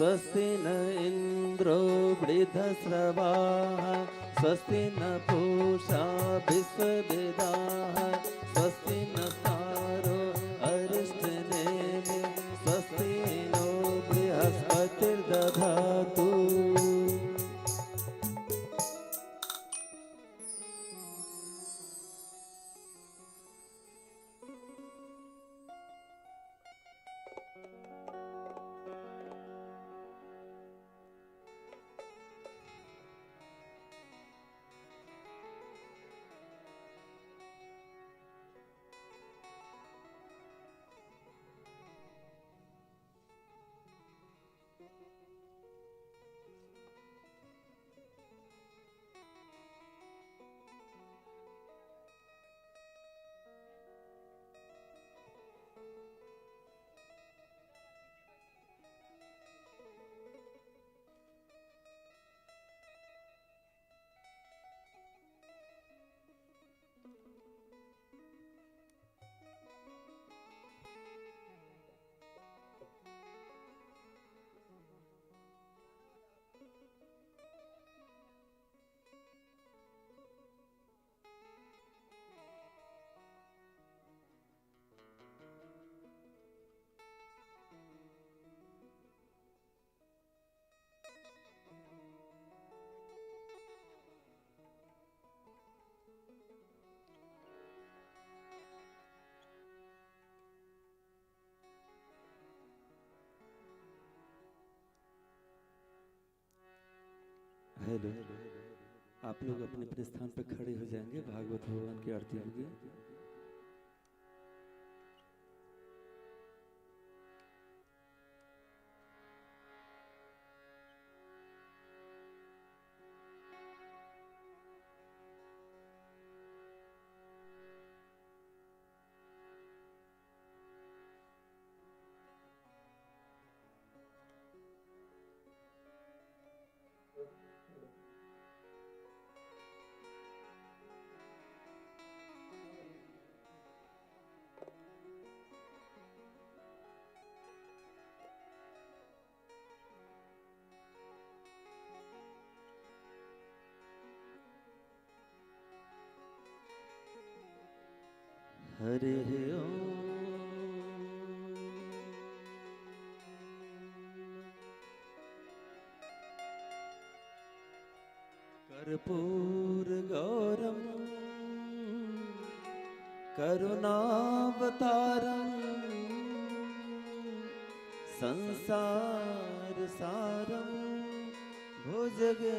स्वस्ति न इंद्रो वृद्धश्रवाः स्वस्ति न पूषा विश्ववेदाः स्वस्ति नस्तारो अरिष्टनेमि स्वस्ति नो बृहस्पतिर्दधातु। हेलो, आप लोग अपने अपने स्थान पर खड़े हो जाएंगे, भागवत भगवान की आरती होगी। हरे ओम कर्पूर गौरम करुणावतारम संसार सारम भुजगेन्द्रहारम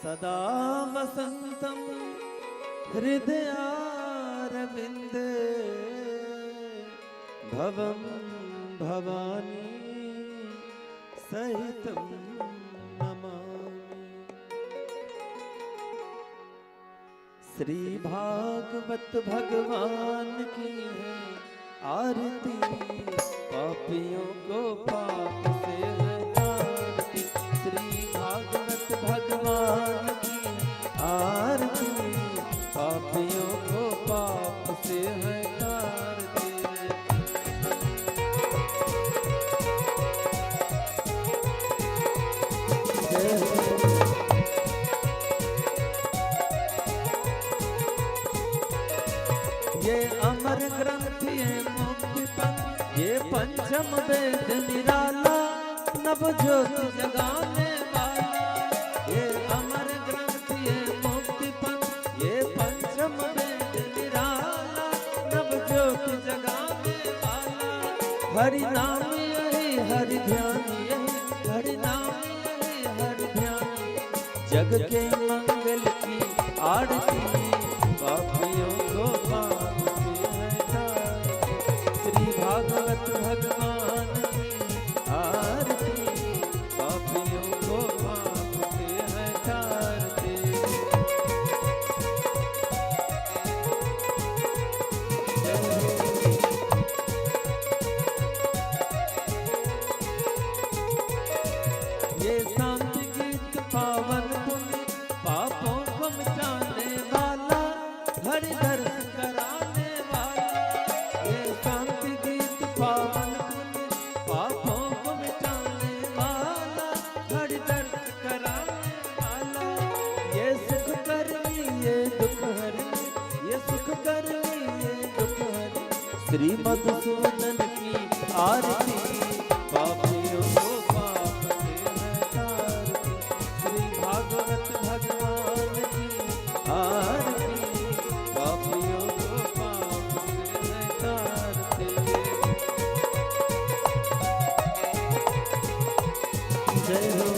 सदा वसंतम हृदयारविंदे भवं भवानी सहितं नमामि। श्री भागवत भगवान की है आरती, पापियों को पाप से हटाती। श्री भागवत भगवान की आरती, पापियों को पाप से हटाती। ये अमर ग्रंथ ये मुक्ति पंथ, ये पंचम वेद निराला, नव ज्योति जगाने वाला। ये अमर ग्रंथ ये मुक्ति पंथ, ये पंचम वेद निराला, नव ज्योति जगाने वाला। हरि नाम यही हरि ध्यान यही, हरि नाम यही हरि ध्यान। जग के मंगल की आरती, पापियों को पाप से हटाती। श्री भागवत भगवान की आरती, पापियों को पाप से हटाती। ये शांति गीत पावन पुण्य, पापों को मिटाने वाला, हरि दर्शन कराने वाला। ये शांति गीत पावन पुण्य, श्री मधुसूदन की आरती, पापियों को पाप से है तारती। श्री भागवत भगवान की आरती, पापियों को पाप से है तारती। जय हो।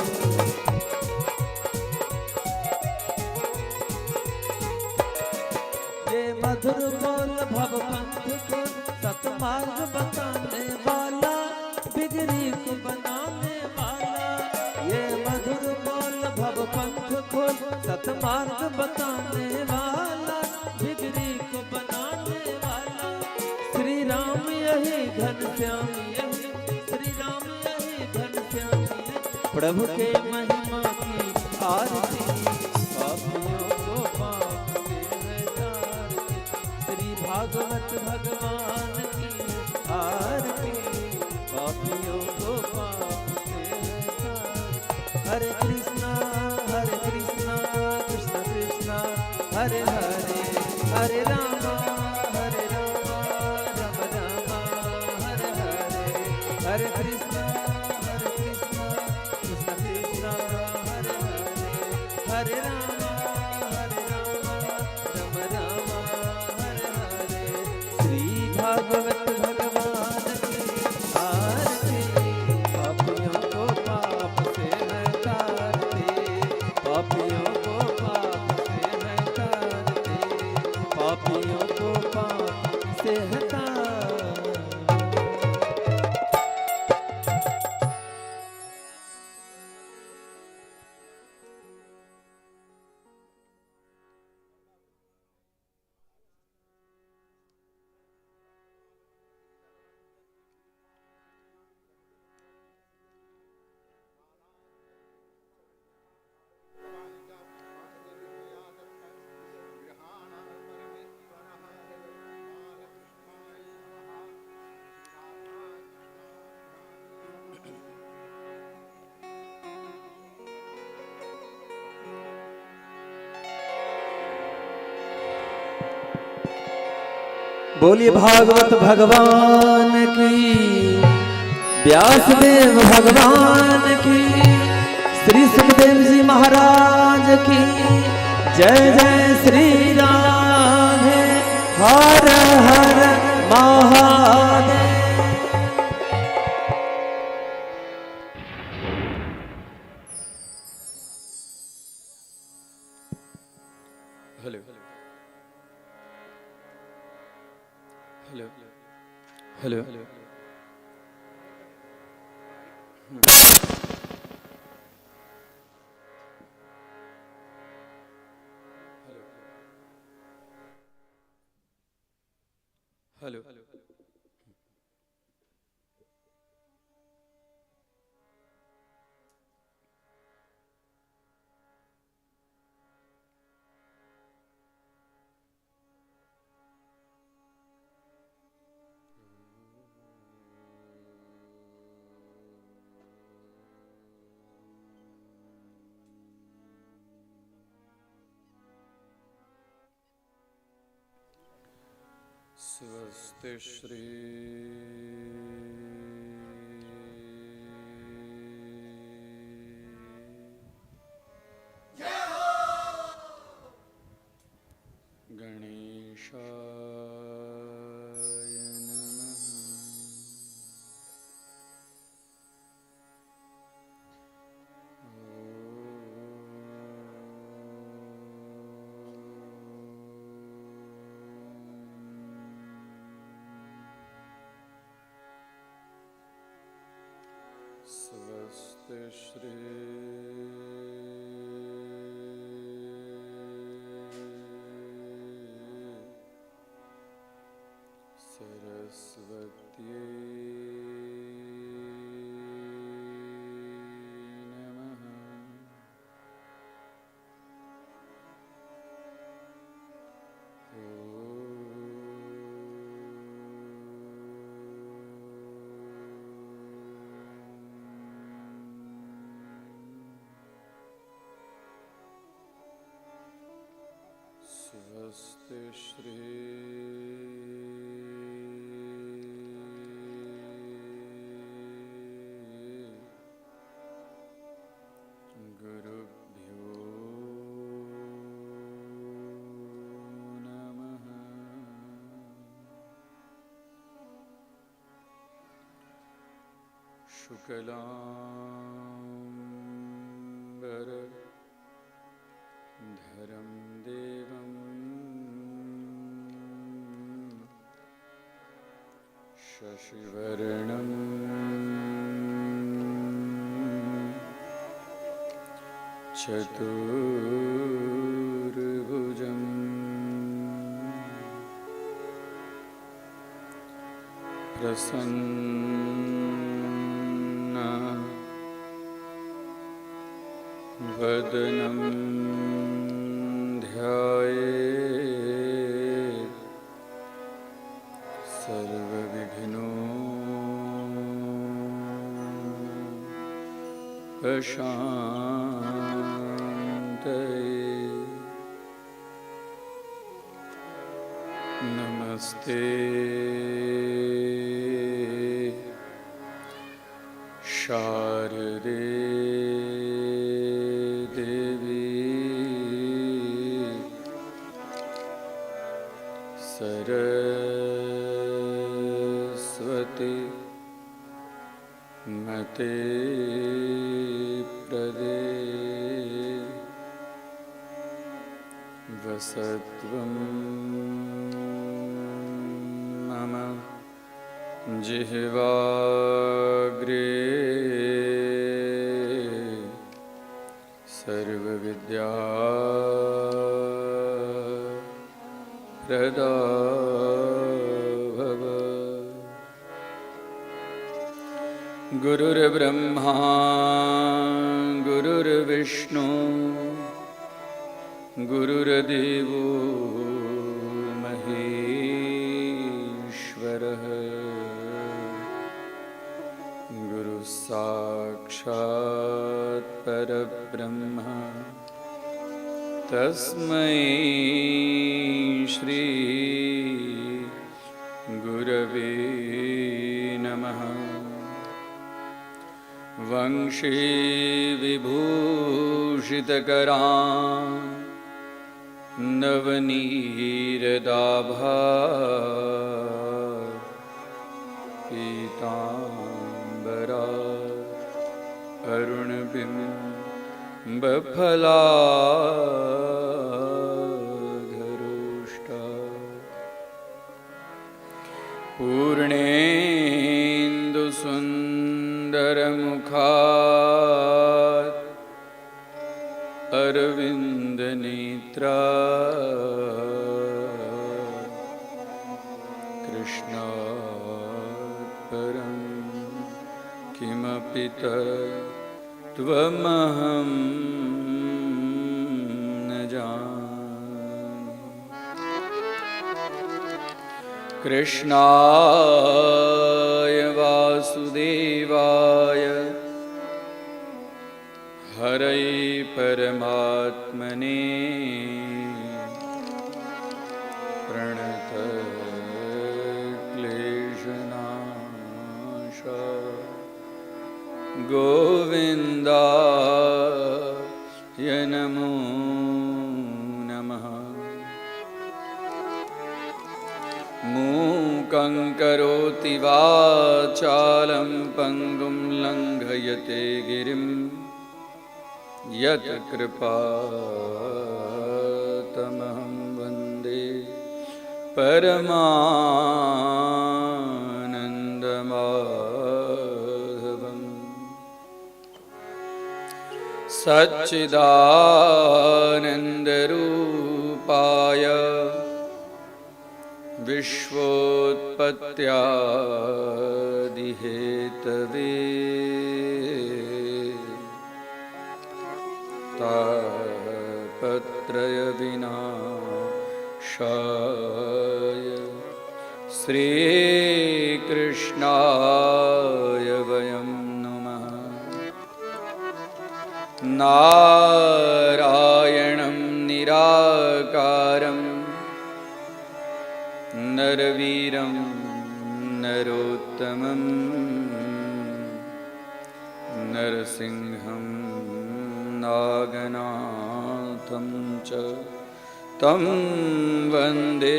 ये मधुर बोल भव पंथ को सतमार्ग बताने वाला, बिगड़ी को बनाने वाला। ये मधुर बोल भव पंथ को सतमार्ग बताने वाला, बिगड़ी को बनाने वाला। श्री राम यही घनश्याम यही, श्री राम यही घनश्याम यही, प्रभु के महिमा की आरती, पापियों को पाप से है तारती। श्री भागवत भगवान की आरती, पापियों को पाप से है तारती। हरे कृष्णा कृष्ण कृष्ण हरे हरे, हरे राम राम राम हरे हरे। हरे कृष्णा कृष्ण कृष्ण हरे हरे, हरे राम राम राम हरे हरे। श्री भागवत भगवान की आरती, पापियों को पाप से है तारती, पापियों को पाप से है तारती, पापियों को पाप से है तारती। बोलिए भागवत भगवान की, व्यासदेव भगवान की, श्री सुखदेव जी महाराज की। जय जय श्री राधे, हर हर Mahadev. Hello hello hello hello. Hello स्वस्ति श्री गणेशाय नमः। स्वस्ति श्री सरस्वत्यै नमः। स्वस्ति श्री गुरुभ्यो नमः। शुक्लाम्बरधरं देवं शशिवर्णं चतुर्भुजं प्रसन्नवदनं ध्यायेत् सर्वविघ्नोपशान्तये। नमस्ते शारदे देवी सरस्वती मते प्रदे वसत्वं मम जिह्वाग्रे सर्वविद्या प्रदा भव। गुरुर्ब्रह्मा गुरुर्विष्णु गुरुर्देवो महेश्वरः गुरुः साक्षात् परब्रह्म तस्मै श्री गुरवे नमः। वंशी विभूषितकरान् नवनीरदाभा पीताम्बरा अरुणबिम्बफलाधरोष्टा पूर्णेन्दुसुन्दरमुखात् अरविन्दनेत्रा कृष्णात् परं किमपि त्वमहं न जाने। कृष्णाय वासुदेवाय हरये परमात्मने प्रणतक्लेशनाशाय गोविन्दाय नमो नमः। मूकं करोति वाचालं पङ्गुं लङ्घयते गिरिं यत् कृपातमहं वन्दे परमानन्दमाधवम्। सच्चिदानन्दरूपाय विश्वोत्पत्त्यादिहेतवे तापत्रयविनाशाय श्रीकृष्णाय वयं नमः। नारायणं निराकारं नरवीरं नरोत्तमं नरसिंहं नागनाथं च तं वन्दे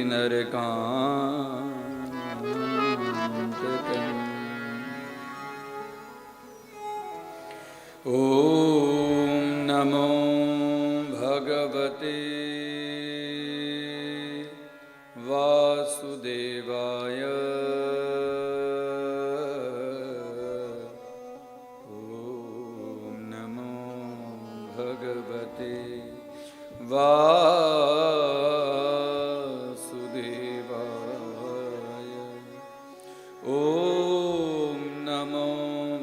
नरकान्तकम्। ॐ नमो भगवते वासुदेवाय। भगवते वासुदेवाय। ॐ नमो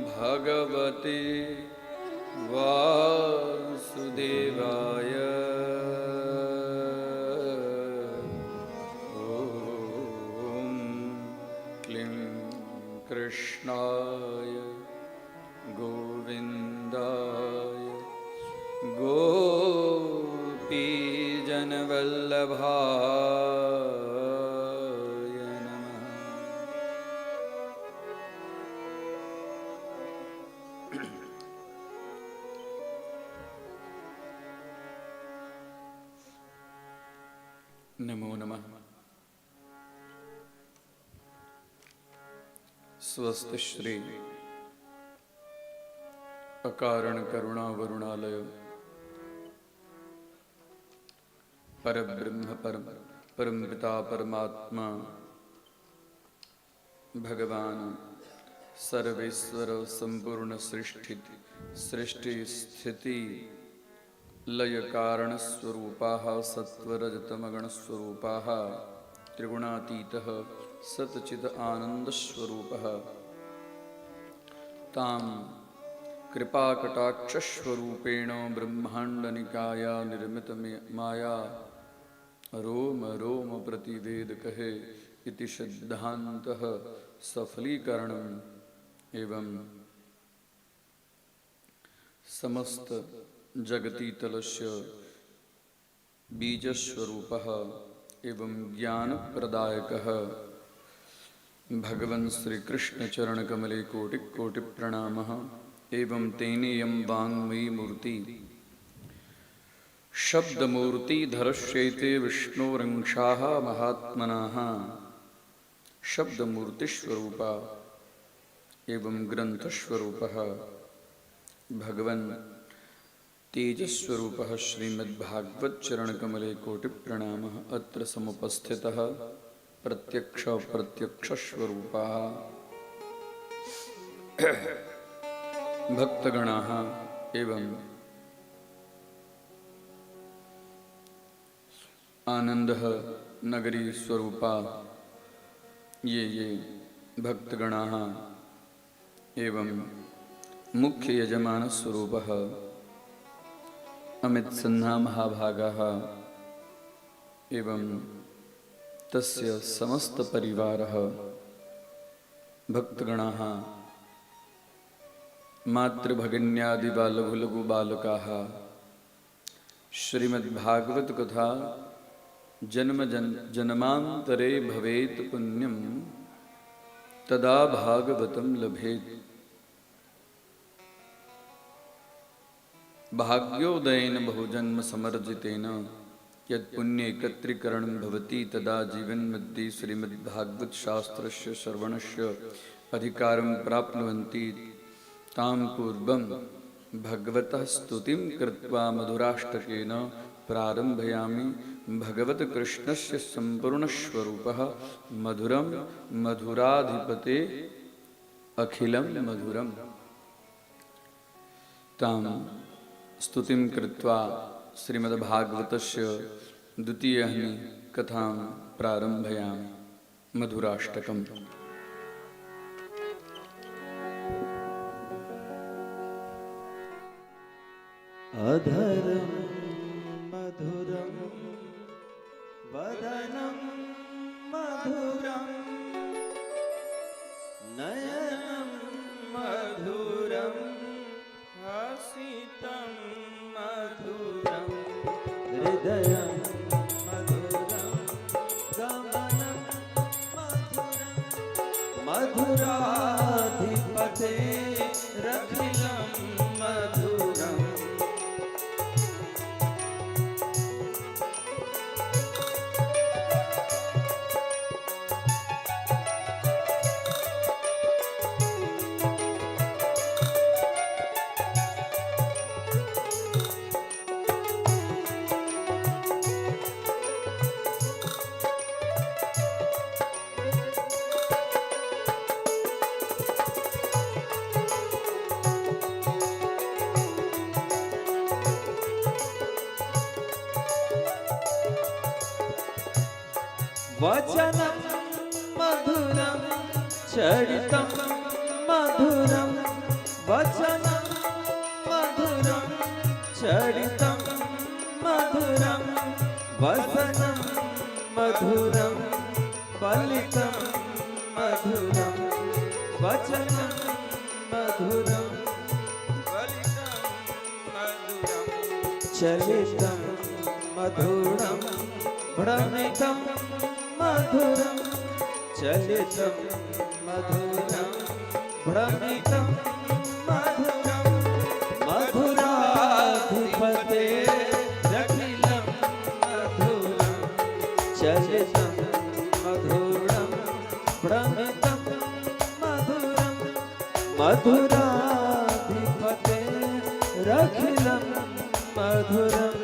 भगवते वासुदेवाय। ॐ क्लीं कृष्णाय गोविन्दाय गोपीजनवल्लभाय नमः। नमो नमः। स्वस्ति श्री अकारण करुणा वरुणालय परब्रह्म परम पिता परमात्मा भगवान सर्वेश्वर संपूर्ण सृष्टि स्थिति लय कारण स्वरूपाः सत्वरजतमगण स्वरूपाः त्रिगुणातीतः सच्चिद आनंद स्वरूपः ताम कृपाकटाक्षस्वरूपेण ब्रह्मांडनिकाया निर्मित माया रोम रोम प्रतिवेद कहे इति सिद्धांतः सफलीकरणम् एवं समस्त जगतीतलस्य बीजस्वरूपः एवं ज्ञानप्रदायकः भगवन् श्री कृष्ण चरण कमले कोटि कोटि प्रणामः। एवं तेनेयं वाङ्मयी मूर्ति शब्दमूर्ति धरश्येते विष्णोरंशाः महात्मनाः शब्दमूर्तिस्वरूपा एवं ग्रंथस्वरूपः भगवन् तेजस्वरूपः श्रीमद्भागवत चरण कमले कोटि प्रणामः। अत्र समुपस्थितः प्रत्यक्षस्वरूपः भक्तगणाः एवं आनंदः नगरी स्वरूपा ये भक्तगणाः एवं मुख्य यजमान स्वरूपः अमित सन्ना महाभागाः एवं तस्य समस्त परिवारः भक्तगणाः मातृभगिन्यादि लघु लघु बालकाः श्रीमद्भागवत कथा जन्मांतरे भवेत् पुण्यं तदा भागवतं लभेत्। भाग्योदयेन बहुजन्म समर्जितेन यत्पुण्य एकत्रीकरणं भवति तदा जीवन्मध्ये श्रीमद्भागवत शास्त्रस्य श्रवणस्य अधिकारं प्राप्नुवन्ति। तां पूर्वं भगवतः स्तुतिं कृत्वा मधुराष्टकेन प्रारम्भयामि। भगवत कृष्णस्य सम्पूर्णस्वरूपः मधुरं मधुराधिपते अखिलं मधुरम्। तां स्तुतिं कृत्वा श्रीमद्भागवतस्य द्वितीयहनि कथां प्रारम्भयामि। मधुराष्टकम्। अधरं मधुरं वदनं मधुरं नयनं मधुरं हसितं मधुरं हृदयं मधुरं गमनं मधुरं मधुराधिपते रखिलं मधुरं वचनं मधुरं चरितं मधुरं वचनं मधुरं चरितं मधुरं वचनं मधुरं फलितं मधुरं वचनं मधुरं फलितं मधुरं चलितं मधुरं भ्रमितं मधुरं चलितं मधुरं भ्रमितं मधुरं मधुराधिपते जटिलं मधुरं चलितं मधुरं भ्रमितं मधुरं मधुराधिपते रखिलं मधुरम्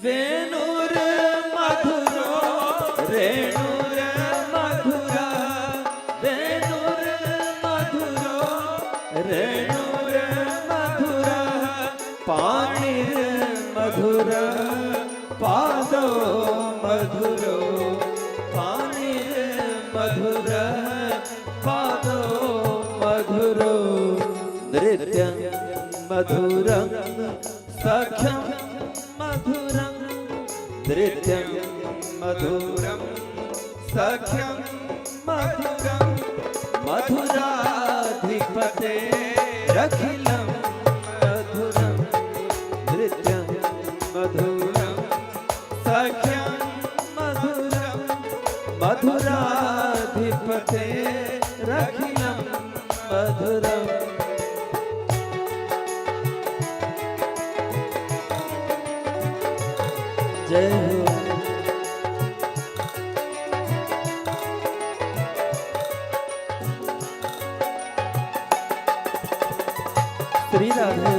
वेणुर मधुरो रेणुर मधुरा वेणुर मधुरो रेणुर मधुरा पाणिर मधुर पादो मधुरो पाणिर मधुर पादो मधुरो नृत्यं मधुरं सख्यं मधुरं नृत्यं मधुरं सख्यं मधुरं मधुराधिपते रखिलं मधुरं नृत्यं मधुरं सख्यं मधुरं मधुराधिपते रखिलं मधुरम् जय हो श्री राधे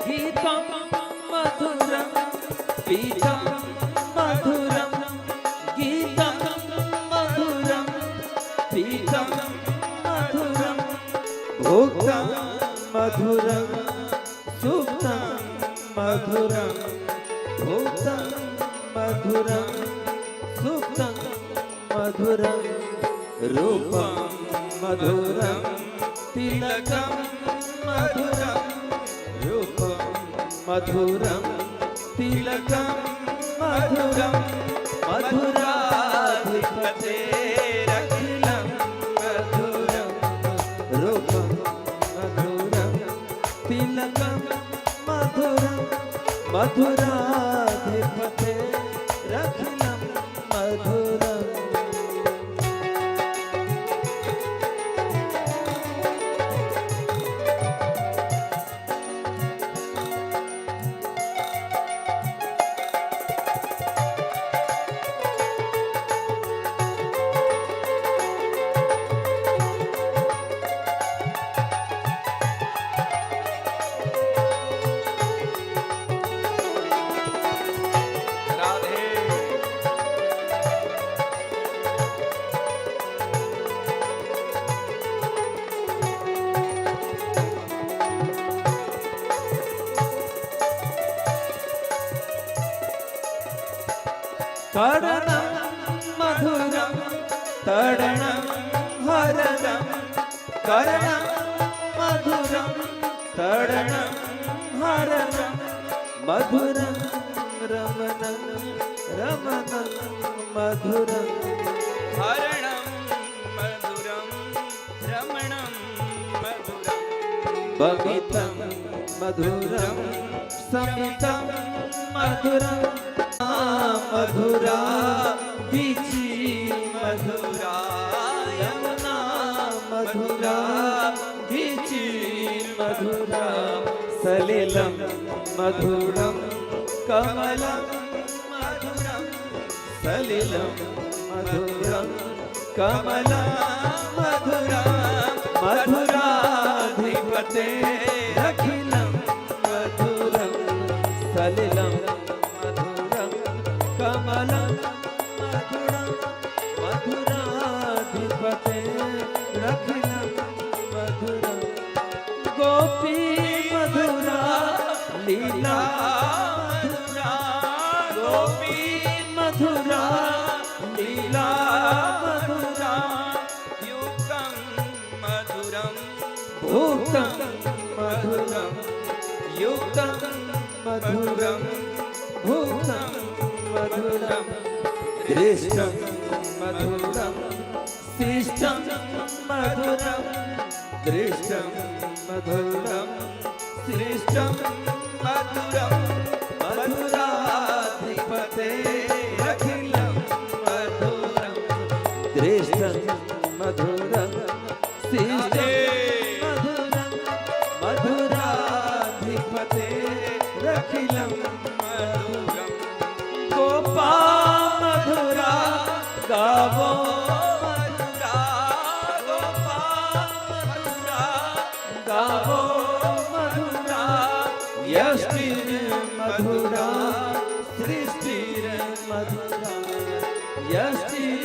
गीतं मधुरं पीतं मधुरं गीतं मधुरं पीतं मधुरं भोक्तं मधुरं सुप्तं मधुरं भोक्तं मधुरं सुप्तं मधुरं रूपं मधुरं तिलकं मधुरं रूपं मधुरं तिलकं मधुरं मधुराधिपते रखिलं मधुरं रूपं मधुरं तिलकं मधुरं मधुराधिपते रखिलं मधुरम् कर्णं मधुरं तरणं हरणं कर्णं मधुरं तरणं हरणं मधुरं रमणं रमणं मधुरं हरणं मधुरं बमितं मधुरं समितं मधुरं मधुरा बीची मधुरा यमुना मधुरा बीची मधुरा सलिलं मधुरं कमलं मधुरं सलिलं मधुरं कमलं मधुरं मधुराधिपते अखिलं मधुरं सलिलं मधुरं कमलं मधुरं मधुराधिपते अखिलं मधुरं गोपी मधुरा लीला मधुरा गोपी मधुरा लीला मधुरा युक्तं मधुरं भूतं मधुरं युक्तं मधुरं भूतं मधुरं दृष्टं मधुरं शिष्टं मधुरं दृष्टं मधुरं शिष्टं मधुरं मधुराधिपते अखिलं मधुरं दृष्टं मधुरं शिष्टं मधुरं मधुराधिपते अखिलं मधुरं गोपा मधुरा गावो मधुरा गोपा मधुरा गावो मधुरा यष्टिर मधुरा सृष्टिर मधुरा यष्टिर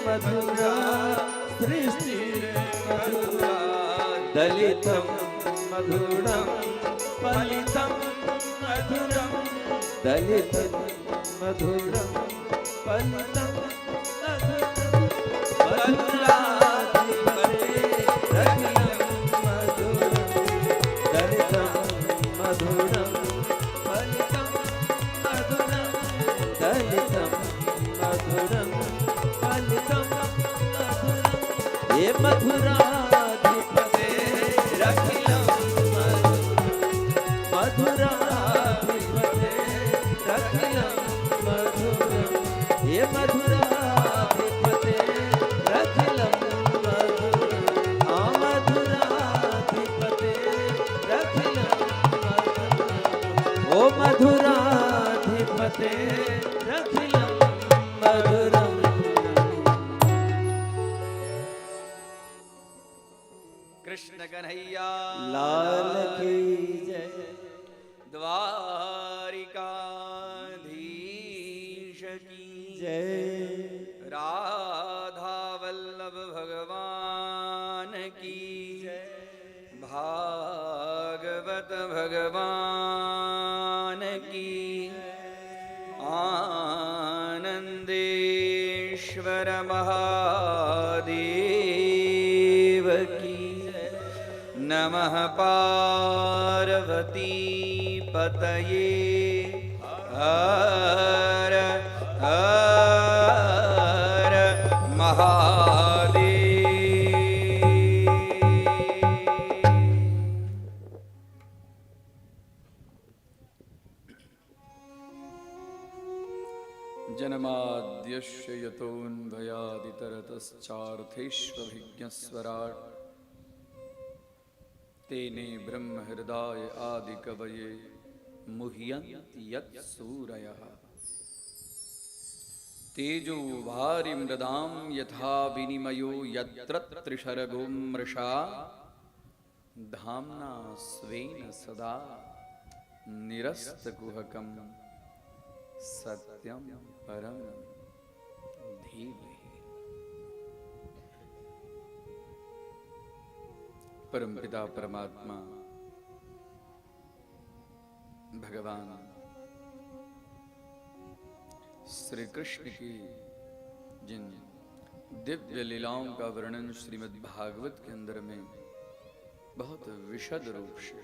मधुरा सृष्टिर मधुरा दलितं मधुरं फलितं मधुरं दलितं मधुरं फलितं मधुराधिपते अखिलं मधुरं दलितं मधुरं फलितं मधुरं दलितं मधुरं फलितं मधुरं ये मधुराधिपते अखिलं मधुराधिपते अखिलं मधुरं ये मधुराधिपते अखिलं मधुरं मधुराधिपते अखिलं मधुरं ओ मधुराधिपते अखिलं मधुरं कृष्ण कन्हैया लाल की जय द्वारिकाधीश की जय राधा वल्लभ भगवान की भागवत भगवान की आनंदेश्वर महादेव की नमः पार्वती पतये हर हर महादेव। जन्माद्यस्य यतोऽन्वयादितरतश्चार्थेष्वभिज्ञस्वराट् तेने ब्रह्म हृदय आदि कवये मुह्यन्ति यत् सूरयः तेजो भारि मृदां यथा विनिमयो यत्र त्रिशर्गो मृषा धाम्ना स्वेन सदा निरस्तकुहकं सत्यं परं धीमहि। परमपिता परमात्मा भगवान श्री कृष्ण की जिन दिव्य लीलाओं का वर्णन श्रीमद् भागवत के अंदर में बहुत विशद रूप से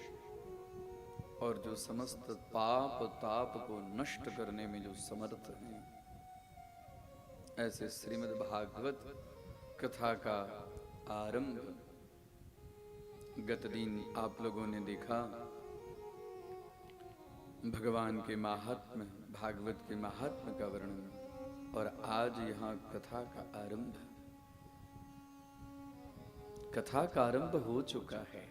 और जो समस्त पाप ताप को नष्ट करने में जो समर्थ हैं, ऐसे श्रीमद् भागवत कथा का आरंभ गत दिन आप लोगों ने देखा भगवान के महात्म्य, भागवत के महात्म्य का वर्णन, और आज यहाँ कथा का आरंभ। कथा का आरंभ हो चुका है।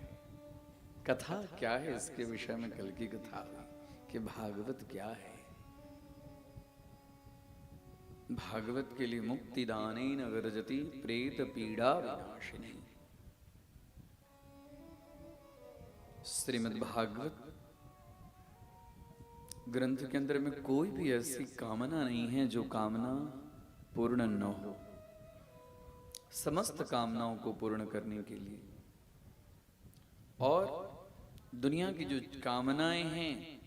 कथा क्या है इसके विषय में कल की कथा हुई कि भागवत क्या है। भागवत के लिए मुक्ति दानेन विरजति प्रेत पीड़ा विनाशिनी। श्रीमद् भागवत ग्रंथ के अंदर में कोई भी ऐसी कामना नहीं है जो कामना पूर्ण न हो। समस्त कामनाओं को पूर्ण करने के लिए, और दुनिया की जो कामनाएं हैं,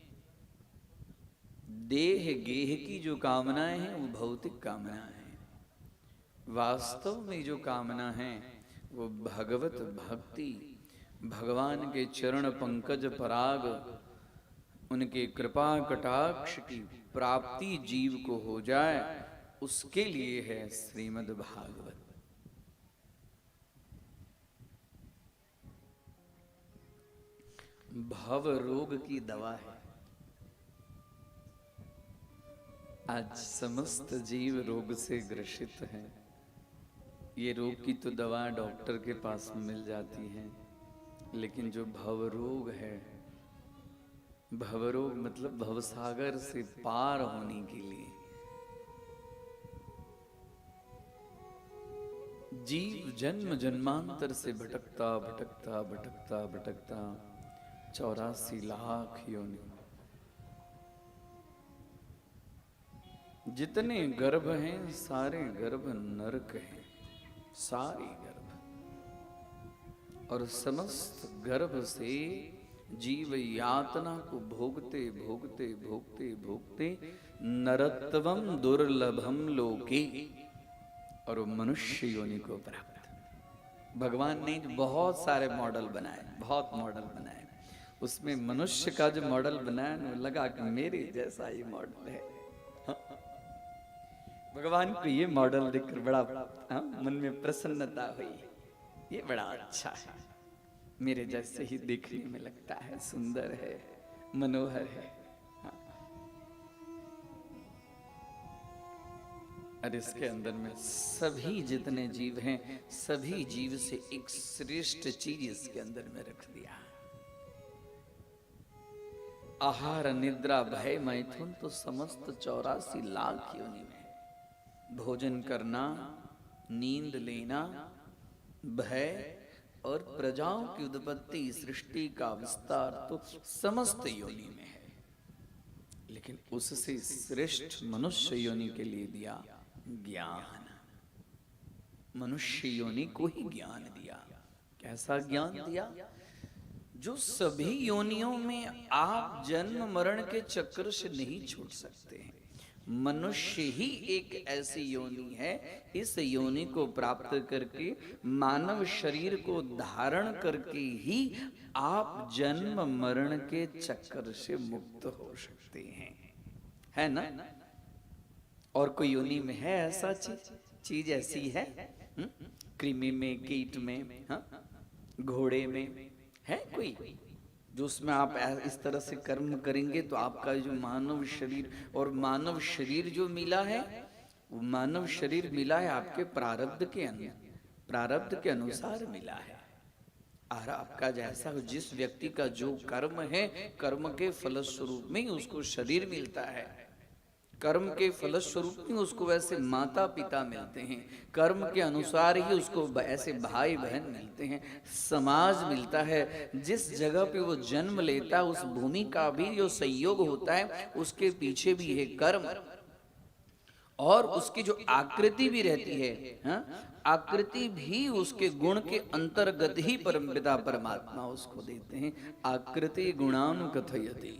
देह गेह की जो कामनाएं हैं वो भौतिक कामनाएं हैं। वास्तव में जो कामना है वो भगवत भक्ति, भगवान के चरण पंकज पराग, उनके कृपा कटाक्ष की प्राप्ति जीव को हो जाए, उसके लिए है श्रीमद् भागवत। भव रोग की दवा है। आज समस्त जीव रोग से ग्रसित हैं। ये रोग की तो दवा डॉक्टर के पास मिल जाती है, लेकिन जो भव रोग है, भवरोग मतलब भवसागर से पार होने के लिए जीव जन्म जन्मांतर से भटकता भटकता भटकता भटकता 84 लाख योनि, जितने गर्भ हैं सारे गर्भ नरक हैं, सारे गर्भ, और समस्त गर्भ से जीव यातना को भोगते भोगते भोगते भोगते नरत्वम दुर्लभम लोके, और वो मनुष्य योनि को प्राप्त। भगवान ने बहुत सारे मॉडल बनाए, बहुत मॉडल बनाए, उसमें मनुष्य का जो मॉडल बनाया ना, लगा कि मेरे जैसा ही मॉडल है। भगवान को ये मॉडल देखकर बड़ा मन में प्रसन्नता हुई। ये बड़ा अच्छा है, मेरे जैसे ही देखने में लगता है, सुंदर है, मनोहर है। और इसके अंदर में सभी जितने जीव हैं, सभी जीव से एक श्रेष्ठ चीज इसके अंदर में रख दिया। आहार निद्रा भय मैथुन तो समस्त 84 लाख योनि में भोजन करना, नींद लेना, भय और प्रजाओं की उत्पत्ति, सृष्टि का विस्तार तो समस्त योनि में है। लेकिन उससे श्रेष्ठ मनुष्य योनि के लिए दिया ज्ञान। मनुष्य योनि को ही ज्ञान दिया। कैसा ज्ञान दिया? जो सभी योनियों में आप जन्म मरण के चक्र से नहीं छूट सकते हैं। मनुष्य ही एक ऐसी योनि है, इस योनि को प्राप्त करके मानव शरीर को धारण करके ही आप जन्म मरण के चक्कर से मुक्त हो सकते हैं, है ना? और कोई योनि में है ऐसा चीज ऐसी है? कृमि में, कीट में, घोड़े में है कोई जो उसमें आप इस तरह से कर्म करेंगे तो आपका जो मानव शरीर, और मानव शरीर जो मिला है वो मानव शरीर मिला है आपके प्रारब्ध के अनुसार मिला है। और आपका जैसा जिस व्यक्ति का जो कर्म है, कर्म के फलस्वरूप में ही उसको शरीर मिलता है। कर्म के फलस्वरूप में उसको वैसे माता पिता मिलते हैं, कर्म के अनुसार ही उसको ऐसे भाई बहन मिलते हैं, समाज मिलता है। जिस जगह पे वो जन्म लेता है उस भूमि का भी जो संयोग होता है उसके पीछे भी है कर्म, और उसकी जो आकृति भी रहती है, आकृति भी उसके गुण के अंतर्गत ही परमपिता परमात्मा उसको देते हैं। आकृति गुणानुकथयति,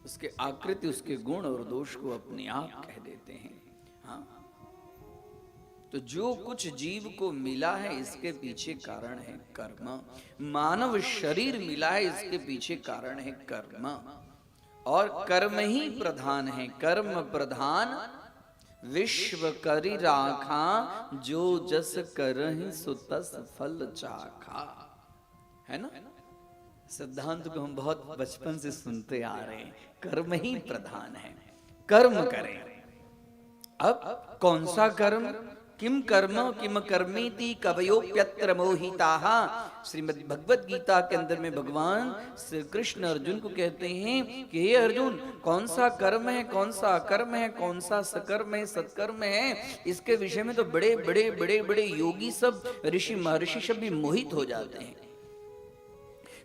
उसके आकृति, उसके गुण और दोष को अपने आप कह देते हैं। हाँ, तो जो कुछ जीव को मिला है इसके पीछे कारण है कर्म। मानव शरीर मिला है इसके पीछे कारण है कर्म, और कर्म ही प्रधान है। कर्म प्रधान विश्व करि राखा, जो जस करहि सो तस फल चाखा, है ना? सिद्धांत को हम बहुत बचपन से सुनते आ रहे हैं, कर्म ही प्रधान है, कर्म करें। अब कौन सा कर्म? किम कर्म किम कर्मेति कवयोप्यत्र मोहिताः। श्रीमद् भगवत गीता के अंदर में भगवान श्री कृष्ण अर्जुन को कहते हैं कि हे अर्जुन, कौन सा कर्म है, कौन सा अकर्म है, कौन सा सकर्म है, सत्कर्म है, इसके विषय में तो बड़े बड़े बड़े बड़े योगी सब, ऋषि महर्षि सब भी मोहित हो जाते हैं।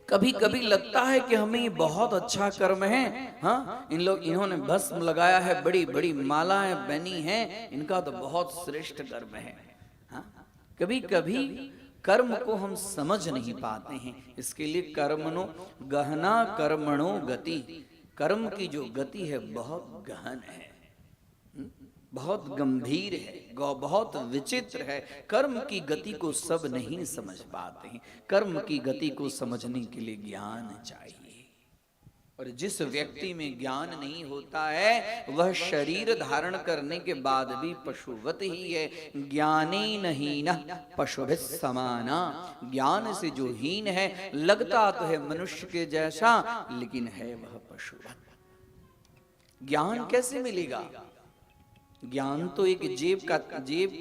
कभी कभी लगता है कि हमें बहुत अच्छा कर्म है, हाँ, इन्होंने भस्म लगाया है, बड़ी बड़ी मालाएं पहनी हैं, इनका तो बहुत श्रेष्ठ कर्म है। हाँ, कभी कभी कर्म को हम समझ नहीं पाते हैं। इसके लिए कर्मणो गहना कर्मणो गति, कर्म की जो गति है बहुत गहन है, बहुत गंभीर है, बहुत विचित्र है। कर्म की गति को सब नहीं समझ पाते हैं। कर्म की गति को समझने के लिए ज्ञान चाहिए, और जिस व्यक्ति में ज्ञान नहीं होता है वह शरीर धारण करने के बाद भी पशुवत ही है। ज्ञानेन हीनः पशुभिः समाना, ज्ञान से जो हीन है, लगता तो है मनुष्य के जैसा, लेकिन है वह पशुवत। ज्ञान कैसे मिलेगा? ज्ञान तो एक जेब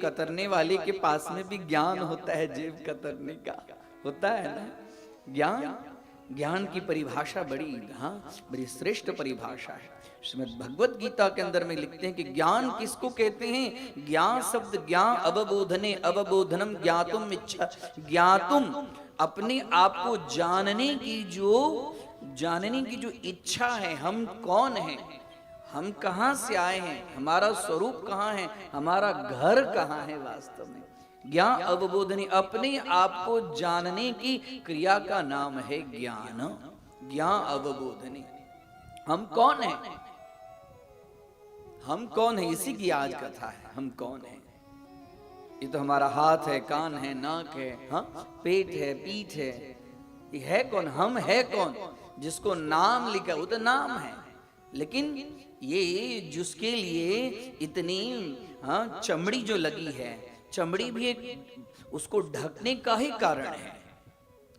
कतरने वाले के पास में भी ज्ञान होता है, जेब कतरने का होता है ना ज्ञान की परिभाषा बड़ी श्रेष्ठ परिभाषा है। श्रीमद् भगवत गीता के अंदर में लिखते हैं कि ज्ञान किसको कहते हैं? ज्ञान शब्द ज्ञान अवबोधने, अवबोधनम ज्ञातुम इच्छा, ज्ञातुम अपने आप को जानने की जो इच्छा है। हम कौन हैं, हम कहां से आए हैं, हमारा स्वरूप कहां है, हमारा घर कहां है वास्तव में। ज्ञान अवबोधनी, अपने आप को जानने की क्रिया का नाम है ज्ञान। ज्ञान अवबोधनी, हम कौन हैं, हम कौन है, इसी की आज कथा है। हम कौन है? ये तो हमारा हाथ है, कान है, नाक है, हाँ, पेट है, पीठ है, ये है कौन? हम है कौन? जिसको नाम लिखा वो तो नाम है, लेकिन ये जिसके लिए इतनी चमड़ी जो लगी है, चमड़ी भी एक उसको ढकने का ही कारण है।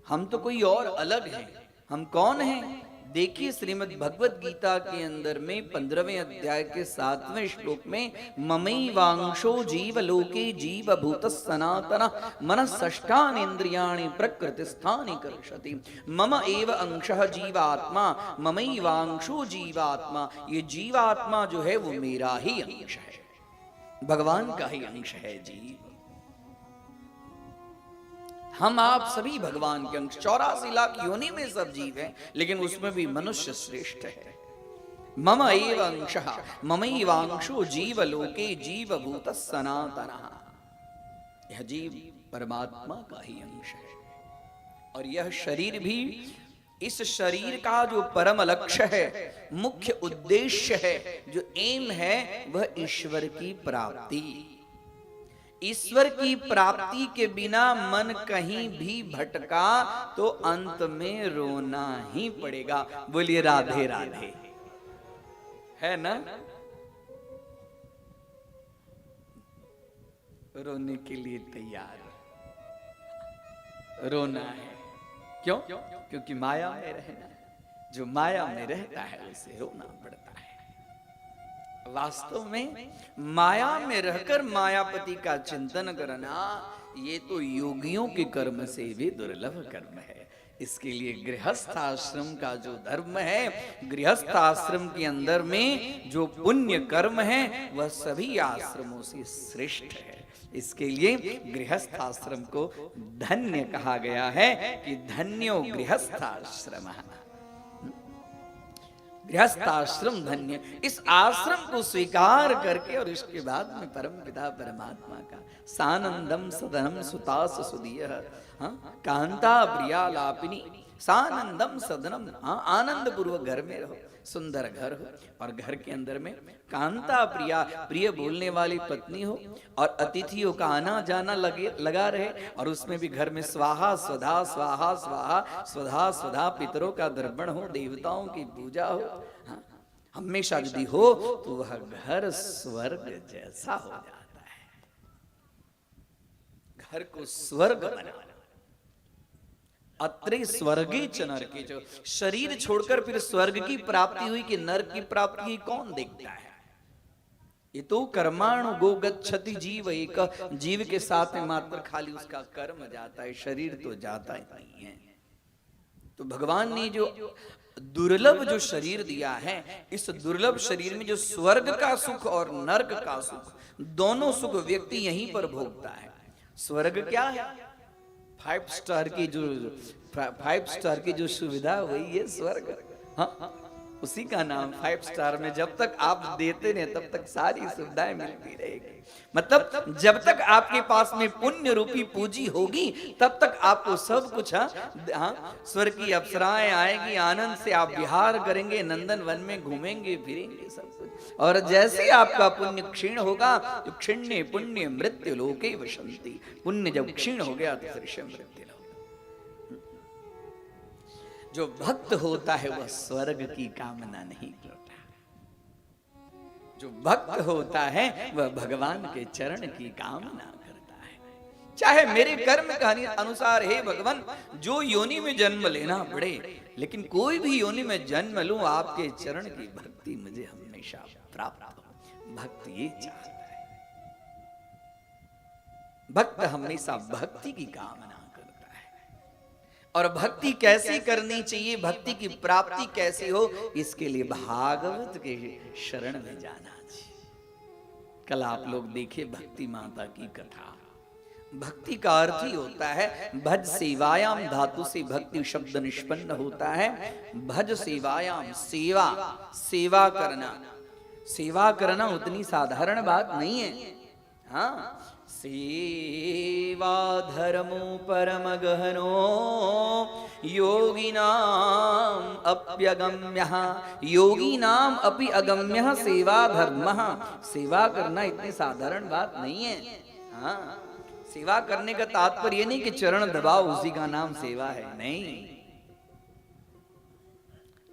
हम तो कोई और अलग हैं। हम कौन हैं? देखिए श्रीमद् भगवत गीता के अंदर में 15वें अध्याय के 7वें श्लोक में ममैवांशो जीवलोके जीवभूतः सनातनः मनःषष्ठानीन्द्रियाणि प्रकृतिस्थानि कर्षति मम एव अंशः जीवात्मा ममैवांशो जीवात्मा। ये जीवात्मा जो है वो मेरा ही अंश है, भगवान का ही अंश है जीव। हम आप सभी भगवान के अंश, 84 लाख योनि में सब जीव हैं, लेकिन उसमें भी मनुष्य श्रेष्ठ है। मम एव अंशः ममैवांशो जीवलोके जीवभूतः सनातनः। यह जीव परमात्मा का ही अंश है, और यह शरीर भी, इस शरीर का जो परम लक्ष्य है, मुख्य उद्देश्य है, जो एम है, वह ईश्वर की प्राप्ति। ईश्वर की प्राप्ति के बिना मन कहीं भी भटका तो अंत में रोना ही पड़ेगा। बोलिए राधे राधे, है ना? रोने के लिए तैयार, रोना है। क्यों? क्योंकि माया में रहना, जो माया में रहता है उसे रोना पड़ता है। वास्तव में माया में रहकर मायापति का चिंतन करना, ये तो योगियों के कर्म से भी दुर्लभ कर्म है। इसके लिए गृहस्थ आश्रम का जो धर्म है, गृहस्थ आश्रम के अंदर में जो पुण्य कर्म है, वह सभी आश्रमों से श्रेष्ठ है। इसके लिए गृहस्थ आश्रम को धन्य कहा गया है कि धन्यो गृहस्थ आश्रम। गृहस्थ आश्रम धन्य। इस आश्रम को स्वीकार करके और इसके बाद में परम पिता परमात्मा का सानंदम सदनम सुतास सुदीय, कांता प्रिया लापिनी, सानंदम सदनम, आनंद पूर्वक घर में रहो, सुंदर घर हो, और घर के अंदर में कांता प्रिया, प्रिय बोलने वाली पत्नी हो, और अतिथियों का आना जाना लगा रहे, और उसमें भी घर में स्वाहा स्वधा स्वाहा स्वाहा स्वधा स्वधा, पितरों का दर्पण हो, देवताओं की पूजा हो, हमेशा यदि हो तो वह घर स्वर्ग जैसा हो जाता है। घर को स्वर्ग बना, अत्रे स्वर्गे च नरके च। शरीर छोड़कर फिर स्वर्ग की प्राप्ति हुई कि नरक की प्राप्ति हुई, कौन देखता है? ये तो कर्माणु गो गच्छति जीव एक, जीव के साथ में मात्र खाली उसका कर्म जाता है, शरीर तो जाता ही नहीं है। तो भगवान ने जो दुर्लभ जो शरीर दिया है, इस दुर्लभ शरीर में जो स्वर्ग का सुख और नरक का सुख, दोनों सुख व्यक्ति यहीं पर भोगता है। स्वर्ग क्या है? 5 स्टार की जो सुविधा वही है स्वर्ग। हाँ, उसी का नाम 5 स्टार में जब तक आप देते रहे तब तक सारी सुविधाएं मिलती रहेगी। मतलब जब तक आपके पास में पुण्य रूपी पूंजी होगी तब तक आपको सब कुछ, स्वर्ग की अप्सराएं आएगी, आनंद से आप विहार करेंगे, नंदन वन में घूमेंगे फिरेंगे सब कुछ। और जैसे आपका पुण्य क्षीण होगा, तो क्षीणे पुण्य मृत्यु लोके वसंति, पुण्य जब क्षीण हो गया तो फिर मृत्यु लोक। जो भक्त होता है वह स्वर्ग की कामना नहीं करता, जो भक्त होता है वह भगवान के चरण की कामना करता है। चाहे मेरे कर्म का अनुसार हे भगवान जो योनि में जन्म लेना पड़े, लेकिन कोई भी योनि में जन्म लूं, आपके चरण की भक्ति मुझे हमेशा प्राप्त हो। भक्त ये चाहता है, भक्त हमेशा भक्ति की कामना करता है। और भक्ति कैसी करनी चाहिए, भक्ति की प्राप्ति कैसी हो, इसके लिए भागवत के शरण में जाना चाहिए। कल आप लोग देखे भक्ति माता की कथा। भक्ति का अर्थ ही होता है भज सेवायाम, धातु से भक्ति शब्द निष्पन्न होता है। भज सेवायाम, सेवा, सेवा करना। सेवा करना उतनी साधारण बात नहीं है। हाँ, सेवा धर्मो परम गहनो योगिनाम अप्यगम्यः, योगिनाम अपि अगम्यः सेवा धर्मः। सेवा करना इतनी साधारण बात नहीं है। हाँ, सेवा करने का तात्पर्य नहीं कि चरण दबाओ उसी का नाम सेवा है, नहीं।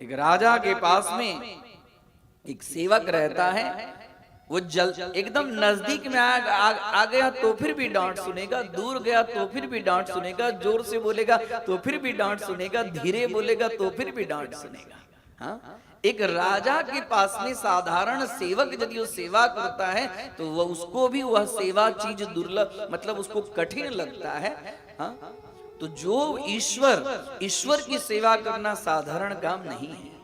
एक राजा के पास में एक सेवक रहता है, वो एकदम नजदीक में आ गया तो फिर भी डांट सुनेगा, दूर गया तो फिर भी डांट सुनेगा, जोर से बोलेगा तो फिर भी डांट सुनेगा, धीरे बोलेगा तो फिर भी डांट सुनेगा। हाँ? एक राजा के पास में साधारण सेवक यदि वो सेवा करता है तो वह उसको भी वह सेवा चीज दुर्लभ, मतलब उसको कठिन लगता है। हाँ? तो जो ईश्वर की सेवा करना साधारण काम नहीं है।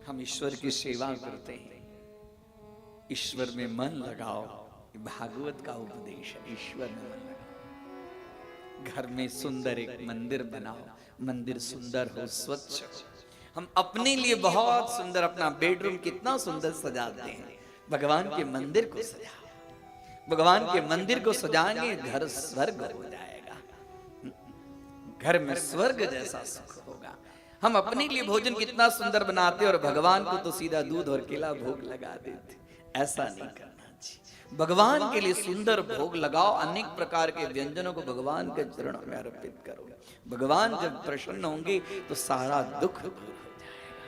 हम ईश्वर की सेवा करते हैं, ईश्वर में मन लगाओ, भागवत का उपदेश है। ईश्वर में मन लगाओ, घर में सुंदर एक मंदिर बनाओ, मंदिर सुंदर हो, स्वच्छ हो। हम अपने लिए बहुत सुंदर अपना बेडरूम कितना सुंदर सजाते हैं, भगवान के मंदिर को सजाओ। भगवान के मंदिर को सजाएंगे घर स्वर्ग हो जाएगा, घर में स्वर्ग जैसा सुख होगा। हम अपने लिए भोजन कितना सुंदर बनाते और भगवान को तो सीधा दूध और केला भोग लगा देते। ऐसा नहीं करना चाहिए। भगवान के लिए सुंदर भोग लगाओ, अनेक प्रकार के व्यंजनों को भगवान के चरणों में अर्पित करो। भगवान जब प्रसन्न होंगे तो सारा दुख दूर हो जाएगा।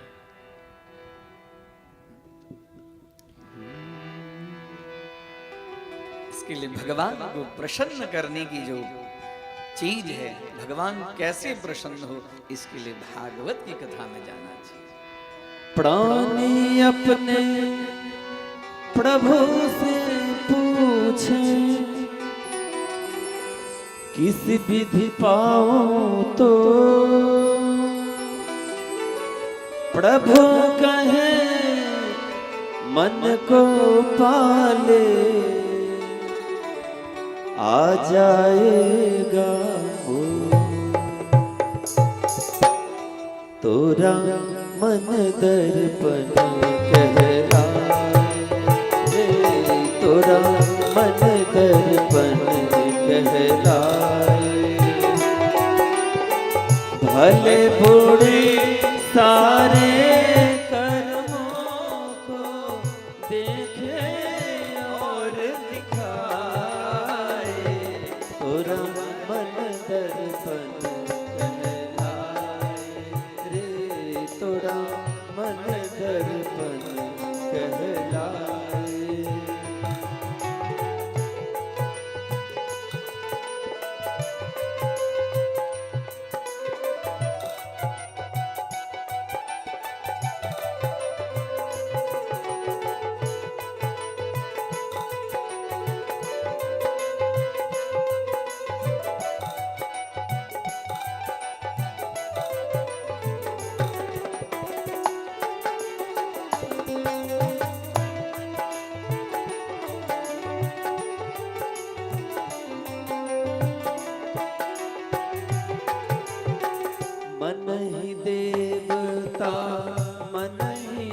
इसके लिए भगवान को प्रसन्न करने की जो चीज है, भगवान कैसे प्रसन्न हो, इसके लिए भागवत की कथा में जाना चाहिए। प्राणी अपने प्रभु से पूछे, किस विधि पाऊं तो प्रभु कहे मन को पाले, आ जाएगा वो तोरा मन दर्पण कहलाए, तोरा मन दर्पण कहलाए। भले बुरे सारे कर्मों को देखे और दिखाए, तोरा मन दर्पण कहलाए रे, तोरा मन दर्पण मन ही देवता मन ही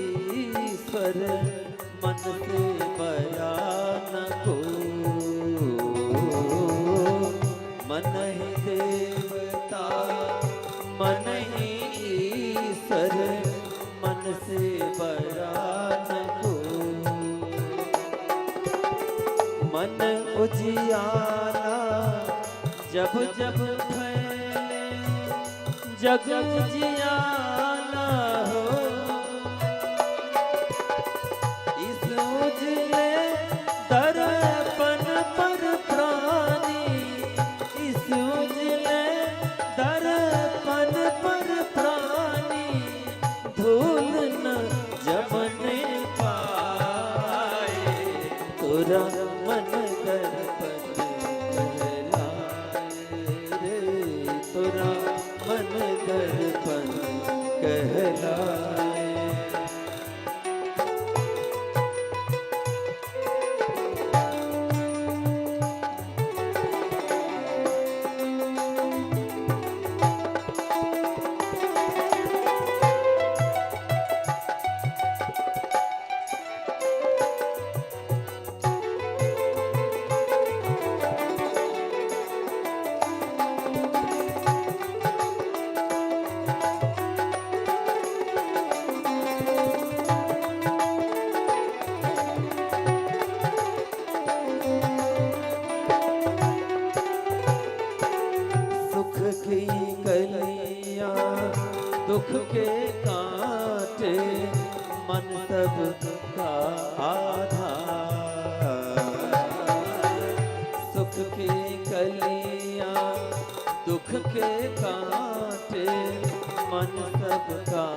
ईश्वर, मन से बयान को। मन ही देवता मन ही ईश्वर, मन से बयान को। मन उजियारा जब जब फैले, जग उजियारा हो। इस उजले दर्पण पर प्राणी, इस उजले दर्पण पर प्राणी, धूल न जमने पाए। तोरा मन दर्पण कहलाए रे, तोरा मन दर्पण कहलाए। की कलियां दुख के कांटे, मन सब का आधार। सुख की कलियां दुख के कांटे, मन सब का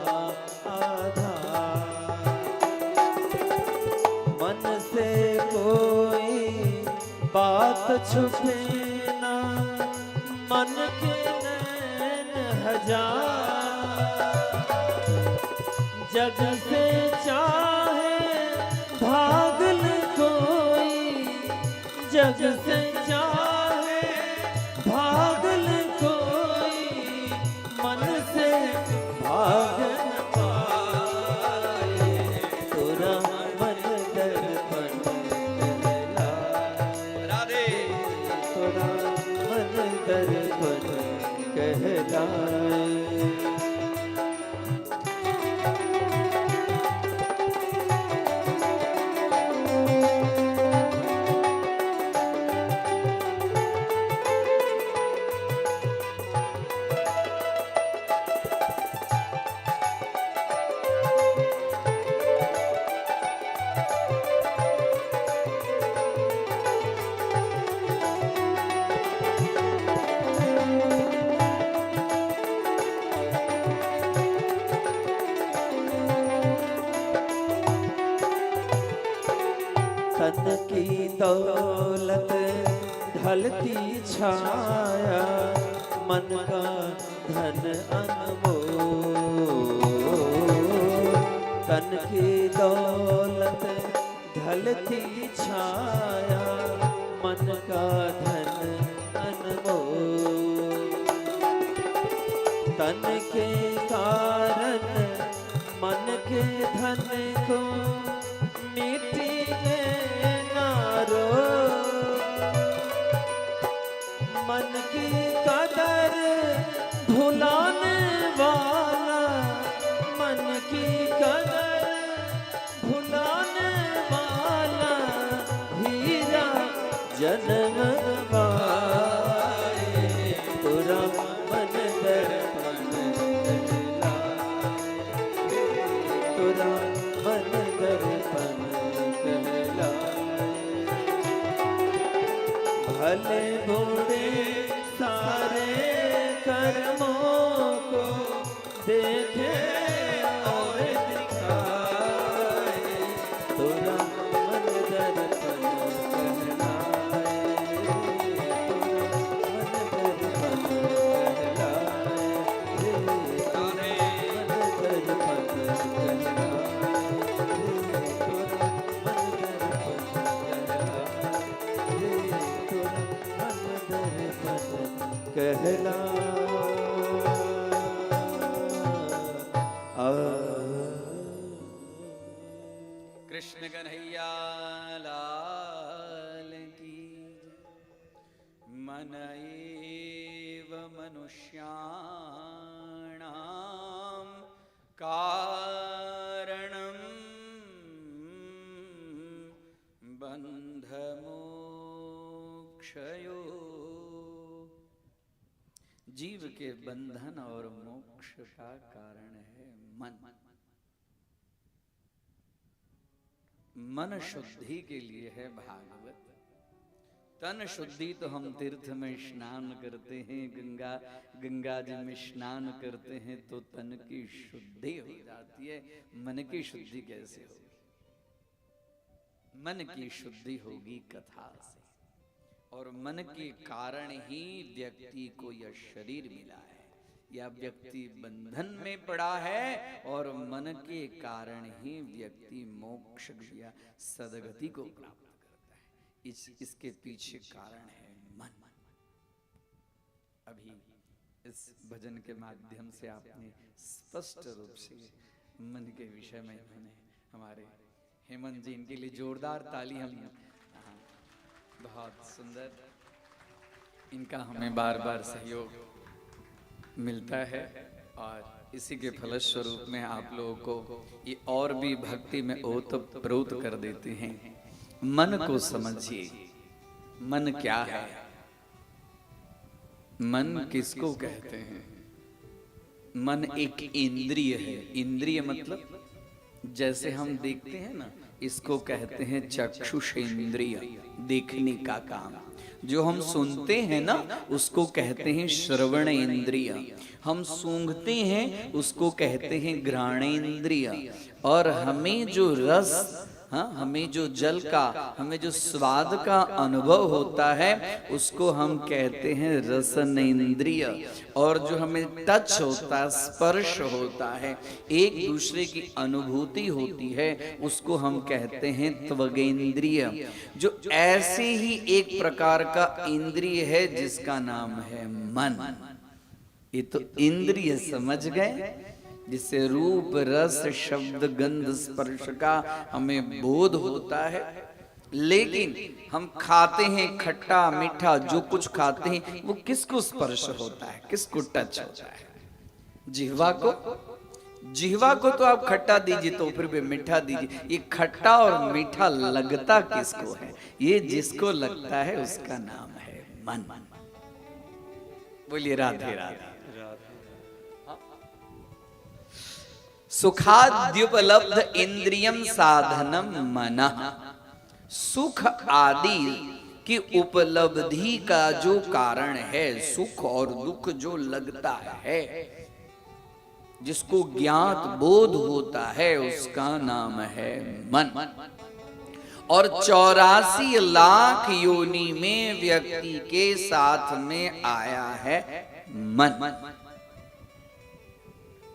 आधार। मन से कोई बात छुपे ना, मन के नैन हजार। जग से चाहे भाग ले कोई, जग से चाहे भाग ले कोई, मन से भाग न पाए। तोरा मन दर्पण कहलाए, तोरा मन दर्पण कहलाए। तन की दौलत ढलती छाया, मन का धन अनमोल। तन की दौलत ढलती छाया, मन का धन अनमोल। तन के कारण मन के धन को मिट्टी मन की कदर भुलाने वाला, मन की कदर भुलाने वाला, हीरा जन्म पाए। तोरा मन दर्पण कहलाए, तोरा मन दर्पण कहलाए। भले बुरे सारे कर्मों को देखे और दिखाए। तोरा मन दर्पण कहलाए, तोरा मन दर्पण कहलाए, तोरा मन दर्पण कहलाए। कहला कृष्ण कन्हैया लाल की। मन एव मनुष्याणां कारणं बंधमोक्षयो। जीव के बंधन और मोक्ष का कारण है मन। मन शुद्धि के लिए है भागवत। तन शुद्धि तो हम तीर्थ में स्नान करते हैं, गंगा जी में स्नान करते हैं तो तन की शुद्धि हो जाती है। मन की शुद्धि कैसे होगी? मन की शुद्धि होगी कथा से, और मन के कारण ही व्यक्ति को यह शरीर मिला है। या व्यक्ति बंधन में पड़ा है और मन के कारण ही व्यक्ति मोक्ष या सदगति को प्राप्त करता है। इसके पीछे कारण है मन। अभी इस भजन के माध्यम से आपने स्पष्ट रूप से मन के विषय में हमारे हेमंत जी, इनके लिए जोरदार ताली। हम बहुत सुंदर, इनका हमें बार बार सहयोग मिलता है और इसी के फलस्वरूप में आप लोगों को ये और भी भक्ति में ओतप्रोत कर देते हैं। मन को समझिए, मन क्या है? मन किसको कहते हैं? मन एक इंद्रिय है। इंद्रिय मतलब जैसे हम देखते हैं ना, इसको कहते हैं चक्षुषेंद्रिय, देखने का काम। जो हम सुनते हैं ना उसको कहते हैं श्रवण इंद्रिय। हम सूंघते हैं उसको कहते हैं घ्राणेंद्रिय। और हमें जो रस, हमें जो जल का, हमें जो स्वाद का अनुभव होता है उसको हम कहते हैं रसनेंद्रिय। और जो हमें टच होता है, स्पर्श होता है, एक दूसरे की अनुभूति होती है, उसको हम कहते हैं त्वगेंद्रिय। जो ऐसे ही एक प्रकार का इंद्रिय है जिसका नाम है मन। ये तो इंद्रिय समझ गए, जिससे रूप रस शब्द गंध स्पर्श का हमें बोध होता है। लेकिन हम खाते हैं खट्टा मीठा, जो कुछ खाते हैं वो किसको स्पर्श होता है, किसको टच होता है? जिह्वा को। जिह्वा को तो आप खट्टा दीजिए तो फिर भी मीठा दीजिए, ये खट्टा और मीठा लगता किसको है? ये जिसको लगता है उसका नाम है मन। बोलिए राधे राधे। सुखाद्युपलब्ध इंद्रियम साधनम मनः। सुख आदि की उपलब्धि का जो कारण है, सुख और दुख जो लगता है, जिसको ज्ञात बोध होता है, उसका नाम है मन। और 84 लाख योनि में व्यक्ति के साथ में आया है मन।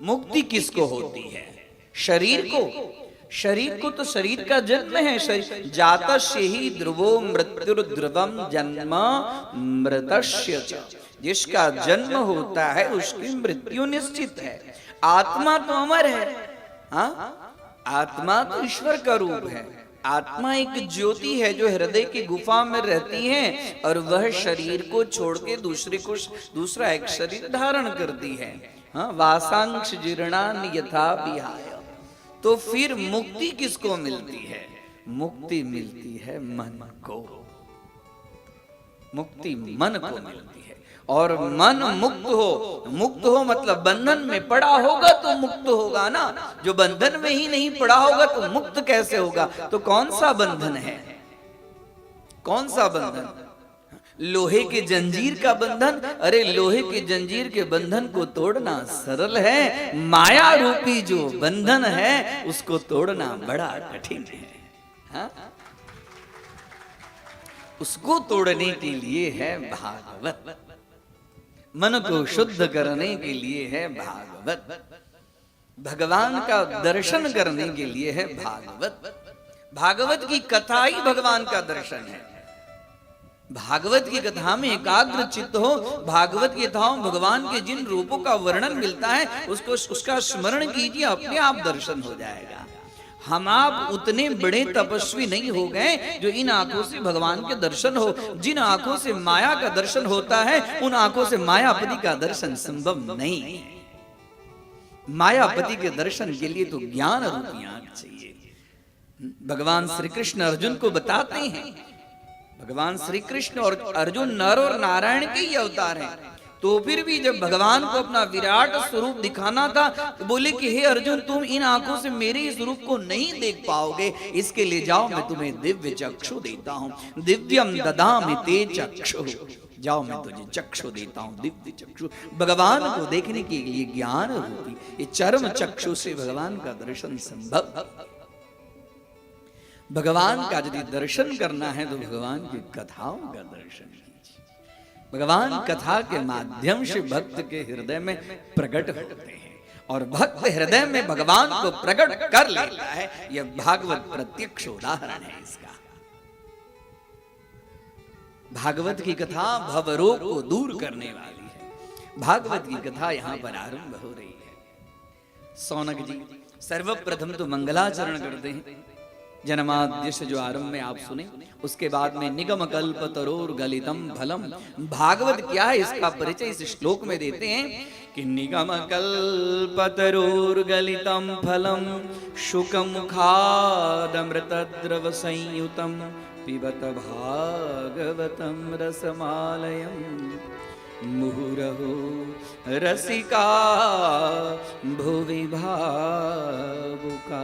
मुक्ति किसको होती है? शरीर को। शरीर को तो शरीर का जन्म है। जातस्य ही ध्रुवो मृत्युर्ध्रुवम जन्म मृतस्य च। जिसका जन्म होता है उसकी मृत्यु निश्चित है। आत्मा तो अमर है। हाँ, आत्मा तो ईश्वर का रूप है। आत्मा एक ज्योति है जो हृदय की गुफा में रहती है और वह शरीर को छोड़ के दूसरा एक शरीर धारण करती है। हाँ, वासांश जीर्णान यथा विहाय। तो फिर मुक्ति किसको मिलती है? मुक्ति मिलती है मन को। मुक्ति मन को मिलती है। और मन मुक्त हो मतलब बंधन में पड़ा होगा तो मुक्त होगा ना। जो बंधन में ही नहीं पड़ा होगा तो मुक्त कैसे होगा? तो कौन सा बंधन है? कौन सा बंधन? लोहे के जंजीर का बंधन? अरे लोहे के जंजीर के बंधन को तोड़ना सरल है, माया रूपी जो बंधन है उसको तोड़ना बड़ा कठिन है। हाँ? उसको तोड़ने के लिए है भागवत। मन को शुद्ध करने के लिए है भागवत। भगवान का दर्शन करने के लिए है भागवत। भागवत की कथा ही भगवान का दर्शन है। भागवत की कथा में एकाग्र चित्त हो, भागवत की कथाओं भगवान के जिन रूपों का वर्णन मिलता है उसको उसका स्मरण कीजिए, अपने आप दर्शन हो जाएगा। हम आप उतने बड़े तपस्वी नहीं हो गए जो इन आंखों से भगवान के दर्शन हो। जिन आंखों से माया का दर्शन होता है उन आंखों से मायापति का दर्शन संभव नहीं है। मायापति के दर्शन के लिए तो ज्ञान रूपी आंख चाहिए। भगवान श्री कृष्ण अर्जुन को बताते हैं, भगवान श्री कृष्ण और अर्जुन नर और नारायण के ही अवतार हैं, तो फिर भी जब भगवान को अपना विराट स्वरूप दिखाना था तो बोले कि हे अर्जुन, तुम इन आंखों से मेरे इस रूप को नहीं देख पाओगे, इसके लिए जाओ मैं तुम्हें दिव्य चक्षु देता हूं। दिव्यम ददामि ते चक्षु, जाओ मैं तुझे चक्षु देता हूं, दिव्य चक्षु। भगवान को देखने के लिए ज्ञान रूपी ये चरम चक्षु से भगवान का दर्शन संभव। भगवान का यदि दर्शन करना है तो भगवान की कथाओं का दर्शन कीजिए। भगवान कथा के माध्यम से भक्त के हृदय में प्रकट होते हैं और भक्त हृदय में भगवान को प्रकट कर लेता है। यह भागवत प्रत्यक्ष उदाहरण है इसका। भागवत की कथा भवरोग को दूर करने वाली है। भागवत की कथा यहां पर आरंभ हो रही है। सौनक जी सर्वप्रथम तो मंगलाचरण करते हैं। जन्माद्य से जो आरंभ में आप सुने, उसके बाद में निगम कल्प तरोर गलितम फलम। भागवत क्या है इसका परिचय इस श्लोक में देते हैं कि निगम कल्प तरोर गलितम फलम शुक मुखादमृत द्रव संयुतम पिबत भागवतम रसमालयम मुहुरहो रसिका भुवि भावुका।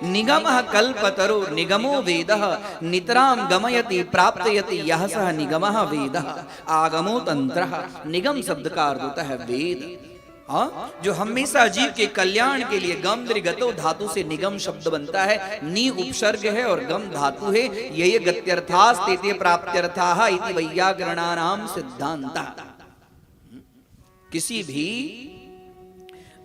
निगमः कल्पतरो निगमो वेदः नितराम गमयति प्राप्तयति यह सह निगमः वेदः आगमो तंत्रः। निगम शब्द का अर्थ होता है वेद, जो हमेशा जीव के कल्याण के लिए गम गतो धातु से निगम शब्द बनता है। नी उपसर्ग है और गम धातु है। ये गत्यर्थास्ते प्राप्त्यर्थाः इति वैयाकरणानाम सिद्धान्तः। किसी भी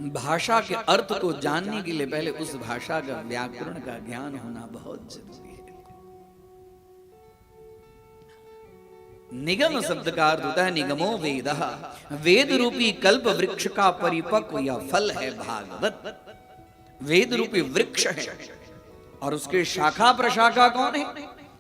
भाषा के अर्थ को जानने के लिए पहले उस भाषा का व्याकरण का ज्ञान होना बहुत जरूरी है। निगम शब्द का अर्थ होता है निगमो वेदः, वेद रूपी कल्प वृक्ष का परिपक्व यह फल है भागवत। वेद रूपी वृक्ष है और उसके शाखा प्रशाखा कौन है?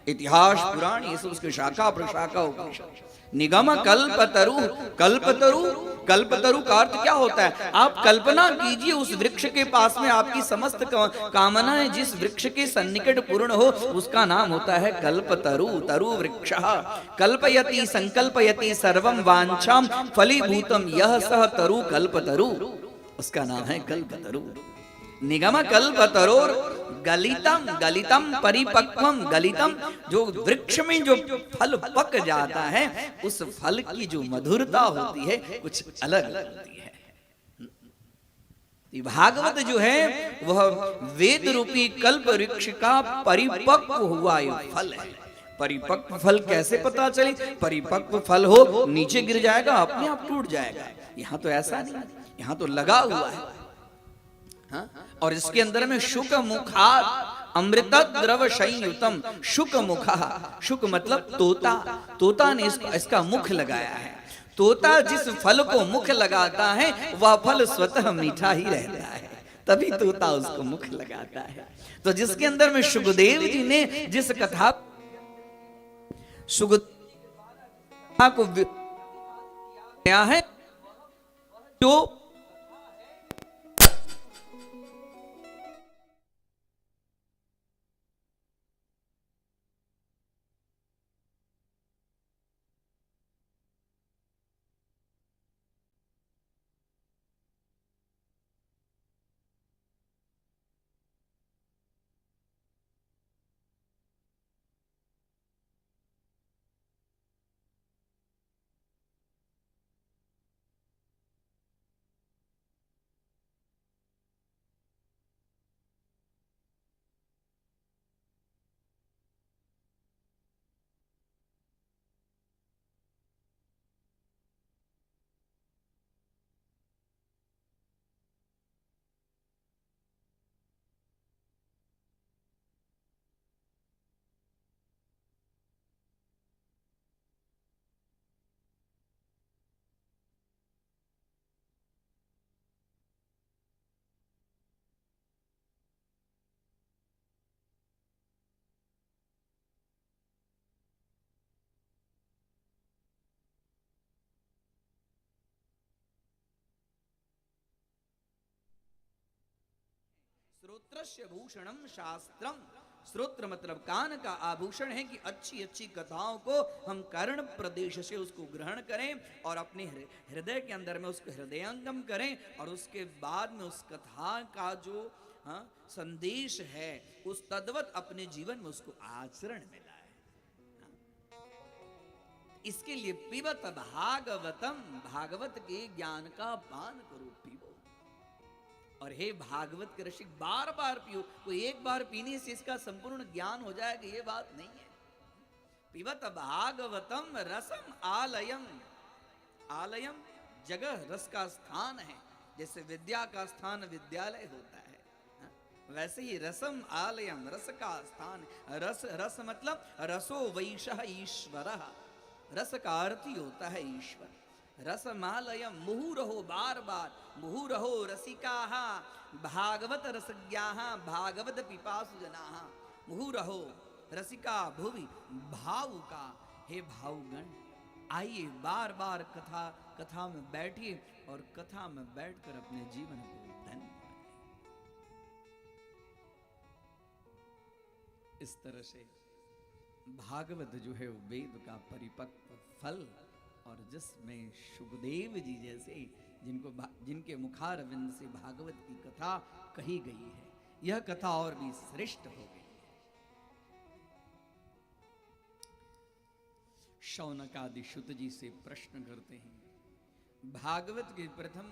इतिहास पुराण, ये सब उसके शाखा प्रशाखा उपनिषद। निगम कल्पतरु, कल्पतरु, कल्पतरु का अर्थ क्या होता है? आप कल्पना कीजिए उस वृक्ष के पास में आपकी समस्त कामनाएं जिस वृक्ष के सन्निकट पूर्ण हो उसका नाम होता है कल्पतरु। तरु वृक्षः कल्पयति संकल्पयति सर्वं वांछाम फलीभूतम यह सह तरु कल्पतरु, उसका नाम है कल्पतरु। निगम कल्पतरोर गलितम, गलितम परिपक्वम, गलितम जो वृक्ष में जो फल पक जाता है उस फल की जो मधुरता होती है कुछ अलग होती है। भागवत जो है वह वेद रूपी कल्प वृक्ष का परिपक्व हुआ ये फल है। परिपक्व फल कैसे पता चले? परिपक्व फल हो नीचे गिर जाएगा, अपने आप टूट जाएगा। यहाँ तो ऐसा नहीं, यहाँ तो लगा हुआ है। हाँ? और इसके अंदर में शुक मुखा अमृत द्रव संयुतम। शुक मुखा, शुक मतलब तोता, तोता ने इसका मुख लगाया है। तोता जिस फल को मुख लगाता है वह फल स्वतः मीठा ही रहता है, तभी तोता उसको मुख लगाता है। तो जिसके अंदर में सुखदेव जी ने जिस कथा को क्या है जो श्रोत्रस्य भूषणम शास्त्रम। श्रोत्र मतलब कान का आभूषण है कि अच्छी अच्छी कथाओं को हम कर्ण प्रदेश से उसको ग्रहण करें और अपने हृदय के अंदर में उसको हृदयंगम करें और उसके बाद में उस कथा का जो संदेश है उस तद्वत अपने जीवन में उसको आचरण में लाए। इसके लिए पिबत भागवतम, भागवत के ज्ञान का पान करो, पीबो। और हे भागवत के रसिक, बार बार पियो। कोई एक बार पीने से इसका संपूर्ण ज्ञान हो जाएगा, ये बात नहीं है। पिबत भागवतम रसम आलयम। आलयम जगह, रस का स्थान है। जैसे विद्या का स्थान विद्यालय होता है, वैसे ही रसम आलयम, रस का स्थान। रस, रस मतलब रसो वैशः ईश्वरः। रस का अर्थ ही होता है ईश्वर। रसमालयम, मुहुरहो, बार बार मुहुरहो रसिकाः भागवत रसज्ञाः भागवत पिपासु जनाः। मुहुरहो रसिका भुवि भावुका। हे भावगण, आइए बार बार कथा में बैठिए और कथा में बैठकर अपने जीवन को धन्य बनाइए। इस तरह से भागवत जो है वेद का परिपक्व फल, और जिसमें सुखदेव जी जैसे जिनके मुखारविंद से भागवत की कथा कही गई है, यह कथा और भी श्रेष्ठ हो गई है। शौनक आदि शुत जी से प्रश्न करते हैं। भागवत के प्रथम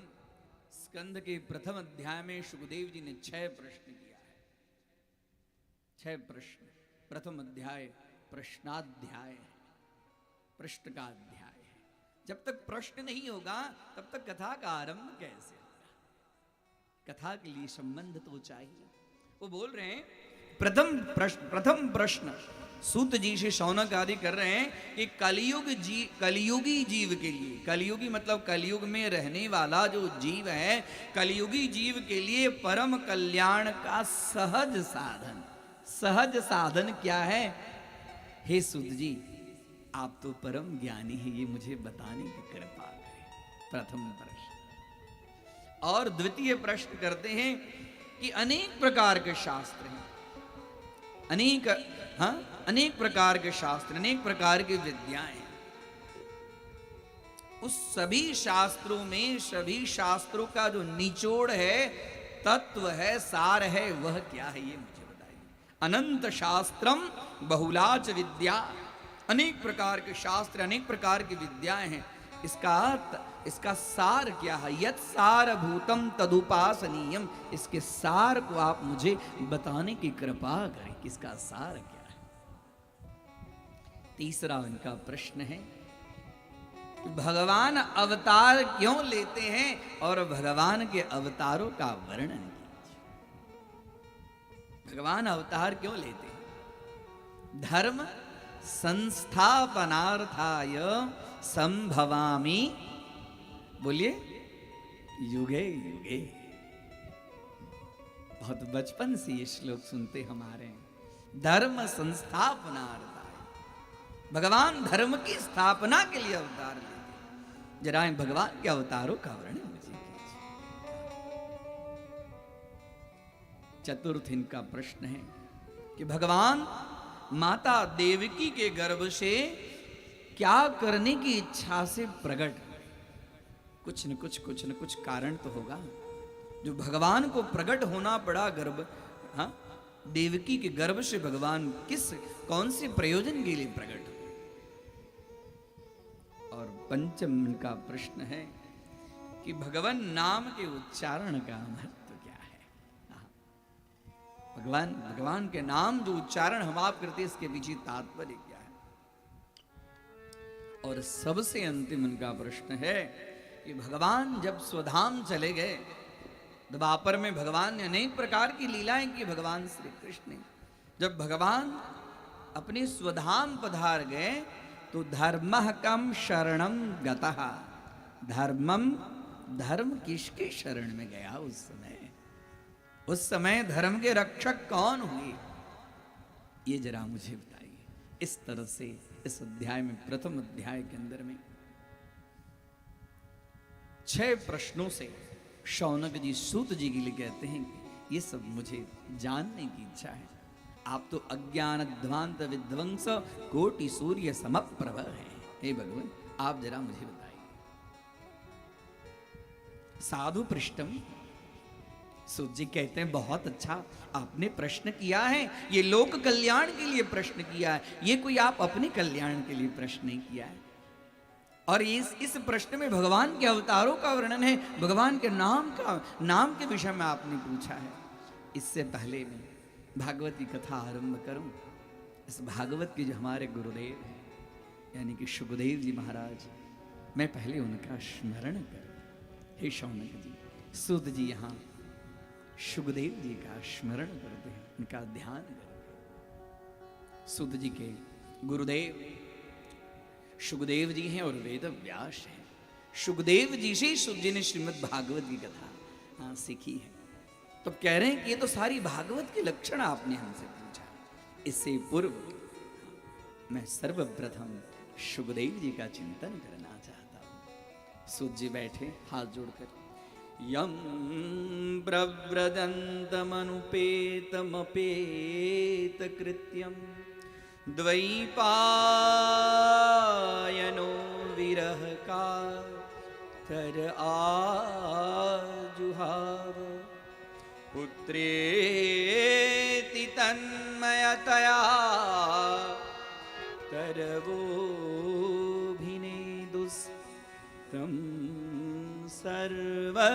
स्कंध के प्रथम अध्याय में सुखदेव जी ने 6 प्रश्न किया है। 6 प्रश्न। प्रथम अध्याय प्रश्नाध्याय, प्रश्न का अध्याय है। जब तक प्रश्न नहीं होगा तब तक कथा का आरंभ कैसे होगा? कथा के लिए संबंध तो चाहिए। वो बोल रहे हैं प्रथम प्रश्न सूत जी से शौनक आदि कर रहे हैं कि कलियुगी जीव के लिए, कलियुगी मतलब कलियुग में रहने वाला जो जीव है, कलियुगी जीव के लिए परम कल्याण का सहज साधन, सहज साधन क्या है? हे सूत जी, आप तो परम ज्ञानी है, ये मुझे बताने की कृपा करें। प्रथम प्रश्न। और द्वितीय प्रश्न करते हैं कि अनेक प्रकार के शास्त्र हैं, अनेक प्रकार के शास्त्र, अनेक प्रकार की विद्याएं हैं। उस सभी शास्त्रों में, सभी शास्त्रों का जो निचोड़ है, तत्व है, सार है, वह क्या है, ये मुझे बताइए। अनंत शास्त्रम बहुलाच विद्या, अनेक प्रकार के शास्त्र, अनेक प्रकार की विद्याएं हैं। इसका सार क्या है? यत् सार भूतम तदुपासनीयम, इसके सार को आप मुझे बताने की कृपा करें, किसका सार क्या है। तीसरा उनका प्रश्न है कि भगवान अवतार क्यों लेते हैं और भगवान के अवतारों का वर्णन कीजिए। भगवान अवतार क्यों लेते हैं? धर्म संस्थापनार्थाय संभवामि, बोलिए, युगे युगे। बहुत बचपन से ये श्लोक सुनते हमारे। धर्म संस्थापनार्थाय, भगवान धर्म की स्थापना के लिए अवतार लेते। जरा भगवान के अवतारों का वर्णन मुझे कीजिए। चतुर्थ इनका प्रश्न है कि भगवान माता देवकी के गर्भ से क्या करने की इच्छा से प्रकट? कुछ न कुछ कारण तो होगा जो भगवान को प्रकट होना पड़ा गर्भ, देवकी के गर्भ से भगवान कौन से प्रयोजन के लिए प्रकट हुए। और पंचम का प्रश्न है कि भगवान नाम के उच्चारण का महत्व क्या है। भगवान के नाम जो उच्चारण हम आप करते, इसके पीछे तात्पर्य क्या है। और सबसे अंतिम उनका प्रश्न है कि भगवान जब स्वधाम चले गए, द्वापर में भगवान ने अनेक प्रकार की लीलाएं की। भगवान श्री कृष्ण ने जब भगवान अपने स्वधाम पधार गए तो धर्मः कम शरणम गतः, धर्म किसके शरण में गया? उस समय धर्म के रक्षक कौन हुए, ये जरा मुझे बताइए। इस तरह से इस अध्याय में, प्रथम अध्याय के अंदर में 6 प्रश्नों से शौनक जी सूत जी के लिए कहते हैं ये सब मुझे जानने की इच्छा है। आप तो अज्ञान ध्वांत विध्वंस कोटि सूर्य समप्रभ है। हे भगवान, आप जरा मुझे बताइए। साधु पृष्ठम, सूत जी कहते हैं बहुत अच्छा आपने प्रश्न किया है, ये लोक कल्याण के लिए प्रश्न किया है, ये कोई आप अपने कल्याण के लिए प्रश्न नहीं किया है। और इस प्रश्न में भगवान के अवतारों का वर्णन है, भगवान के नाम के विषय में आपने पूछा है। इससे पहले मैं भागवत की कथा आरंभ करूं, इस भागवत के जो हमारे गुरुदेव हैं यानी कि शुकदेव जी महाराज, मैं पहले उनका स्मरण करूं। हे शौनक जी, सूत जी यहाँ शुकदेव जी का स्मरण करते हैं, उनका ध्यान करते हैं। सूत जी के गुरुदेव शुकदेव जी हैं और वेद व्यास हैं। शुकदेव जी से सूत जी ने श्रीमद् भागवत की कथा सीखी है। तो कह रहे हैं कि ये तो सारी भागवत के लक्षण आपने हमसे पूछा। इससे पूर्व मैं सर्वप्रथम शुकदेव जी का चिंतन करना चाहता हूं। सूत जी बैठे हाथ जोड़कर, यम प्रव्रजन्तमनुपेतमपेत कृत्यम द्वैपायनो विरह का तर आजुहाव पुत्रेति तन्मयतया तरवोभिनेदुस्तं सर्वभूतहृदयं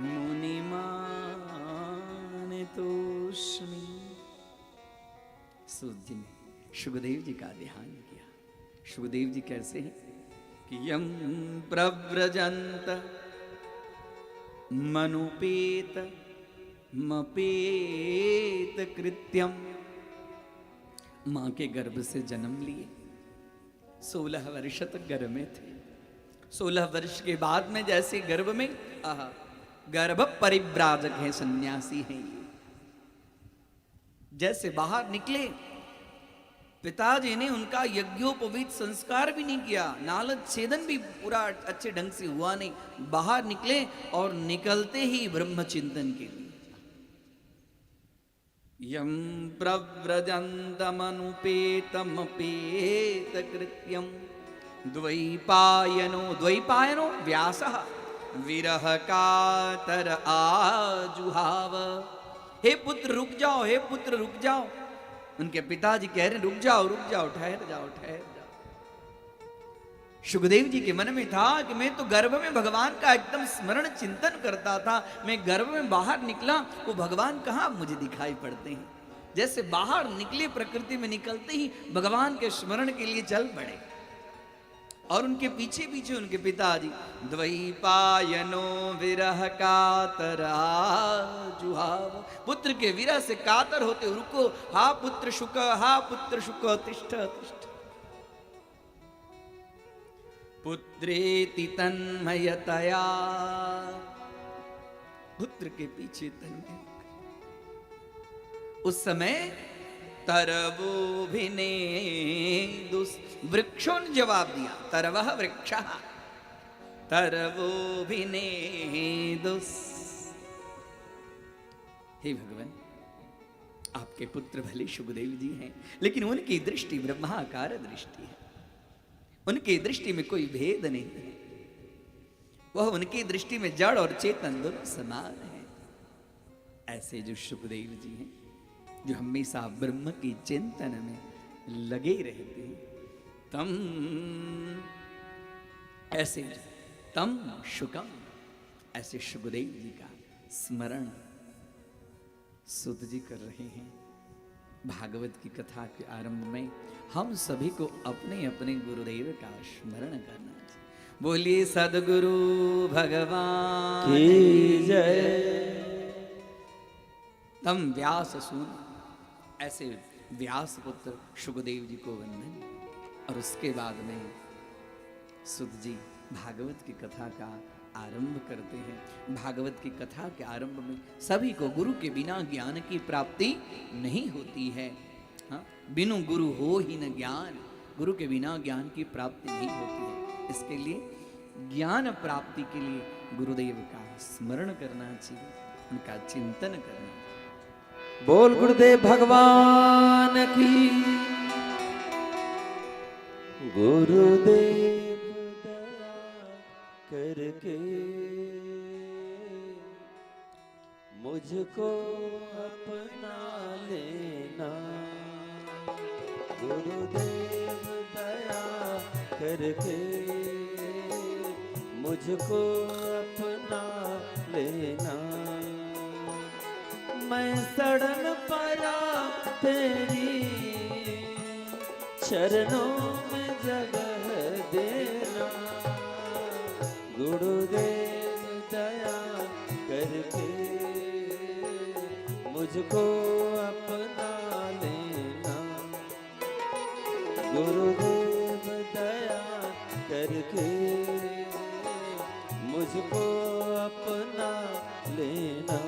मुनिमानतोऽस्मि। सूत जी ने शुकदेव जी का ध्यान किया। शुकदेव जी कैसे हैं कि यम प्रव्रजंत मनुपेत मपेत कृत्यम, मां के गर्भ से जन्म लिए, 16 वर्ष तक गर्भ में थे। 16 वर्ष के बाद में जैसे गर्भ में गर्भ परिव्राजक है, सन्यासी है ये, जैसे बाहर निकले, पिताजी ने उनका यज्ञोपवीत संस्कार भी नहीं किया, नालद छेदन भी पूरा अच्छे ढंग से हुआ नहीं। बाहर निकले और निकलते ही ब्रह्म चिंतन के लिए। यम प्रव्रजन्तमनुपेतमपेत कृत्यम द्वैपायनो व्यासः विरह कातर आजुहाव। हे पुत्र रुक जाओ, हे पुत्र रुक जाओ। उनके पिताजी कह रहे रुक जाओ, ठहर जाओ। शुकदेव जी के मन में था कि मैं तो गर्भ में भगवान का एकदम स्मरण चिंतन करता था, मैं गर्भ में बाहर निकला वो भगवान कहाँ मुझे दिखाई पड़ते हैं। जैसे बाहर निकले, प्रकृति में निकलते ही भगवान के स्मरण के लिए चल पड़े। और उनके पीछे पीछे उनके पिताजी, द्वैपायनो विरह कातर आजुहाव, पुत्र के विरह से कातर होते रुको, हा पुत्र शुक तिष्ठ तिष्ठ। पुत्रेति तन्मयतया, पुत्र के पीछे तन्मय। उस समय तरवोभिनेदुस, वृक्षों ने जवाब दिया, तरवः वृक्षः तरवोभिनेदुस। हे भगवान, आपके पुत्र भले शुकदेव जी हैं, लेकिन उनकी दृष्टि ब्रह्माकार दृष्टि है, उनकी दृष्टि में कोई भेद नहीं है। वह उनकी दृष्टि में जड़ और चेतन दोनों समान है। ऐसे जो शुकदेव जी हैं, जो हमेशा ब्रह्म की चिंतन में लगे रहते हैं, तम शुकम, ऐसे शुकदेव जी का स्मरण सूत जी कर रहे हैं। भागवत की कथा के आरंभ में हम सभी को अपने अपने गुरुदेव का स्मरण करना चाहिए। बोलिए सदगुरु भगवान की जय। तम व्यास सुन, ऐसे व्यास पुत्र शुकदेव जी को वंदन। और उसके बाद में सूत जी भागवत की कथा का आरंभ करते हैं। भागवत की कथा के आरंभ में सभी को गुरु के बिना ज्ञान की प्राप्ति नहीं होती है। हाँ, बिनु गुरु हो ही न ज्ञान, गुरु के बिना ज्ञान की प्राप्ति नहीं होती है। इसके लिए ज्ञान प्राप्ति के लिए गुरुदेव का स्मरण करना चाहिए, उनका चिंतन करना। बोल गुरुदेव भगवान की। गुरुदेव दया करके मुझको अपना लेना। गुरुदेव दया करके मुझको अपना लेना। मैं सड़न परा तेरी चरणों में जगह देना। गुरुदेव दया करके मुझको अपना लेना। गुरुदेव दया करके मुझको अपना लेना।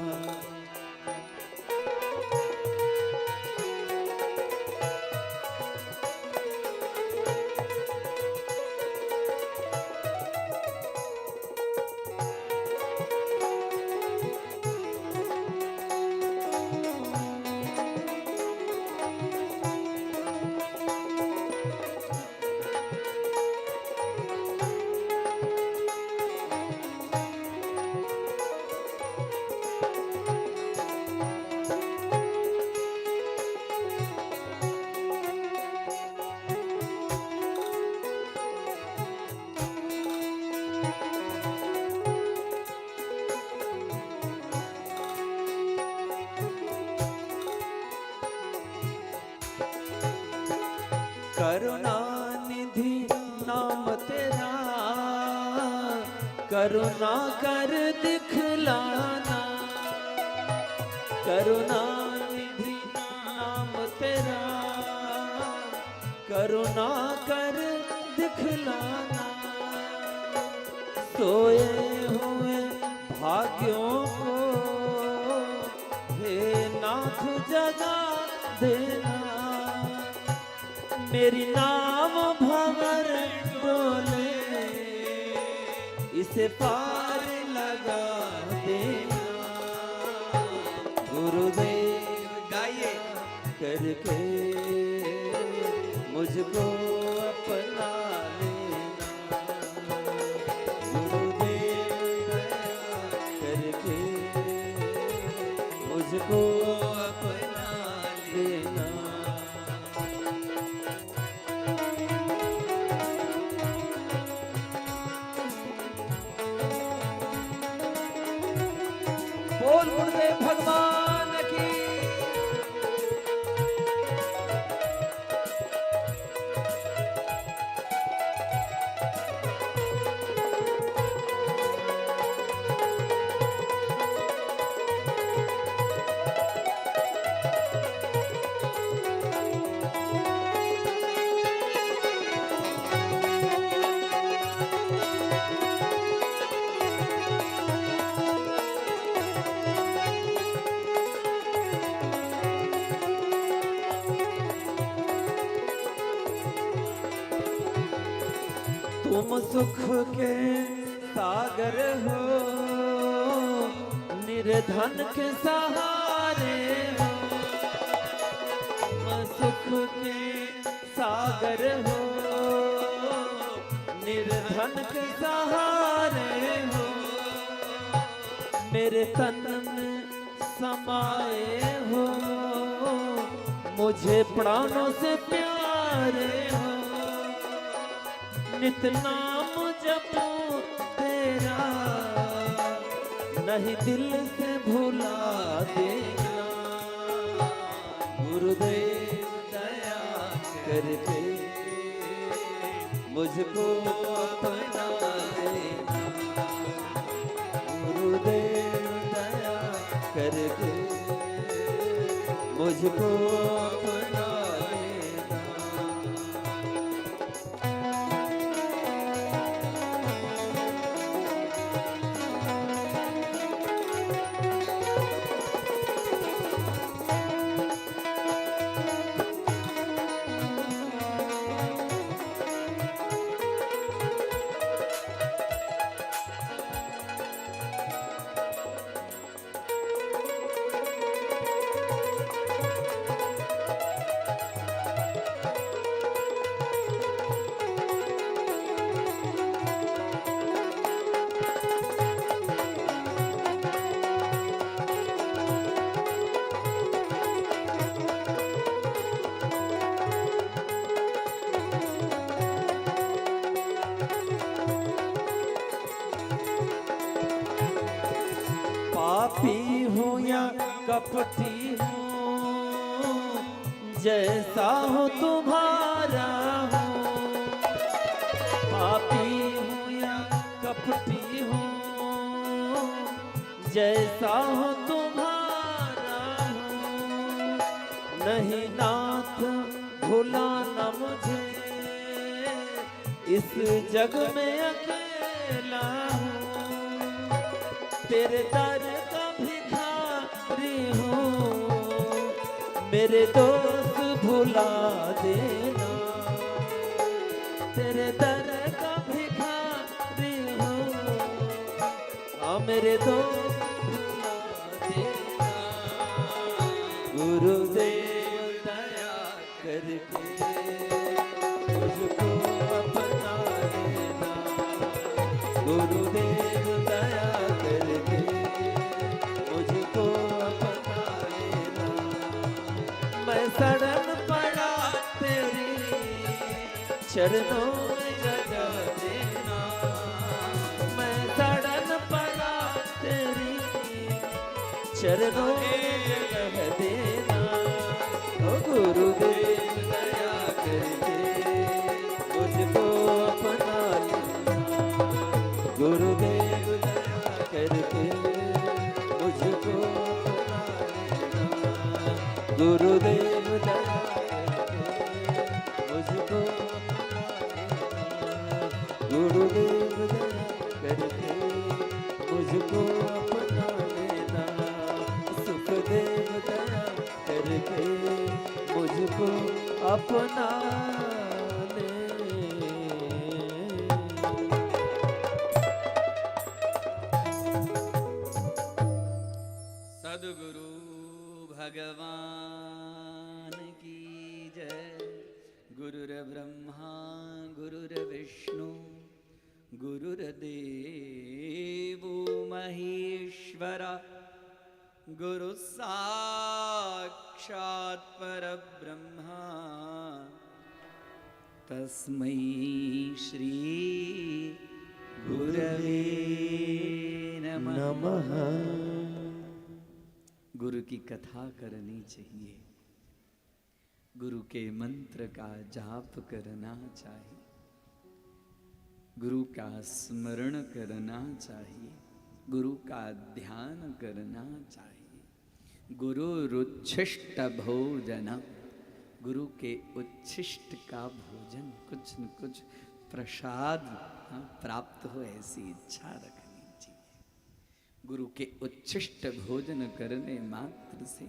करुणा निधि नाम तेरा, करुणा कर दिखलाना। करुणा निधि नाम तेरा, करुणा कर दिखलाना। सोए हुए भाग्यों को हे नाथ जगा देना। मेरी नाम भंवर डोले इसे पार लगा देना। गुरुदेव गाइए। करके मुझको अपना लेना। गुरुदेव दया करके मुझको अपना लेना। बोल गुरुदेव भगवान की। तुम सुख के सागर हो, निर्धन के सहारे हो। तुम सुख के सागर हो, निर्धन के सहारे हो। मेरे तन में समाए हो, मुझे प्राणों से प्यारे हो। नित नाम जपो तेरा, नहीं दिल से भुला देना। गुरुदेव दया करके मुझको अपना लेना। गुरुदेव दया करके मुझको अपना लेना। हूँ या कपटी हूँ, जैसा हो तुम्हारा हूँ। पापी हूँ या कपटी हूँ, जैसा हो तुम्हारा हूँ। नहीं नाथ भुलाना मुझे, इस जग में अकेला हूँ। तेरे दर का भिखारी हूँ, मेरे दोस्त भुला देना। तेरे दर का भिखारी हूँ, हाँ मेरे दोस्त भुला देना। गुरुदेव दया करके मुझको अपना लेना। गुरुदेव दया करके मुझको अपना लेना। मैं शरण पड़ा तेरी चरणों में जगह देना। मैं शरण पड़ा तेरी चरणों में जगह देना। ओ गुरुदेव दया करके मुझको अपना लेना। गुरुदेव दया करके मुझको अपना लेना। गुरुदेव दया करके मुझको अपना लेना। गुरुदेव दया करके मुझको अपना लेना। सुखदेव दया करके मुझको अपना लेना। सद्गुरु भगवान की जय। गुरुर्ब्रह्मा गुरुर्विष्णु गुरुर्देवो महेश्वरा। गुरु साक्षात् परब्रह्मा तस्मै श्री गुरवे नमः। नमः। गुरु की कथा करनी चाहिए, गुरु के मंत्र का जाप करना चाहिए, गुरु का स्मरण करना चाहिए, गुरु का ध्यान करना चाहिए। गुरु रुच्छिष्ट भोजन, गुरु के उच्छिष्ट का भोजन, कुछ न कुछ प्रसाद प्राप्त हो ऐसी इच्छा रखनी चाहिए। गुरु के उच्छिष्ट भोजन करने मात्र से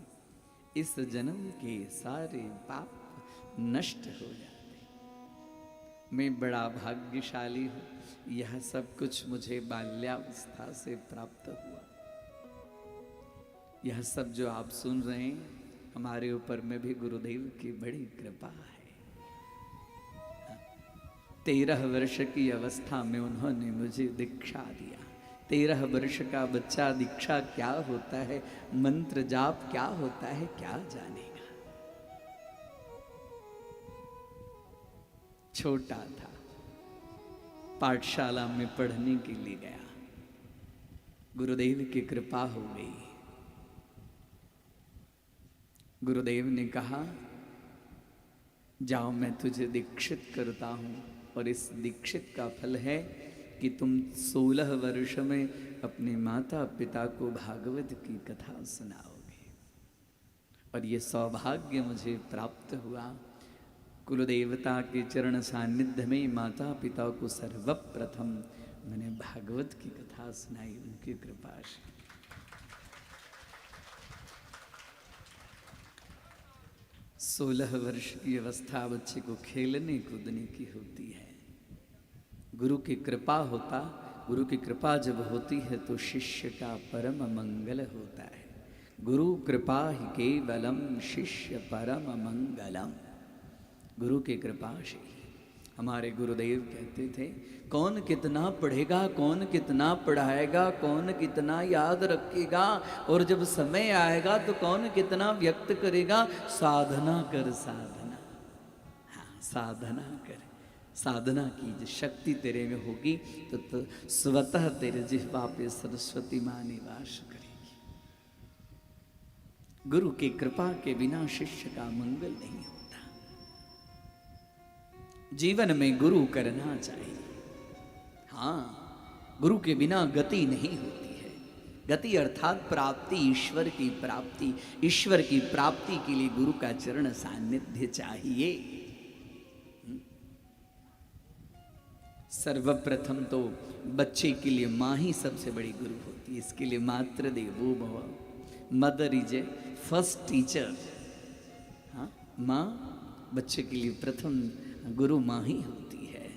इस जन्म के सारे पाप नष्ट हो जाते। मैं बड़ा भाग्यशाली हूँ, यह सब कुछ मुझे बाल्यावस्था से प्राप्त हुआ। यह सब जो आप सुन रहे हैं हमारे ऊपर में भी गुरुदेव की बड़ी कृपा है। 13 वर्ष की अवस्था में उन्होंने मुझे दीक्षा दिया। 13 वर्ष का बच्चा दीक्षा क्या होता है, मंत्र जाप क्या होता है, क्या जानेगा। छोटा था, पाठशाला में पढ़ने के लिए गया, गुरुदेव की कृपा हो गई। गुरुदेव ने कहा जाओ मैं तुझे दीक्षित करता हूँ, और इस दीक्षित का फल है कि तुम 16 वर्ष में अपने माता पिता को भागवत की कथा सुनाओगे। और ये सौभाग्य मुझे प्राप्त हुआ। कुलदेवता के चरण सानिध्य में माता पिता को सर्वप्रथम मैंने भागवत की कथा सुनाई, उनकी कृपा से। 16 वर्ष की अवस्था बच्चे को खेलने कूदने की होती है। गुरु की कृपा होता, गुरु की कृपा जब होती है तो शिष्य का परम मंगल होता है। गुरु कृपा ही केवलम शिष्य परम मंगलम। गुरु की कृपा से हमारे गुरुदेव कहते थे कौन कितना पढ़ेगा, कौन कितना पढ़ाएगा, कौन कितना याद रखेगा, और जब समय आएगा तो कौन कितना व्यक्त करेगा। साधना कर साधना, हाँ साधना कर। साधना की जो शक्ति तेरे में होगी तो स्वतः तेरे जिह्वा पे सरस्वती माँ निवास करेगी। गुरु की कृपा के बिना शिष्य का मंगल नहीं होता। जीवन में गुरु करना चाहिए। हाँ, गुरु के बिना गति नहीं होती है। गति अर्थात प्राप्ति, ईश्वर की प्राप्ति। ईश्वर की प्राप्ति के लिए गुरु का चरण सानिध्य चाहिए। सर्वप्रथम तो बच्चे के लिए माँ ही सबसे बड़ी गुरु होती है। इसके लिए मातृ देवो भव, mother is a first teacher. हाँ, माँ बच्चे के लिए प्रथम गुरु माँ ही होती है।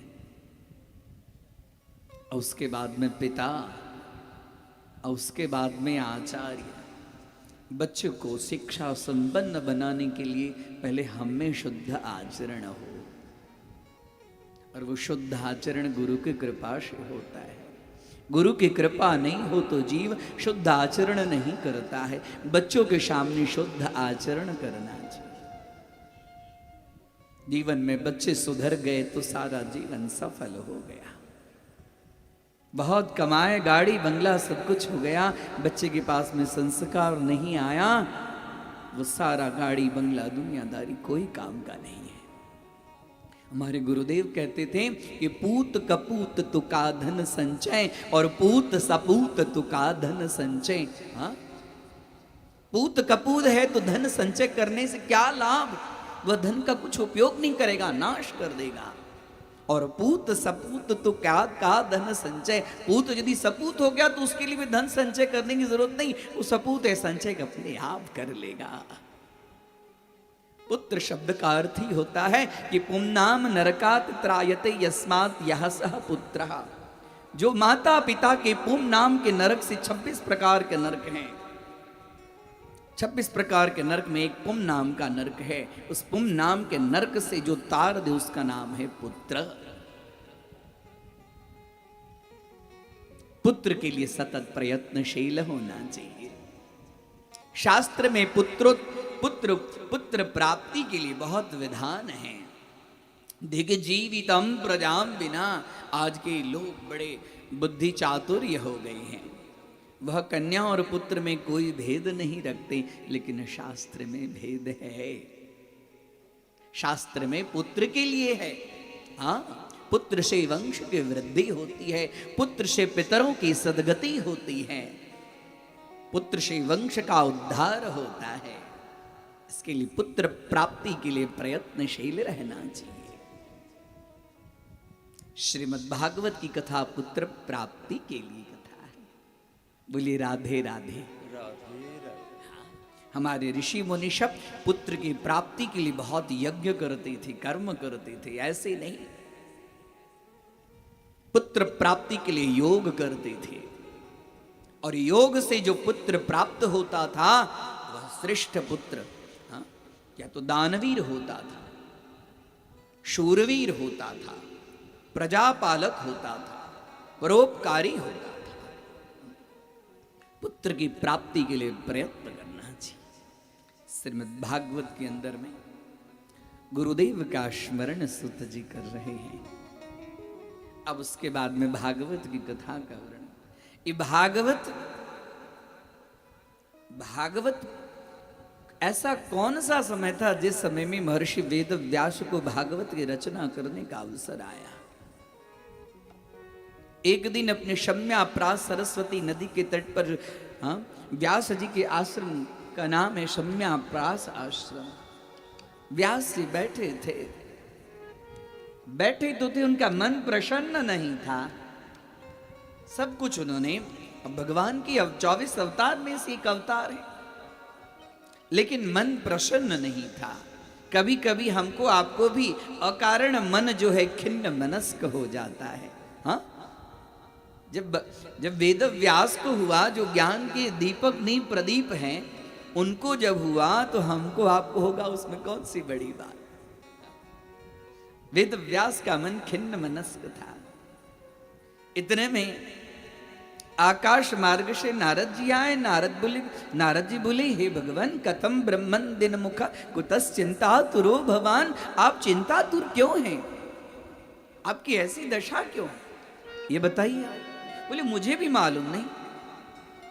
और उसके बाद में पिता, और उसके बाद में आचार्य। बच्चे को शिक्षा संपन्न बनाने के लिए पहले हम में शुद्ध आचरण हो, और वो शुद्ध आचरण गुरु की कृपा से होता है। गुरु की कृपा नहीं हो तो जीव शुद्ध आचरण नहीं करता है। बच्चों के सामने शुद्ध आचरण करना चाहिए। जीवन में बच्चे सुधर गए तो सारा जीवन सफल हो गया। बहुत कमाए, गाड़ी बंगला सब कुछ हो गया, बच्चे के पास में संस्कार नहीं आया, वो सारा गाड़ी बंगला दुनियादारी कोई काम का नहीं है। हमारे गुरुदेव कहते थे कि पूत कपूत तुका धन संचय और पूत सपूत तुका धन संचय। हाँ, पूत कपूत है तो धन संचय करने से क्या लाभ? वह धन का कुछ उपयोग नहीं करेगा, नाश कर देगा। और पूत सपूत तो क्या का धन संचय। पूत यदि सपूत हो गया तो उसके लिए भी धन संचय करने की जरूरत नहीं, वो सपूत है, संचय अपने आप कर लेगा। पुत्र शब्द का अर्थ ही होता है कि पुंनाम नरकात त्रायते यस्मात् यह सह पुत्रः। जो माता पिता के पुम नाम के नरक से 26 प्रकार के नरक हैं। 26 प्रकार के नरक में एक पुम नाम का नरक है। उस पुम नाम के नरक से जो तार दे उसका नाम है पुत्र। पुत्र के लिए सतत प्रयत्नशील होना चाहिए। शास्त्र में पुत्र प्राप्ति के लिए बहुत विधान है। दिग जीवितम प्रजाम बिना। आज के लोग बड़े बुद्धि चातुर्य हो गए हैं। वह कन्या और पुत्र में कोई भेद नहीं रखते, लेकिन शास्त्र में भेद है। शास्त्र में पुत्र के लिए है। हाँ, पुत्र से वंश की वृद्धि होती है, पुत्र से पितरों की सदगति होती है, पुत्र से वंश का उद्धार होता है। इसके लिए पुत्र प्राप्ति के लिए प्रयत्नशील रहना चाहिए। श्रीमद् भागवत की कथा पुत्र प्राप्ति के लिए कथा है। बोलिए राधे राधे। हमारे ऋषि मुनि सब पुत्र की प्राप्ति के लिए बहुत यज्ञ करते थे, कर्म करते थे। ऐसे नहीं, पुत्र प्राप्ति के लिए योग करते थे। और योग से जो पुत्र प्राप्त होता था वह श्रेष्ठ पुत्र, हाँ, या तो दानवीर होता था, शूरवीर होता था, प्रजापालक होता था, परोपकारी होता था। पुत्र की प्राप्ति के लिए प्रयत्न करना चाहिए। श्रीमद् भागवत के अंदर में गुरुदेव का स्मरण सुत जी कर रहे हैं। अब उसके बाद में भागवत की कथा का वर्णन। ये भागवत ऐसा कौन सा समय था जिस समय में महर्षि वेद व्यास को भागवत की रचना करने का अवसर आया। एक दिन अपने शम्याप्रास सरस्वती नदी के तट पर, हाँ, व्यास जी के आश्रम का नाम है शम्याप्रास आश्रम। व्यास जी बैठे थे, बैठे तो थे, उनका मन प्रसन्न नहीं था। सब कुछ उन्होंने, भगवान की 24 अवतार में से एक अवतार है, लेकिन मन प्रसन्न नहीं था। कभी कभी हमको आपको भी अकारण मन जो है खिन्न मनस्क हो जाता है। हाँ, जब वेद व्यास को हुआ, जो ज्ञान के दीपक नींव प्रदीप हैं, उनको जब हुआ तो हमको आपको होगा, उसमें कौन सी बड़ी बात। वेद व्यास का मन खिन्न मनस्क था। इतने में आकाश मार्ग से नारद जी आए। नारद जी बोले, हे भगवान, कथम ब्रह्मन दिन मुख कुतस चिंतातुरो भवान। आप चिंतातुर क्यों हैं? आपकी ऐसी दशा क्यों है, ये बताइए। बोले, मुझे भी मालूम नहीं।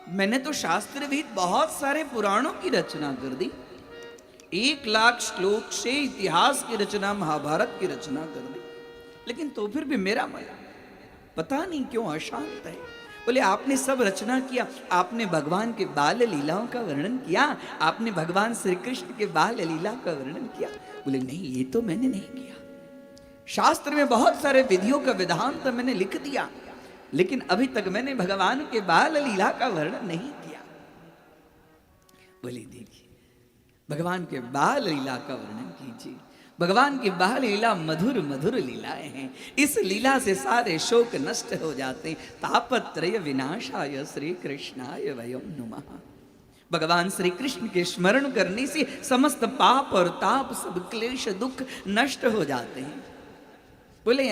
मैंने तो शास्त्र विहित बहुत सारे पुराणों की रचना कर दी, 1,00,000 श्लोक से इतिहास की रचना, महाभारत की रचना कर दी, लेकिन तो फिर भी मेरा मन पता नहीं क्यों अशांत है। बोले आपने सब रचना किया, आपने भगवान के बाल लीलाओं का वर्णन किया, आपने भगवान श्री कृष्ण के बाल लीला का वर्णन किया। बोले नहीं, ये तो मैंने नहीं किया। शास्त्र में बहुत सारे विधियों का विधान तो मैंने लिख दिया, लेकिन अभी तक मैंने भगवान के बाल लीला का वर्णन नहीं किया। बोले देखिए, भगवान के बाल लीला का वर्णन कीजिए। भगवान की बाल लीला मधुर मधुर लीलाएं हैं। इस लीला से सारे शोक नष्ट हो जाते। तापत्रय विनाशाय श्री कृष्णाय वयम नुमः। भगवान श्री कृष्ण के स्मरण करने से समस्त पाप और ताप, सब क्लेश दुख नष्ट हो जाते हैं। बोले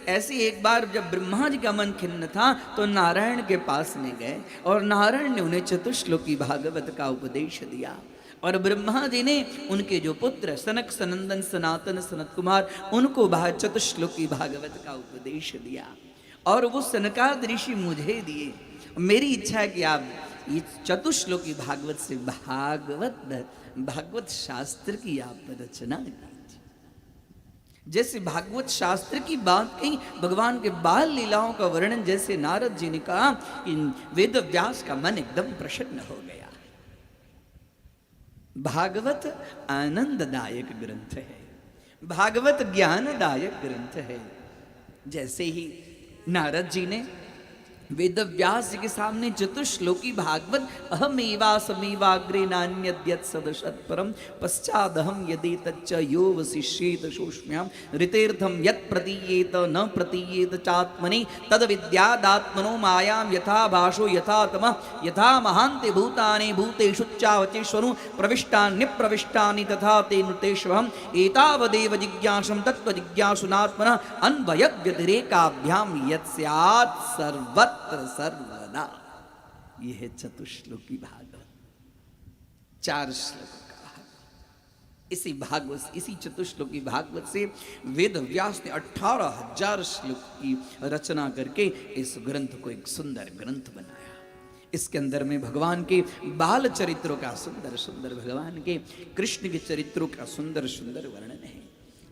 ऐसी एक बार जब ब्रह्मा जी का मन खिन्न था तो नारायण के पास में गए और नारायण ने उन्हें चतुश्लोकी भागवत का उपदेश दिया। और ब्रह्मा जी ने उनके जो पुत्र सनक सनंदन सनातन सनत कुमार, उनको चतुश्लोकी भागवत का उपदेश दिया। और वो सनकाद ऋषि मुझे दिए। मेरी इच्छा है कि आप ये चतुश्लोकी भागवत से भागवत शास्त्र की आप रचना कीजिए। जैसे भागवत शास्त्र की बात कही, भगवान के बाल लीलाओं का वर्णन जैसे नारद जी ने कहा, वेद व्यास का मन एकदम प्रसन्न हो गया। भागवत आनंददायक ग्रंथ है, भागवत ज्ञानदायक ग्रंथ है। जैसे ही नारद जी ने वेद व्यास जी के सामने चतुश्लोकी भागवत अहमेवासमेवाग्रे नान्यद्यत् सदशत्परम पश्चादहम यदि तच्च यो वसिष्येत शोष्म्याम ऋतेर्थम यत् प्रतीयेत न प्रतीयेत चात्मनि तद विद्यादात्मनो मायाम यथा भाषो यथा तमः यथा महान्ते भूतानि भूतेषु चावचेष्वनु प्रविष्टान्यप्रविष्टानि तथा ते नुतेष्वहम् एतावदेव जिज्ञासं तत्त्वजिज्ञासुनात्मनः अन्वयव्यतिरेकाभ्याम यत्स्यात् सर्वत्र सर्वदा। यह है चतुश्लोकी भागवत, 4 श्लोकों का भागवत। इसी चतुश्लोकी भागवत से वेद व्यास ने 18,000 श्लोक की रचना करके इस ग्रंथ को एक सुंदर ग्रंथ बनाया। इसके अंदर में भगवान के बाल चरित्रों का सुंदर सुंदर, भगवान के कृष्ण के चरित्रों का सुंदर सुंदर वर्णन है।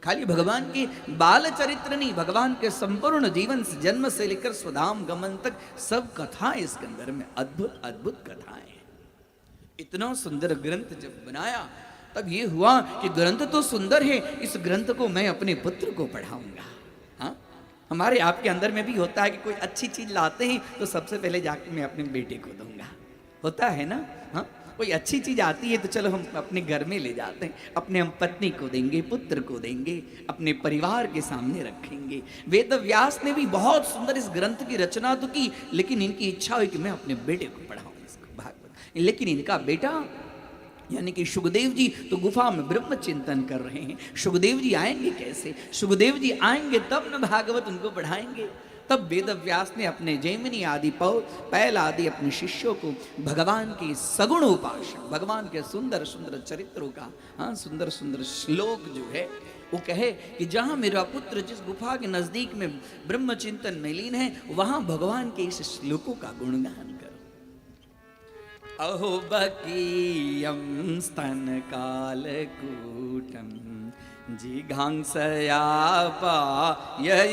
खाली भगवान के बाल चरित्र नहीं, भगवान के संपूर्ण जीवन से, जन्म से लेकर स्वधाम गमन तक सब कथाएं इसके अंदर में, अद्भुत अद्भुत कथाएं हैं। इतना सुंदर ग्रंथ जब बनाया तब ये हुआ कि ग्रंथ तो सुंदर है, इस ग्रंथ को मैं अपने पुत्र को पढ़ाऊंगा। हाँ, हमारे आपके अंदर में भी होता है कि कोई अच्छी चीज लाते हैं तो सबसे पहले जाके मैं अपने बेटे को दूंगा, होता है ना। हाँ, कोई अच्छी चीज आती है तो चलो हम अपने घर में ले जाते हैं, अपने हम पत्नी को देंगे, पुत्र को देंगे, अपने परिवार के सामने रखेंगे। वेद व्यास ने भी बहुत सुंदर इस ग्रंथ की रचना तो की, लेकिन इनकी इच्छा हुई कि मैं अपने बेटे को पढ़ाऊं इसको भागवत। लेकिन इनका बेटा यानी कि सुखदेव जी तो गुफा में ब्रह्म चिंतन कर रहे हैं। सुखदेव जी आएंगे कैसे? सुखदेव जी आएंगे तब न भागवत उनको पढ़ाएंगे। तब वेद व्यास ने अपने जैमिनी आदि पैल आदि अपने शिष्यों को भगवान की सगुण उपासना, भगवान के सुंदर सुंदर चरित्रों का, हाँ, सुंदर सुंदर श्लोक जो है वो कहे कि जहाँ मेरा पुत्र जिस गुफा के नजदीक में ब्रह्म चिंतन में लीन है, वहां भगवान के इस श्लोकों का गुणगान करो। अहो बकीयं स्तन कालकूटं जिघांसया पाययदप्यसाध्वी।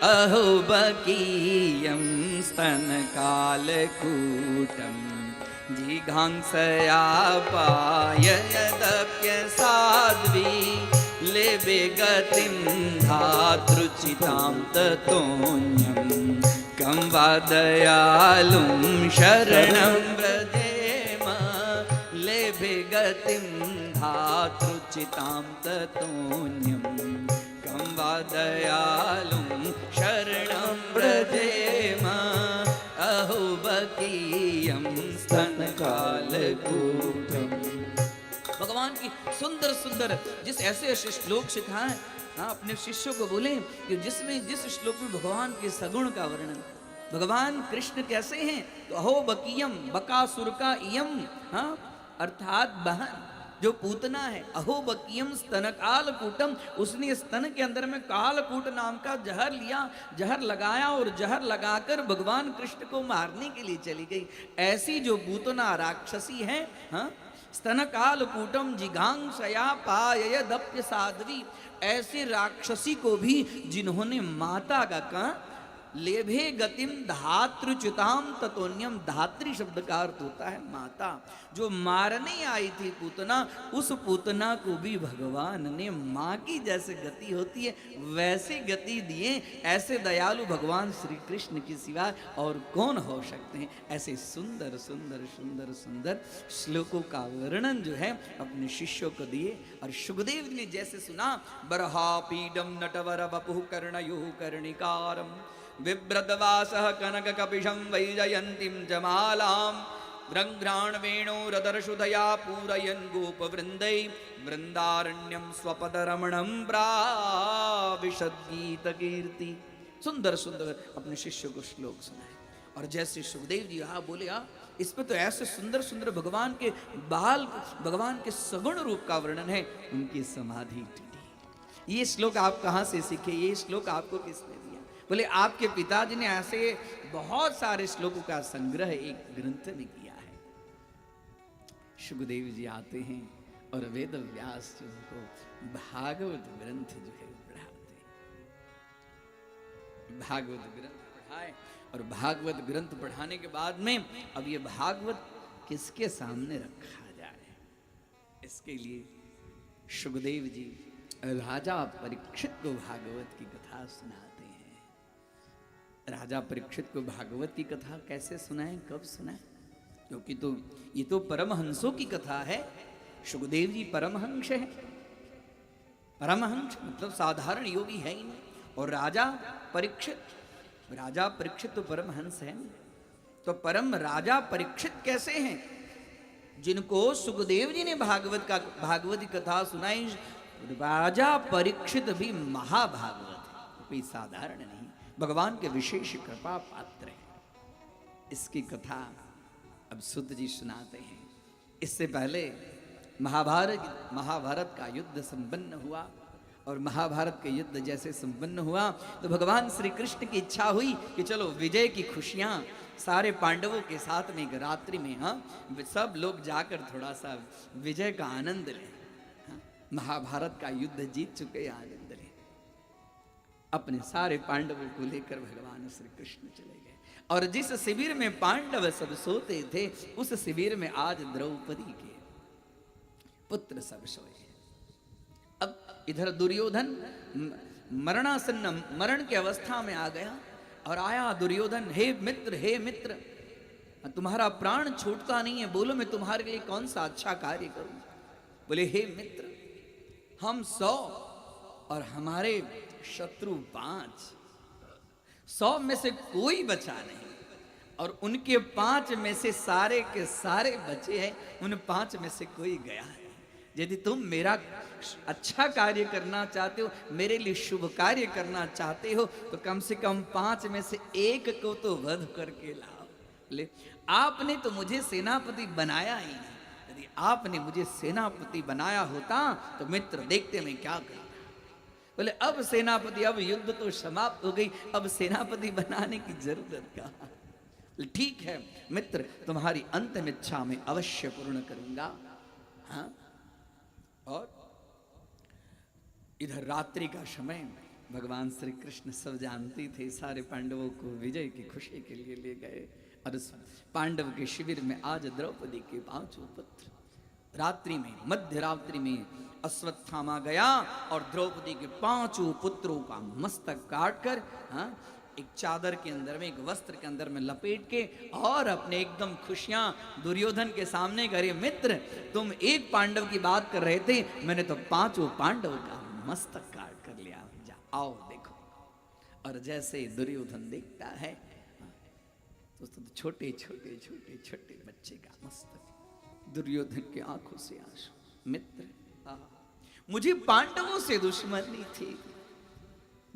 अहो बकीयं स्तन कालकूटं जिघांसया पाययदप्यसाध्वी। लेबे गतिं धातृचितां ततोऽन्यं कं वा दयालुं शरणं व्रजेम। लेभे गतिं धातृचितां ततोऽन्यं कं वा दयालुं शरणं व्रजेम। अहो बकीयं स्तनकालकूटम्। भगवान की सुंदर सुंदर जिस ऐसे ऐसे श्लोक सिखाएं, हाँ, अपने शिष्यों को बोले कि जिस श्लोक में भगवान के सगुण का वर्णन, भगवान कृष्ण कैसे हैं, तो अहो बकीयम, बकासुर का इयम, हाँ, अर्थात बहन, जो पूतना है, अहोबकियम स्तन कालकूटम, उसने स्तन के अंदर में कालकूट नाम का जहर लिया, जहर लगाया और जहर लगाकर भगवान कृष्ण को मारने के लिए चली गई। ऐसी जो पूतना राक्षसी है, हाँ, स्तन कालकूटम जिघांसया पायय दप्य साध्वी, ऐसी राक्षसी को भी जिन्होंने माता का कहा लेभे गतिम धातृच्युताम ततोन्यम, धात्री शब्द का अर्थ होता है माता, जो मारने आई थी पूतना, उस पूतना को भी भगवान ने माँ की जैसे गति होती है वैसे गति दिए। ऐसे दयालु भगवान श्री कृष्ण के सिवा और कौन हो सकते हैं। ऐसे सुंदर सुंदर सुंदर सुंदर श्लोकों का वर्णन जो है अपने शिष्यों को दिए। और सुखदेव ने जैसे सुना, बरहापीडम नटवर वपुः कर्णयोः कर्णिकारम बिभ्रतवासः कनककपिशं वैजयन्तीं जमालां रंघ्राण वेणोरदर्शुदया पूरयन् गोपवृन्दै वृंदारण्यं स्वपदरमणं प्राविशद्गीतकीर्ति। सुंदर सुंदर अपने शिष्यों को श्लोक सुनाए। और जैसे सुखदेव जी बोले, इस पे तो ऐसे सुंदर सुंदर भगवान के बाल, भगवान के सगुण रूप का वर्णन है, उनकी समाधि टूटी। ये श्लोक आप कहाँ से सीखे, ये श्लोक आपको किसने दिया? बोले आपके पिताजी ने ऐसे बहुत सारे श्लोकों का संग्रह एक ग्रंथ में किया है। सुखदेव जी आते हैं और वेद व्यास जी उनको भागवत ग्रंथ जो है पढ़ाते हैं। भागवत ग्रंथ पढ़ाए और भागवत ग्रंथ पढ़ाने के बाद में अब ये भागवत किसके सामने रखा जाए, इसके लिए सुखदेव जी राजा परीक्षित को भागवत की कथा सुनाते हैं। राजा परीक्षित को भागवत की कथा कैसे सुनाएं, कब सुनाएं? क्योंकि तो ये तो परमहंसों की कथा है। सुखदेव जी परमहंस है, परमहंस मतलब साधारण योगी है ही नहीं। और राजा परीक्षित तो परमहंस है। तो परम राजा परीक्षित कैसे हैं, जिनको सुखदेव जी ने भागवत की कथा सुनाई। राजा परीक्षित भी महाभागवत है, कोई साधारण नहीं, भगवान के विशेष कृपा पात्र है। इसकी कथा अब सुत जी सुनाते हैं। इससे पहले महाभारत का युद्ध संपन्न हुआ। और महाभारत के युद्ध जैसे संपन्न हुआ तो भगवान श्री कृष्ण की इच्छा हुई कि चलो विजय की खुशियां सारे पांडवों के साथ में एक रात्रि में, हाँ, सब लोग जाकर थोड़ा सा विजय का आनंद लें। हाँ, महाभारत का युद्ध जीत चुके, आनंद लें। अपने सारे पांडवों को लेकर भगवान श्री कृष्ण चले गए। और जिस शिविर में पांडव सब सोते थे उस शिविर में आज द्रौपदी के पुत्र सब सोए। अब इधर दुर्योधन मरणासन्न, मरण की अवस्था में आ गया और आया दुर्योधन, हे मित्र, तुम्हारा प्राण छूटता नहीं है, बोलो मैं तुम्हारे लिए कौन सा अच्छा कार्य करूं। बोले हे मित्र, हम 100 और हमारे शत्रु 5, 100 में से कोई बचा नहीं और उनके 5 में से सारे के सारे बचे हैं, उन 5 में से कोई गया है। यदि तुम मेरा अच्छा कार्य करना चाहते हो, मेरे लिए शुभ कार्य करना चाहते हो, तो कम से कम 5 में से एक को तो वध करके लाओ। ले, आपने तो मुझे सेनापति बनाया ही नहीं। यदि आपने मुझे सेनापति बनाया होता तो मित्र देखते मैं क्या करता। बोले अब सेनापति, अब युद्ध तो समाप्त हो गई, अब सेनापति बनाने की जरूरत कहाँ। ठीक है मित्र, तुम्हारी अंतिम इच्छा में अवश्य पूर्ण करूंगा। हाँ, और इधर रात्रि का समय, भगवान श्री कृष्ण सब जानते थे, सारे पांडवों को विजय की खुशी के लिए ले गए। और उस पांडव के शिविर में आज द्रौपदी के 5 पुत्र रात्रि में, मध्य रात्रि में अश्वत्थामा गया और द्रौपदी के 5 पुत्रों का मस्तक काटकर, हाँ, एक चादर के अंदर में, एक वस्त्र के अंदर में लपेट के और अपने एकदम खुशियां दुर्योधन के सामने करे। मित्र, तुम एक पांडव की बात कर रहे थे, मैंने तो 5 पांडव का मस्तक काट कर लिया, जा आओ देखो। और जैसे दुर्योधन देखता है तो छोटे छोटे छोटे छोटे बच्चे का मस्तक, दुर्योधन की आंखों से आंसू। मित्र, मुझे पांडवों से दुश्मनी थी,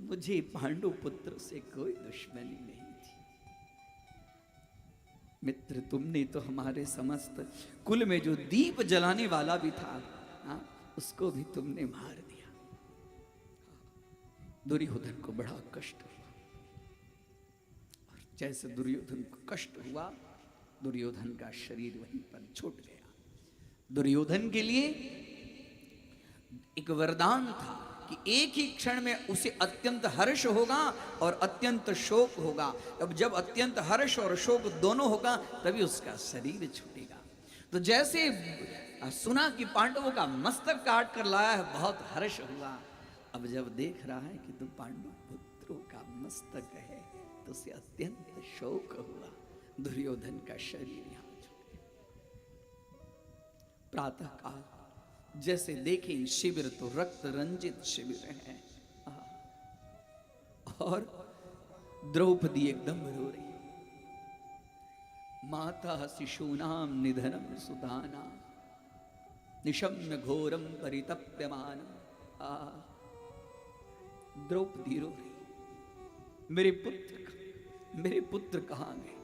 मुझे पांडु पुत्र से कोई दुश्मनी नहीं थी। मित्र तुमने तो हमारे समस्त कुल में जो दीप जलाने वाला भी था, हाँ, उसको भी तुमने मार दिया। दुर्योधन को बड़ा कष्ट हुआ, और जैसे दुर्योधन को कष्ट हुआ, दुर्योधन का शरीर वहीं पर छूट गया। दुर्योधन के लिए एक वरदान था कि एक ही क्षण में उसे अत्यंत हर्ष होगा और अत्यंत शोक होगा। अब जब अत्यंत हर्ष और शोक दोनों होगा तभी उसका शरीर छूटेगा। तो जैसे सुना कि पांडवों का मस्तक काट कर लाया है, बहुत हर्ष हुआ। अब जब देख रहा है कि तो पांडव पुत्रों का मस्तक है तो उसे अत्यंत शोक हुआ। दुर्योधन का शरीर यहां छूट गया। प्रातः काल जैसे देखें शिविर तो रक्त रंजित शिविर है, और द्रौपदी एकदम रो रही। माता शिशूनाम निधनम सुदाना निशम्य घोरम परितप्यमान। द्रौपदी रो रही, मेरे पुत्र कहाँ गए?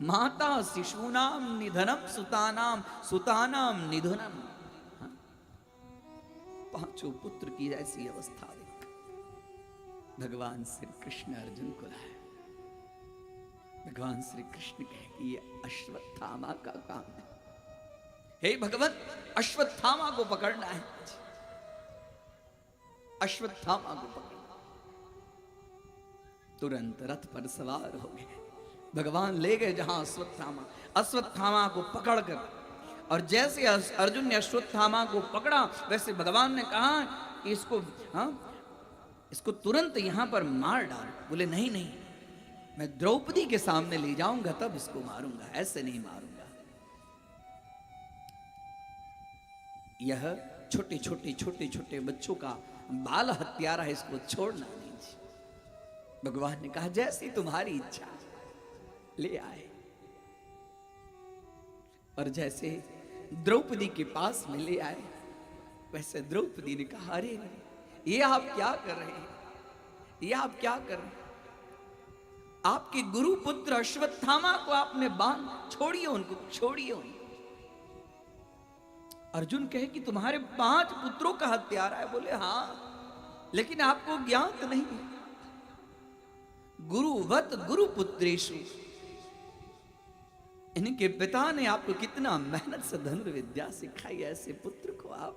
माता शिशूनाम निधनम सुतानाम सुतानाम निधनम। पांचों पुत्र की ऐसी अवस्था देख भगवान श्री कृष्ण अर्जुन को लाए। भगवान श्री कृष्ण कहे कि ये अश्वत्थामा का काम है। हे भगवत, अश्वत्थामा को पकड़ना है, अश्वत्थामा को पकड़ना। तुरंत रथ पर सवार हो गए, भगवान ले गए जहां अश्वत्थामा को पकड़कर। और जैसे अर्जुन ने अश्वत्थामा को पकड़ा, वैसे भगवान ने कहा कि इसको तुरंत यहां पर मार डाल। बोले नहीं नहीं, मैं द्रौपदी के सामने ले जाऊंगा तब इसको मारूंगा, ऐसे नहीं मारूंगा। यह छोटे छोटे बच्चों का बाल हत्यारा है, इसको छोड़ना नहीं। भगवान ने कहा जैसी तुम्हारी इच्छा, ले आए। और जैसे द्रौपदी के पास में ले आए, वैसे द्रौपदी ने कहा अरे ये आप क्या कर रहे हैं, ये आप क्या कर रहे हैं? आपके गुरु पुत्र अश्वत्थामा को आपने बांध, छोड़िए उनको, छोड़िए उनको। अर्जुन कहे कि तुम्हारे 5 पुत्रों का हत्यारा है। बोले हाँ, लेकिन आपको ज्ञात नहीं है, गुरुवत गुरुपुत्रेषु, इनके पिता ने आपको कितना मेहनत से धनुर्विद्या सिखाई, ऐसे पुत्र को आप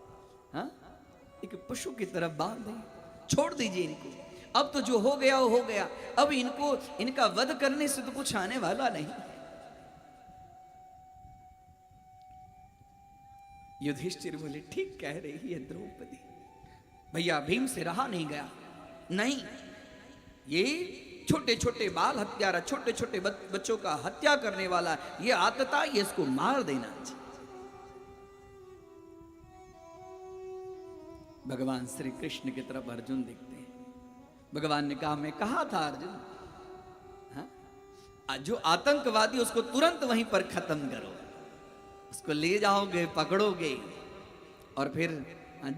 एक पशु की तरह बांध दें, छोड़ दीजिए इनको। अब तो जो हो गया वो हो गया, अब इनका वध करने से तो कुछ आने वाला नहीं। युधिष्ठिर बोले ठीक कह रही है द्रौपदी। भैया भीम से रहा नहीं गया, नहीं, ये छोटे छोटे बाल हत्यारा, छोटे छोटे बच्चों का हत्या करने वाला, ये आतता, ये इसको मार देना चाहिए। भगवान श्री कृष्ण की तरफ अर्जुन देखते हैं। भगवान ने कहा मैं कहा था अर्जुन, जो आतंकवादी उसको तुरंत वहीं पर खत्म करो, उसको ले जाओगे, पकड़ोगे और फिर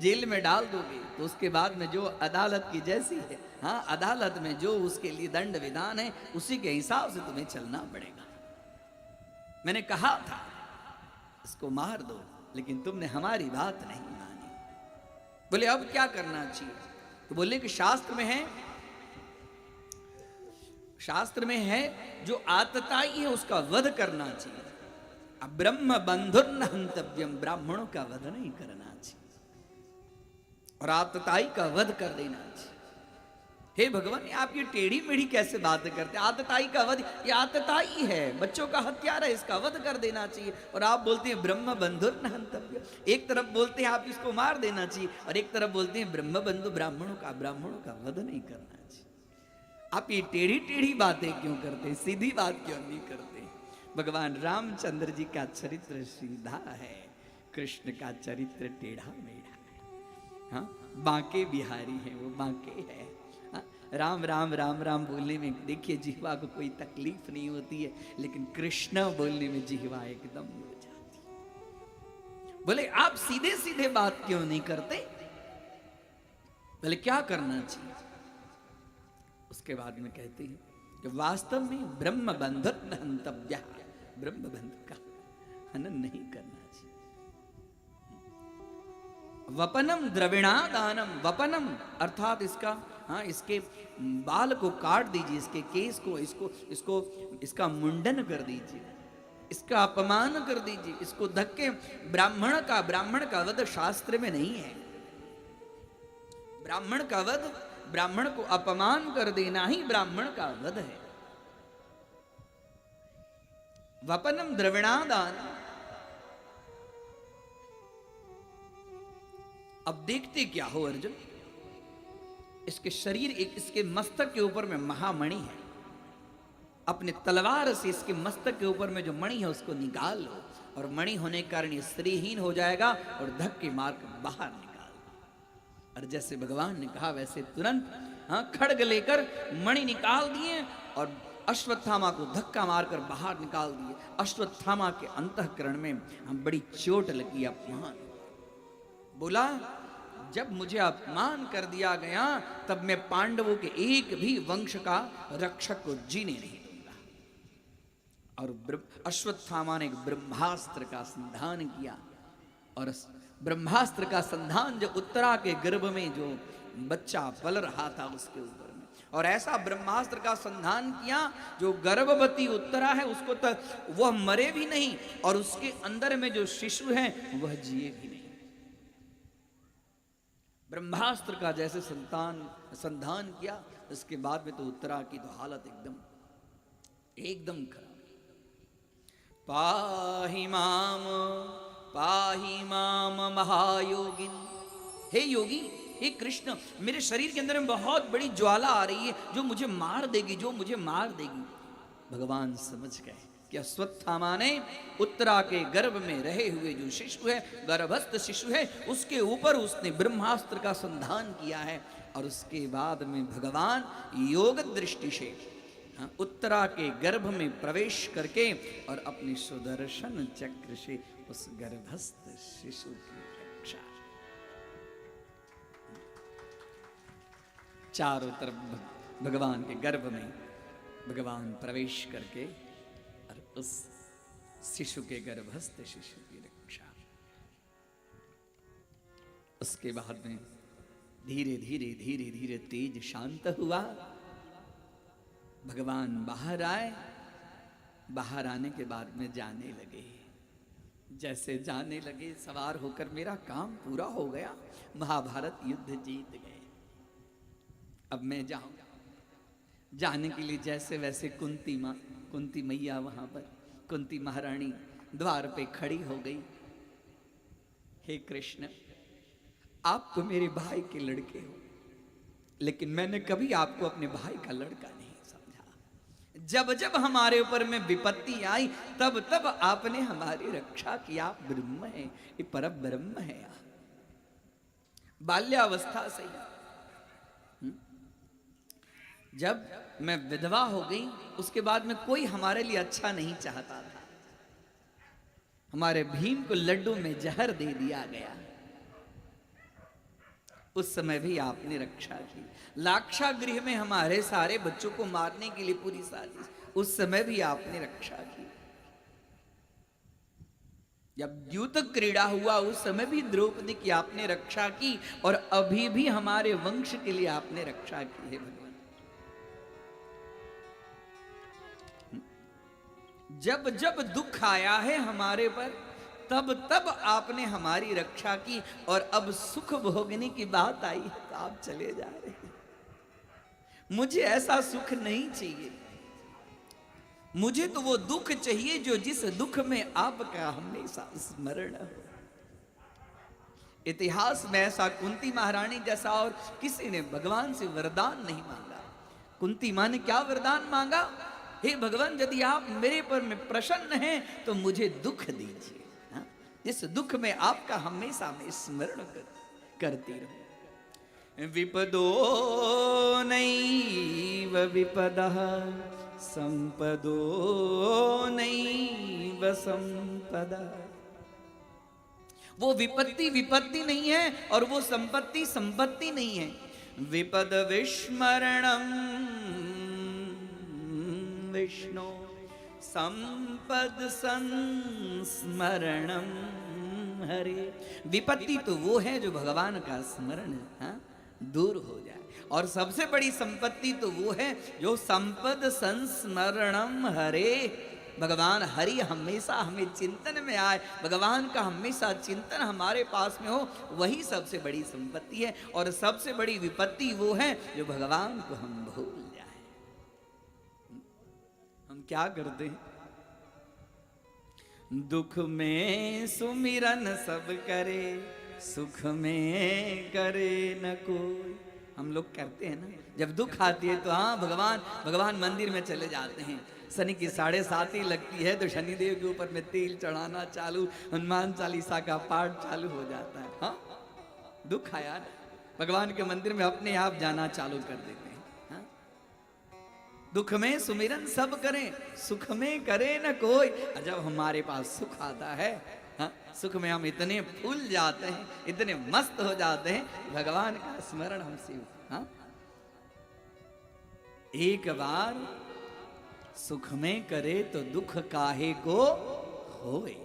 जेल में डाल दोगे, तो उसके बाद में जो अदालत की जैसी है, अदालत में जो उसके लिए दंड विधान है उसी के हिसाब से तुम्हें चलना पड़ेगा। मैंने कहा था इसको मार दो, लेकिन तुमने हमारी बात नहीं मानी। बोले अब क्या करना चाहिए? तो बोले कि शास्त्र में है जो आतताई है उसका वध करना चाहिए। अब ब्रह्म बंधुर्न हंतव्यम, ब्राह्मणों का वध नहीं करना चाहिए और आतताई का वध कर देना चाहिए। हे भगवान, आप ये टेढ़ी मेढ़ी कैसे बातें करते? आतताई का वध, ये आतताई है, बच्चों का हत्यारा है, इसका वध कर देना चाहिए। और आप बोलते हैं ब्रह्म बंधुर्न हंतव्यम। एक तरफ बोलते हैं आप इसको मार देना चाहिए और एक तरफ बोलते हैं ब्रह्म बंधु, ब्राह्मणों का वध नहीं करना चाहिए। आप ये टेढ़ी टेढ़ी बातें क्यों करते? सीधी बात क्यों नहीं करते? भगवान रामचंद्र जी का चरित्र सीधा है, कृष्ण का चरित्र टेढ़ा मेढ़ा है। बांके बिहारी है, वो बांके है। राम राम राम राम बोलने में देखिए जिह्वा को कोई तकलीफ नहीं होती है, लेकिन कृष्ण बोलने में जिह्वा एकदम उड़ जाती है। बोले आप सीधे सीधे बात क्यों नहीं करते? बोले क्या करना चाहिए? उसके बाद में कहते हैं कि वास्तव में ब्रह्म बंधन हंतव्य, ब्रह्म बंधु का हनन नहीं करना चाहिए। वपनम द्रविणादानम, वपनम अर्थात इसका, हाँ, इसके बाल को काट दीजिए, इसके केस को, इसका मुंडन कर दीजिए, इसका अपमान कर दीजिए, इसको धक्के। ब्राह्मण का वध शास्त्र में नहीं है। ब्राह्मण का वध, ब्राह्मण को अपमान कर देना ही ब्राह्मण का वध है। वपनम द्रविणादान। अब देखते क्या हो अर्जुन, इसके शरीर, एक इसके मस्तक के ऊपर में महामणि है, अपने तलवार से इसके मस्तक के ऊपर में जो मणि है उसको निकाल लो, और मणि होने के कारण ये स्त्रीहीन हो जाएगा और धक्के मार कर बाहर निकाल दो। और जैसे भगवान ने कहा वैसे तुरंत, हाँ, खड्ग लेकर मणि निकाल दिए और अश्वत्थामा को धक्का मारकर बाहर निकाल दिए। अश्वत्थामा के अंतःकरण में हम बड़ी चोट लगी, अपमान। बोला जब मुझे अपमान कर दिया गया तब मैं पांडवों के एक भी वंश का रक्षक को जीने नहीं दूंगा। और अश्वत्थामा ने एक ब्रह्मास्त्र का संधान किया, और ब्रह्मास्त्र का संधान जो उत्तरा के गर्भ में जो बच्चा पल रहा था उसके ऊपर में, और ऐसा ब्रह्मास्त्र का संधान किया जो गर्भवती उत्तरा है उसको तो वह मरे भी नहीं, और उसके अंदर में जो शिशु है वह जिए भी नहीं। ब्रह्मास्त्र का जैसे संधान किया, उसके बाद में तो उत्तरा की तो हालत एकदम खराब। पाहि माम महायोगिन। हे योगी, हे कृष्ण, मेरे शरीर के अंदर में बहुत बड़ी ज्वाला आ रही है जो मुझे मार देगी, जो मुझे मार देगी। भगवान समझ गए कि अश्वत्थामा ने उत्तरा के गर्भ में रहे हुए जो शिशु है, गर्भस्थ शिशु है, उसके ऊपर उसने ब्रह्मास्त्र का संधान किया है। और उसके बाद में भगवान योग दृष्टि से उत्तरा के गर्भ में प्रवेश करके और अपनी सुदर्शन चक्र से उस गर्भस्थ शिशु की रक्षा। चारों तरफ भगवान के गर्भ में भगवान प्रवेश करके और उस शिशु के गर्भस्थ शिशु की रक्षा। उसके बाद में धीरे धीरे धीरे धीरे तेज शांत हुआ। भगवान बाहर आए, बाहर आने के बाद में जाने लगे। जैसे जाने लगे, सवार होकर मेरा काम पूरा हो गया, महाभारत युद्ध जीत गए, अब मैं जाऊं। जाने के लिए जैसे वैसे कुंती मैया वहां पर, कुंती महारानी द्वार पे खड़ी हो गई। हे कृष्ण, आप तो मेरे भाई के लड़के हो, लेकिन मैंने कभी आपको अपने भाई का लड़का नहीं समझा। जब जब हमारे ऊपर में विपत्ति आई तब तब आपने हमारी रक्षा की। आप ब्रह्म है, ये पर ब्रह्म है। बाल्यावस्था से ही जब मैं विधवा हो गई, उसके बाद में कोई हमारे लिए अच्छा नहीं चाहता था। हमारे भीम को लड्डू में जहर दे दिया गया, उस समय भी आपने रक्षा की। लाक्षागृह में हमारे सारे बच्चों को मारने के लिए पूरी साजिश, उस समय भी आपने रक्षा की। जब द्यूत क्रीड़ा हुआ उस समय भी द्रौपदी की आपने रक्षा की, और अभी भी हमारे वंश के लिए आपने रक्षा की है भगवान। जब जब दुख आया है हमारे पर तब तब आपने हमारी रक्षा की, और अब सुख भोगने की बात आई है तो आप चले जा रहे हैं। मुझे ऐसा सुख नहीं चाहिए, मुझे तो वो दुख चाहिए जो जिस दुख में आपका हमेशा स्मरण हो। इतिहास में ऐसा कुंती महारानी जैसा और किसी ने भगवान से वरदान नहीं मांगा। कुंती मां ने क्या वरदान मांगा? हे भगवान, यदि आप मेरे पर में प्रसन्न हैं तो मुझे दुख दीजिए, जिस दुख में आपका हमेशा में स्मरण करती रहूं। विपदो नैव विपदः संपदो नैव संपदा। वो विपत्ति विपत्ति नहीं है और वो संपत्ति संपत्ति नहीं है। विपद विस्मरणम विष्णु संपद संस्मरणम हरे। विपत्ति तो वो है जो भगवान का स्मरण दूर हो जाए, और सबसे बड़ी संपत्ति तो वो है जो संपद संस्मरणम हरे, भगवान हरि हमेशा हमें चिंतन में आए, भगवान का हमेशा चिंतन हमारे पास में हो, वही सबसे बड़ी संपत्ति है। और सबसे बड़ी विपत्ति वो है जो भगवान को हम भूल जाए। हम क्या करते हैं? दुख में सुमिरन सब करे, सुख में करे न कोई। हम लोग करते हैं ना, जब दुख आती है तो हाँ भगवान भगवान मंदिर में चले जाते हैं। शनि की 7:30 लगती है तो शनिदेव के ऊपर में तेल चढ़ाना चालू, हनुमान चालीसा का पाठ चालू हो जाता है। हाँ, दुख आया ना, भगवान के मंदिर में अपने आप जाना चालू कर देते हैं। हाँ? दुख में सुमिरन सब करें, सुख में करे न कोई। और जब हमारे पास सुख आता है, हाँ, सुख में हम इतने फूल जाते हैं, इतने मस्त हो जाते हैं, भगवान का स्मरण हमसे। हाँ? एक बार सुख में करे तो दुख काहे को होए।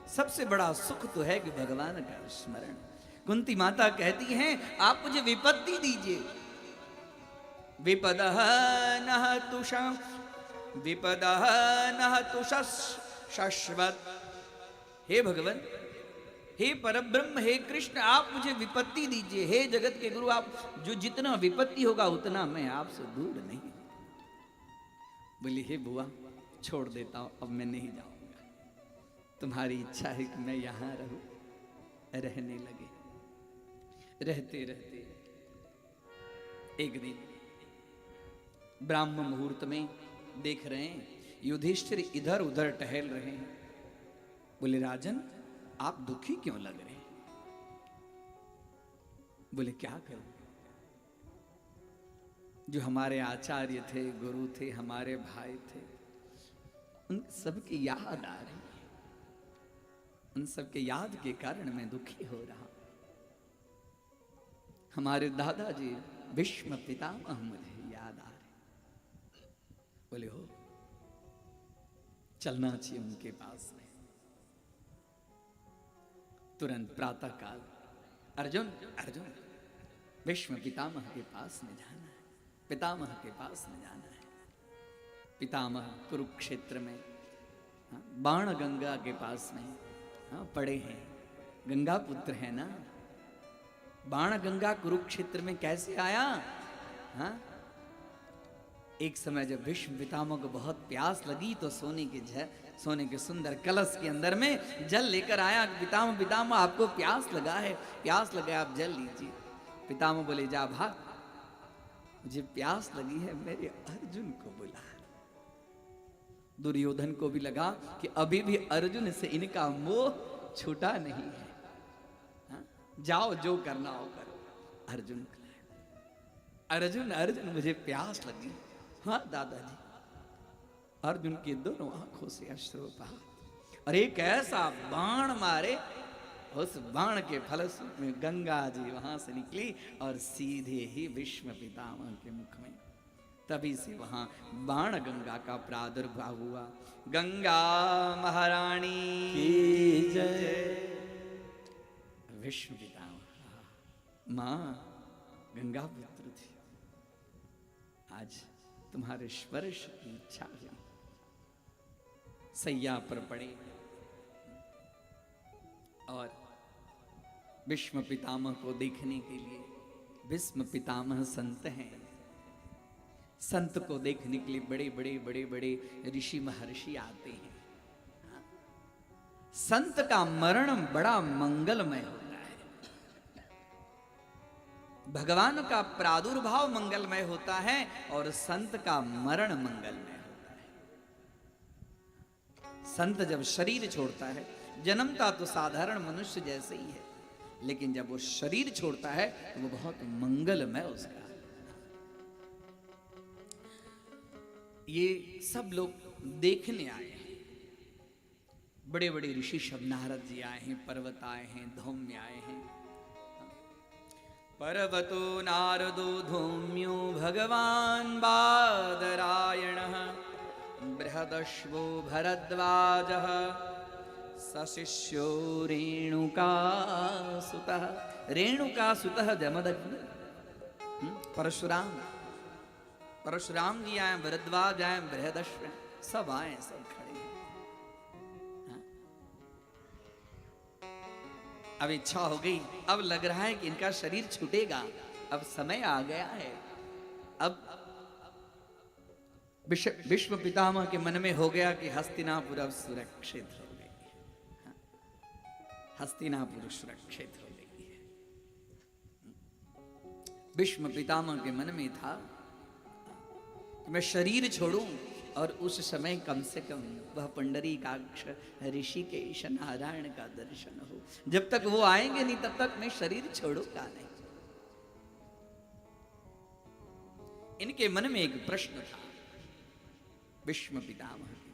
सबसे बड़ा सुख तो है कि भगवान का स्मरण। कुंती माता कहती हैं आप मुझे विपत्ति दीजिए। विपदः नः तुषा विपदः नः तुषश्वत। हे भगवान, हे परब्रह्म, हे कृष्ण, आप मुझे विपत्ति दीजिए। हे जगत के गुरु, आप जो जितना विपत्ति होगा उतना मैं आपसे दूर नहीं। बोली हे बुआ, छोड़ देता हूं, अब मैं नहीं जाऊंगा। तुम्हारी इच्छा है कि मैं यहां रहूं। रहने लगे। रहते रहते एक दिन ब्राह्म मुहूर्त में देख रहे हैं युधिष्ठिर इधर उधर टहल रहे हैं। बोले राजन, आप दुखी क्यों लग रहे हैं? बोले क्या करूं, जो हमारे आचार्य थे, गुरु थे, हमारे भाई थे, उन सबकी याद आ रही है। उन सबके याद के कारण मैं दुखी हो रहा हूं। हमारे दादाजी भीष्म पितामह मुझे याद आ रहे। बोले हो, चलना चाहिए उनके पास में। तुरंत प्रातः काल अर्जुन अर्जुन भीष्म पितामह के पास में जाना है, पितामह के पास में जाना है। पितामह कुरुक्षेत्र में बाण गंगा के पास में पड़े हैं। गंगा पुत्र है ना। बाण गंगा कुरुक्षेत्र में कैसे आया? हाँ, एक समय जब भीष्म पितामह को बहुत प्यास लगी तो सोने के सुंदर कलश के अंदर में जल लेकर आया। पितामह पितामह आपको प्यास लगा है, प्यास लगा है, आप जल लीजिए। पितामह बोले जा भाग, मुझे प्यास लगी है, मेरे अर्जुन को बुला। दुर्योधन को भी लगा कि अभी भी अर्जुन से इनका मोह छूटा नहीं है। हाँ? जाओ जो करना हो करो। अर्जुन अर्जुन अर्जुन मुझे प्यास लगी। हाँ दादाजी। अर्जुन की दोनों आंखों से अश्रुपात। और एक ऐसा बाण मारे, उस बाण के फलस्वरूप में गंगा जी वहां से निकली और सीधे ही भीष्म पितामह के मुख में। तभी से वहां बाण गंगा का प्रादुर्भाव हुआ। गंगा महारानी की जय। भीष्म पितामह मां गंगा पुत्र थी। आज तुम्हारे स्पर्श की इच्छा हुई। सैया पर पड़े और भीष्म पितामह को देखने के लिए, भीष्म पितामह संत हैं, संत को देखने के लिए बड़े बड़े ऋषि महर्षि आते हैं। संत का मरण बड़ा मंगलमय होता है। भगवान का प्रादुर्भाव मंगलमय होता है और संत का मरण मंगलमय होता है। संत जब शरीर छोड़ता है, जन्मता तो साधारण मनुष्य जैसे ही है, लेकिन जब वो शरीर छोड़ता है तो वो बहुत मंगलमय उसका। ये सब लोग देखने आए हैं। बड़े बड़े ऋषि सब, नारद जी आए हैं, पर्वत आए हैं, धौम्य आए हैं। पर्वतो नारदो धौम्यो भगवान बादरायणः बृहदश्वो भरद्वाजः सशिष्यो रेणुकासुतः। रेणुकासुतः जमदग्नि। परशुराम, परशुराम जी आए, भरद्वाज आए, बृहदश्व सब आए, सब खड़े हैं। हाँ? अब इच्छा हो गई, अब लग रहा है कि इनका शरीर छूटेगा, अब समय आ गया है। अब विश्व पितामह के मन में हो गया कि हस्तिनापुर अब सुरक्षित हो गई है। हाँ? हस्तिनापुर सुरक्षित हो गई है। विश्व पितामह के मन में था कि मैं शरीर छोड़ूं और उस समय कम से कम वह पुंडरीकाक्ष ऋषिकेश नारायण का दर्शन हो। जब तक वो आएंगे नहीं तब तक मैं शरीर छोड़ूंगा नहीं। इनके मन में एक प्रश्न था विश्व पितामह के।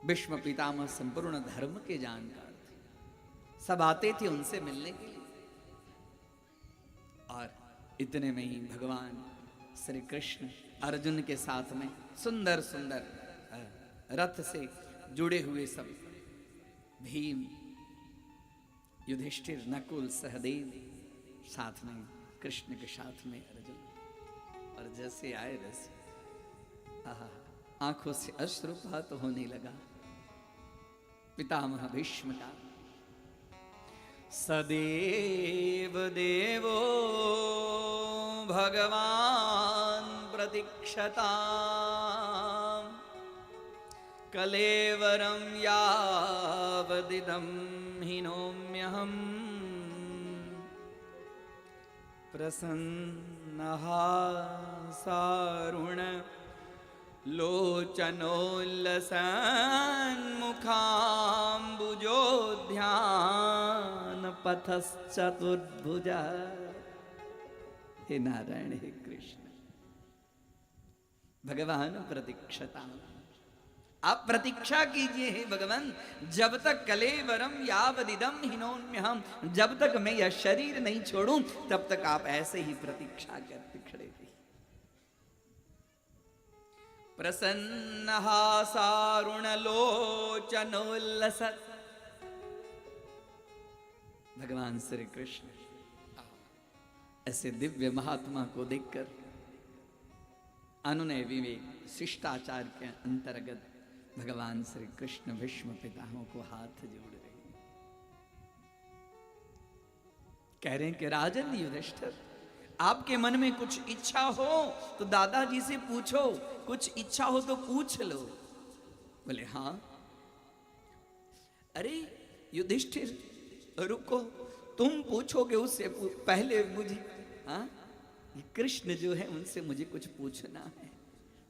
विश्व पितामह संपूर्ण धर्म के जानकार थे, सब आते थे उनसे मिलने के लिए। और इतने में ही भगवान श्री कृष्ण अर्जुन के साथ में सुंदर सुंदर रथ से जुड़े हुए सब, भीम, युधिष्ठिर, नकुल, सहदेव, साथ में कृष्ण के साथ में अर्जुन। और जैसे आए वैसे आंखों से अश्रुपात होने लगा पितामह भीष्म का। सदेव देवो भगवान प्रतीक्षता कलेवरं यावदिदं हिनोम्यहम् प्रसन्नः सारुण लोचनोल्लसन्मुखाम्बुजोध्यान पथश्चतुर्भुजा। हे नारायण, हे कृष्ण, भगवान प्रतीक्षता, आप प्रतीक्षा कीजिए हे भगवान, जब तक कलेवरम यावदिदम हिनोम्यहम्, जब तक मैं यह शरीर नहीं छोड़ूं तब तक आप ऐसे ही प्रतीक्षा करते खड़े रहिए। प्रसन्नः सारुणलोचनोल्लस। भगवान श्री कृष्ण ऐसे दिव्य महात्मा को देखकर अनुनय विवेक शिष्टाचार के अंतर्गत भगवान श्री कृष्ण भीष्म पितामह को हाथ जोड़ रहे हैं। कह रहे हैं कि राजन युधिष्ठिर, आपके मन में कुछ इच्छा हो तो दादाजी से पूछो, कुछ इच्छा हो तो पूछ लो। बोले हाँ। अरे युधिष्ठिर रुको, तुम पूछोगे उससे पहले मुझे, हाँ कृष्ण जो है उनसे मुझे कुछ पूछना है।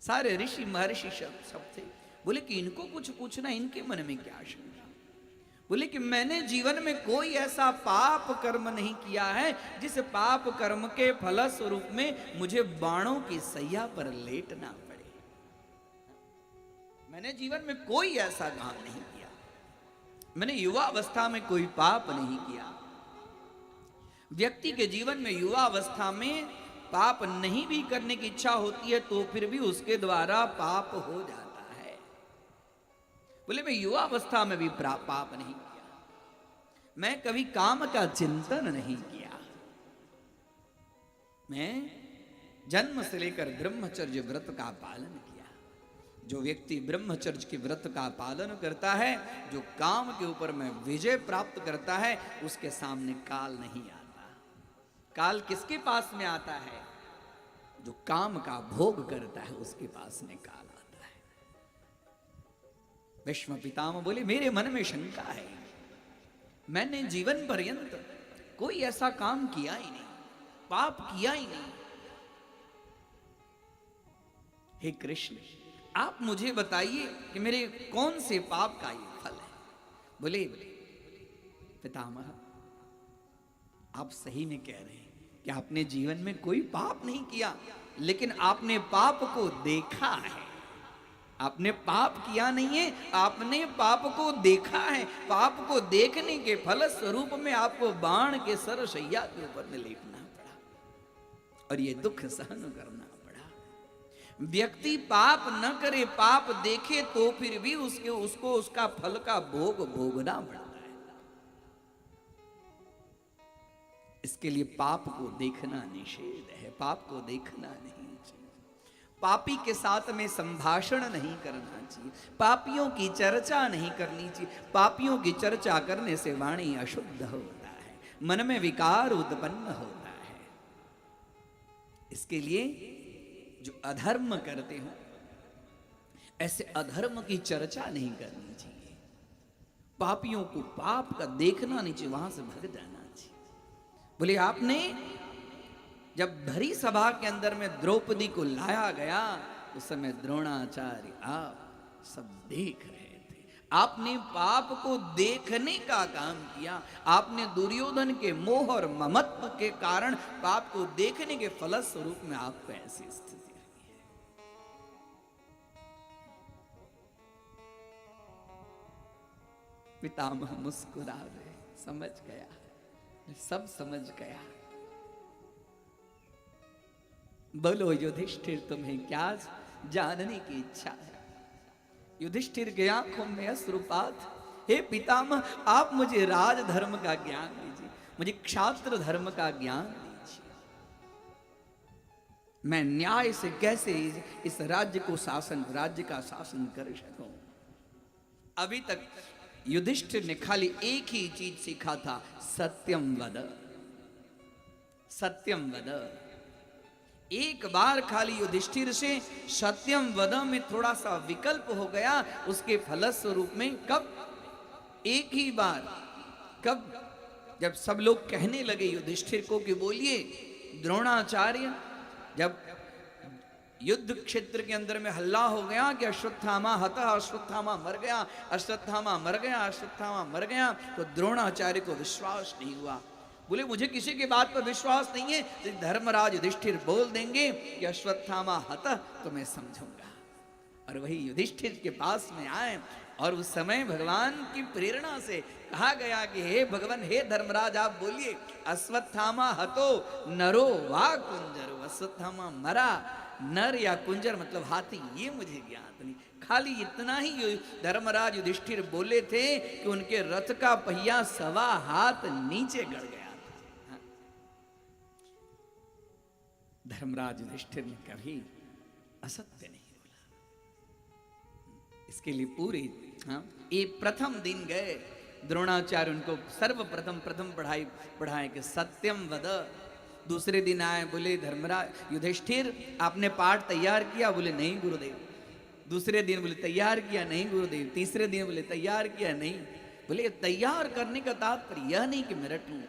सारे ऋषि महर्षि सब थे। बोले कि इनको कुछ पूछना, इनके मन में क्या शंका? बोले कि मैंने जीवन में कोई ऐसा पाप कर्म नहीं किया है जिस पाप कर्म के फलस्वरूप में मुझे बाणों की सैया पर लेटना पड़े। मैंने जीवन में कोई ऐसा काम नहीं किया। मैंने युवा अवस्था में कोई पाप नहीं किया। व्यक्ति के जीवन में युवा अवस्था में पाप नहीं भी करने की इच्छा होती है तो फिर भी उसके द्वारा पाप हो जाता है। बोले मैं युवा अवस्था में भी पाप नहीं किया, मैं कभी काम का चिंतन नहीं किया, मैं जन्म से लेकर ब्रह्मचर्य व्रत का पालन किया। जो व्यक्ति ब्रह्मचर्य के व्रत का पालन करता है, जो काम के ऊपर में विजय प्राप्त करता है, उसके सामने काल नहीं आता। काल किसके पास में आता है? जो काम का भोग करता है उसके पास में काल आता है। भीष्म पितामह बोले मेरे मन में शंका है, मैंने जीवन पर्यंत कोई ऐसा काम किया ही नहीं, पाप किया ही नहीं। हे कृष्ण, आप मुझे बताइए कि मेरे कौन से पाप का ये फल है। बोले पितामह आप सही में कह रहे हैं कि आपने जीवन में कोई पाप नहीं किया, लेकिन आपने पाप को देखा है। आपने पाप किया नहीं है, आपने पाप को देखा है। पाप को देखने के फल स्वरूप में आपको बाण के सरसैया के ऊपर में लेटना पड़ा और ये दुख सहन करना पड़ा। व्यक्ति पाप न करे, पाप देखे तो फिर भी उसको उसका फल का भोग भोगना पड़ता है। इसके लिए पाप को देखना निषेध है, पाप को देखना नहीं चाहिए, पापी के साथ में संभाषण नहीं करना चाहिए, पापियों की चर्चा नहीं करनी चाहिए। पापियों की चर्चा करने से वाणी अशुद्ध होता है, मन में विकार उत्पन्न होता है। इसके लिए जो अधर्म करते हो, ऐसे अधर्म की चर्चा नहीं करनी चाहिए। पापियों को पाप का देखना नहीं चाहिए, वहां से भग जाना चाहिए। बोले आपने जब भरी सभा के अंदर में द्रौपदी को लाया गया, उस समय द्रोणाचार्य आप सब देख रहे थे, आपने पाप को देखने का काम किया। आपने दुर्योधन के मोह और ममत्व के कारण पाप को देखने के फलस्वरूप में आपको ऐसी स्थिति रही है। पितामह मुस्कुरा रहे, समझ गया, सब समझ गया। बोलो युधिष्ठिर, तुम्हें क्या जानने की इच्छा है? युधिष्ठिर के आंखों में अश्रुपात। हे पितामह, आप मुझे राजधर्म का ज्ञान दीजिए, मुझे क्षात्र धर्म का ज्ञान दीजिए। मैं न्याय से कैसे इस राज्य का शासन कर सकूं। अभी तक युधिष्ठिर ने खाली एक ही चीज सीखा था, सत्यम वद, सत्यम वद। एक बार खाली युधिष्ठिर से सत्यम वद में थोड़ा सा विकल्प हो गया, उसके फलस्वरूप में कब, एक ही बार, कब, जब सब लोग कहने लगे युधिष्ठिर को कि बोलिए द्रोणाचार्य, जब युद्ध क्षेत्र के अंदर में हल्ला हो गया कि अश्वत्थामा हतः, अश्वत्थामा मर गया, अश्वत्थामा मर गया, अश्वत्थामा मर गया, तो द्रोणाचार्य को विश्वास नहीं हुआ। बोले मुझे किसी की बात पर विश्वास नहीं है, तो धर्मराज युधिष्ठिर बोल देंगे कि अश्वत्थामा हतः, तो मैं समझूंगा। और वही युधिष्ठिर के पास में आए, और उस समय भगवान की प्रेरणा से कहा गया कि हे भगवान, हे धर्मराज, आप बोलिए अश्वत्थामा हतो नरो वा कुंजरो। अश्वत्थामा मरा, नर या कुंजर मतलब हाथी, ये मुझे ज्ञात नहीं। खाली इतना ही धर्मराज युधिष्ठिर बोले थे कि उनके रथ का पहिया 1.25 हाथ नीचे गड़ गया था। धर्मराज युधिष्ठिर ने कभी असत्य नहीं बोला। इसके लिए पूरी ये प्रथम दिन गए, द्रोणाचार्य उनको सर्वप्रथम पढ़ाए कि सत्यम वद। दूसरे दिन आए, बोले धर्मराज युधिष्ठिर आपने पाठ तैयार किया? बोले नहीं गुरुदेव। दूसरे दिन बोले तैयार किया? नहीं गुरुदेव। तीसरे दिन बोले तैयार किया? नहीं। बोले तैयार करने का तात्पर्य यह नहीं कि मैं रट लूं,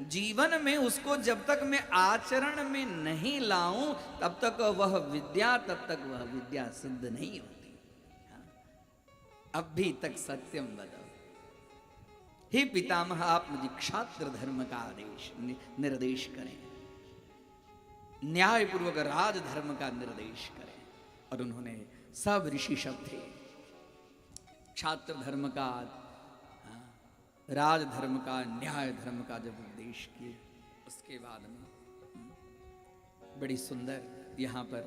जीवन में उसको जब तक मैं आचरण में नहीं लाऊं तब तक वह विद्या सिद्ध नहीं होती। अभी तक सत्यम वद। हे पितामह, आप मुझे क्षात्र धर्म का आदेश निर्देश करें, न्यायपूर्वक राजधर्म का निर्देश करें। और उन्होंने सब ऋषि शब्द थे, क्षात्र धर्म का, राजधर्म का, न्याय धर्म का जब उपदेश किए, उसके बाद में बड़ी सुंदर यहाँ पर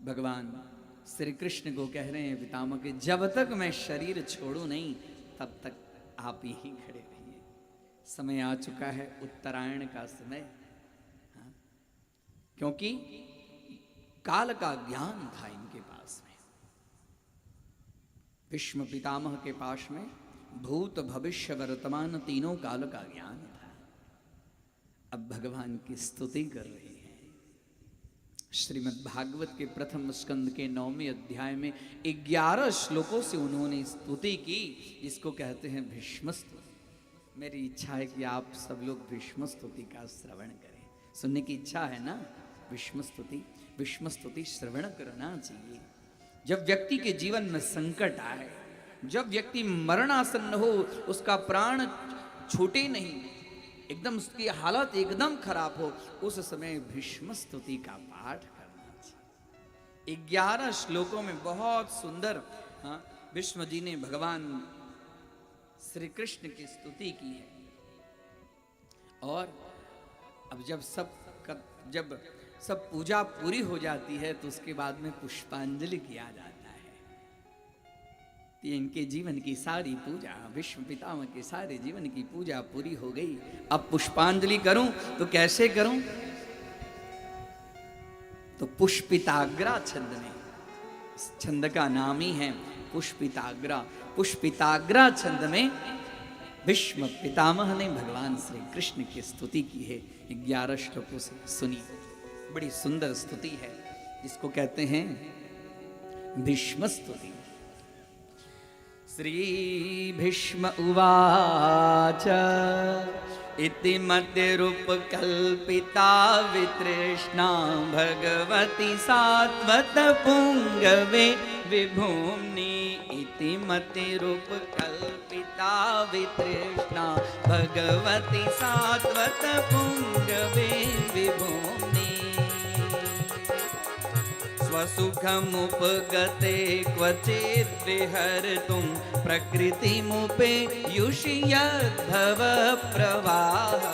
भगवान श्री कृष्ण को कह रहे हैं पितामह के, जब तक मैं शरीर छोड़ू नहीं तब तक आप यहीं खड़े रहिए। समय आ चुका है उत्तरायण का समय, क्योंकि काल का ज्ञान था इनके पास में, भीष्म पितामह के पास में भूत भविष्य वर्तमान तीनों काल का ज्ञान था। अब भगवान की स्तुति कर रहे हैं। श्रीमद् भागवत के प्रथम स्कंद के 9वें अध्याय में 11 श्लोकों से उन्होंने स्तुति की, जिसको कहते हैं भीष्म स्तुति। मेरी इच्छा है कि आप सब लोग भीष्म स्तुति का श्रवण करें। सुनने की इच्छा है ना? भीष्म स्तुति श्रवण करना चाहिए। जब व्यक्ति के जीवन में संकट आए, जब व्यक्ति मरणासन्न हो, उसका प्राण छूटे नहीं, एकदम उसकी हालत एकदम खराब हो, उस समय भीष्म स्तुति का पाठ करना चाहिए। 11 श्लोकों में बहुत सुंदर भीष्म जी ने भगवान श्री कृष्ण की स्तुति की है। और अब जब सब पूजा पूरी हो जाती है तो उसके बाद में पुष्पांजलि किया जाता है। तो इनके जीवन की सारी पूजा, विश्व पितामह के सारे जीवन की पूजा पूरी हो गई। अब पुष्पांजलि करूं तो कैसे करूं? तो पुष्पिताग्रा छंद में, इस छंद का नाम ही है पुष्पिताग्रा। पुष्पिताग्रा छंद में भीष्म पितामह ने भगवान श्री कृष्ण की स्तुति की है। 11 श्लोकों से सुनी, बड़ी सुंदर स्तुति है, जिसको कहते हैं भीष्म स्तुति। श्री भीष्म उवाच इति मतिरुपकल्पिता वितृष्णा भगवती सात्वत पुंगवे विभूम्नि। इति मतिरुपकल्पिता वितृष्णा भगवती सात्वत पुंगवे विभूम्नि। स्वसुखमुपगते क्वचित् विहर्तुं प्रकृतिमुपेयुषि यद्भव प्रवाहः।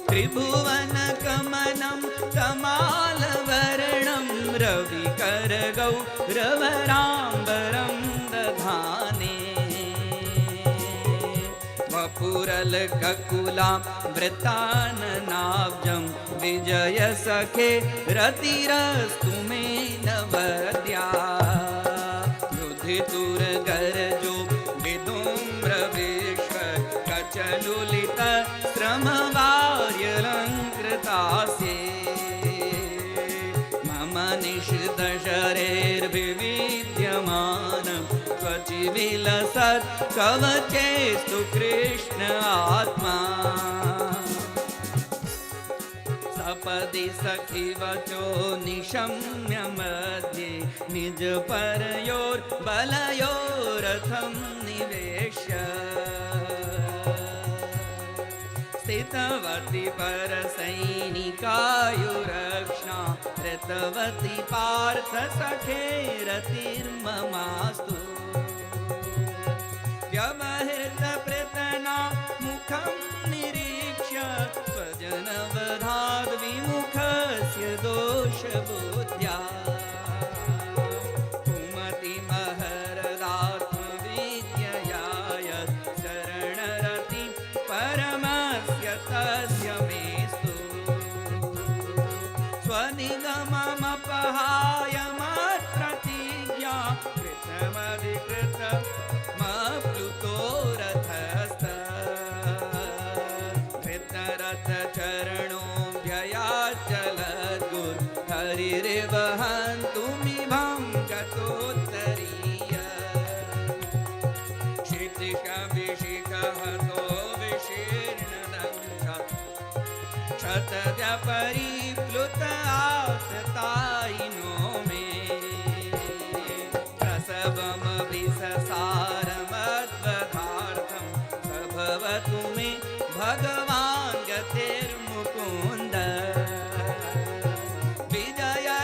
त्रिभुवनगमनं तमालवर्णं रविकरगौरवराम्बरं दधाने। वपुरलककुलां वृताननाब्जं विजय सखे रतिरस्तु मे नवद्या। रुधितुरगर्जो विधूम्रविश्व कचलुलित श्रमवार्यलङ्कृतास्ये। मम निषिद्धशरैर्विविध्यमानं त्वचिविलसत् कवचेस्तु कृष्ण आत्मा। सपदि सखि वचो निशम्य मध्ये निज परयोर्बलयोरथं निवेश्य। स्थितवती परसैनिकायुरक्षा कृतवती पार्थ सखे रतिर्ममास्तु। व्यवहृतप्रतना मुखं निरीक्ष्य स्वजनवधाद् विमुखस्य दोषबुद्ध्या। कुमतिमहरदात्मविद्यया यत् शरणरति परमस्य तस्य मेस्तु। स्वनिगममपहाय मत्प्रतिज्ञा कृतमधिकृत प्लुतो रथस्थ। कृतरथ चरणो व्ययाचलद्गुर् हरिर्वहन्तुमिभं गतोत्तरीय। क्षितिशविशिखहतो विशीर्णदंश क्षतजपरिप्लुत आततायिनो मे। प्रसवमभिससारमद्वधार्थं भवतु मे भगवान् गतिर्मुकुन्द।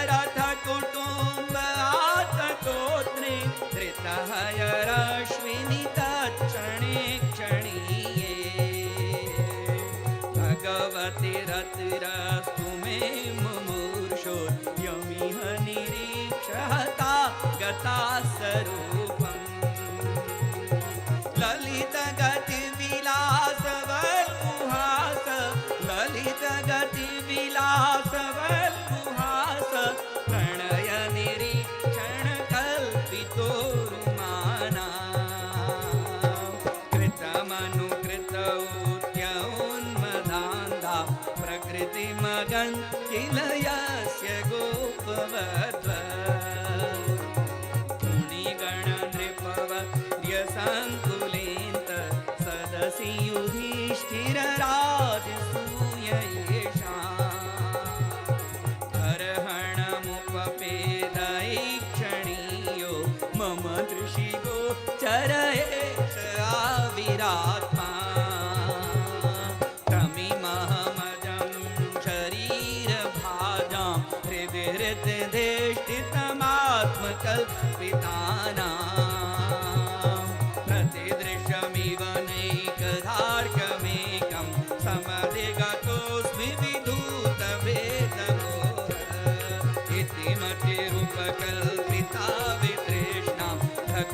विजयरथकुटुम्ब आततोत्रे धृतः यरश्विनि तत्क्षणे क्षणीये। भगवति रतिरस्तु मे मुमूर्षोर्यमिह निरीक्षता गता स्वरूपम्। ललित गति विलास वल्कुहास ललित गति विलास वल्कुहास प्रणय निरीक्षण कल्पितो रुमाना। कृतमनुकृत उद्यौन्मदान्धा प्रकृतिमगन् किल यस्य गोपवद्वत्। संकुलेन्त सदसि युधिष्ठिरराजसूय येषाम्। हरहणमुपपेदैक्षणीयो मम दृशिगो चरयेष आविरात्मा। तमिमहमजं शरीरभाजां हृदि हृद्यधिष्ठितमात्मकल्पितानां। प्रतिदृशमिव नैकधार्कमेकं समधिगतोऽस्मि विदूर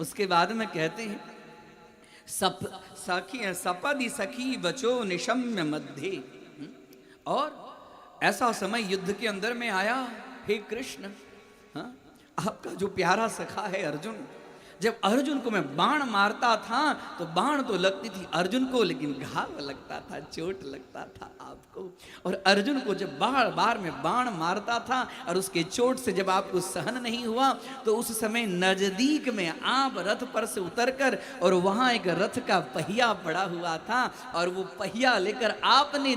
उसके बाद में कहते हैं सखी सपदि सखी बचो निशम्य मध्य। और ऐसा समय युद्ध के अंदर में आया, हे कृष्ण, हाँ, आपका जो प्यारा सखा है अर्जुन, जब अर्जुन को मैं बाण मारता था तो बाण तो लगती थी अर्जुन को, लेकिन घाव लगता था, चोट लगता था आपको। और अर्जुन को जब बार बार में बाण मारता था और उसके चोट से जब आपको सहन नहीं हुआ, तो उस समय नजदीक में आप रथ पर से उतरकर, और वहां एक रथ का पहिया पड़ा हुआ था, और वो पहिया लेकर आपने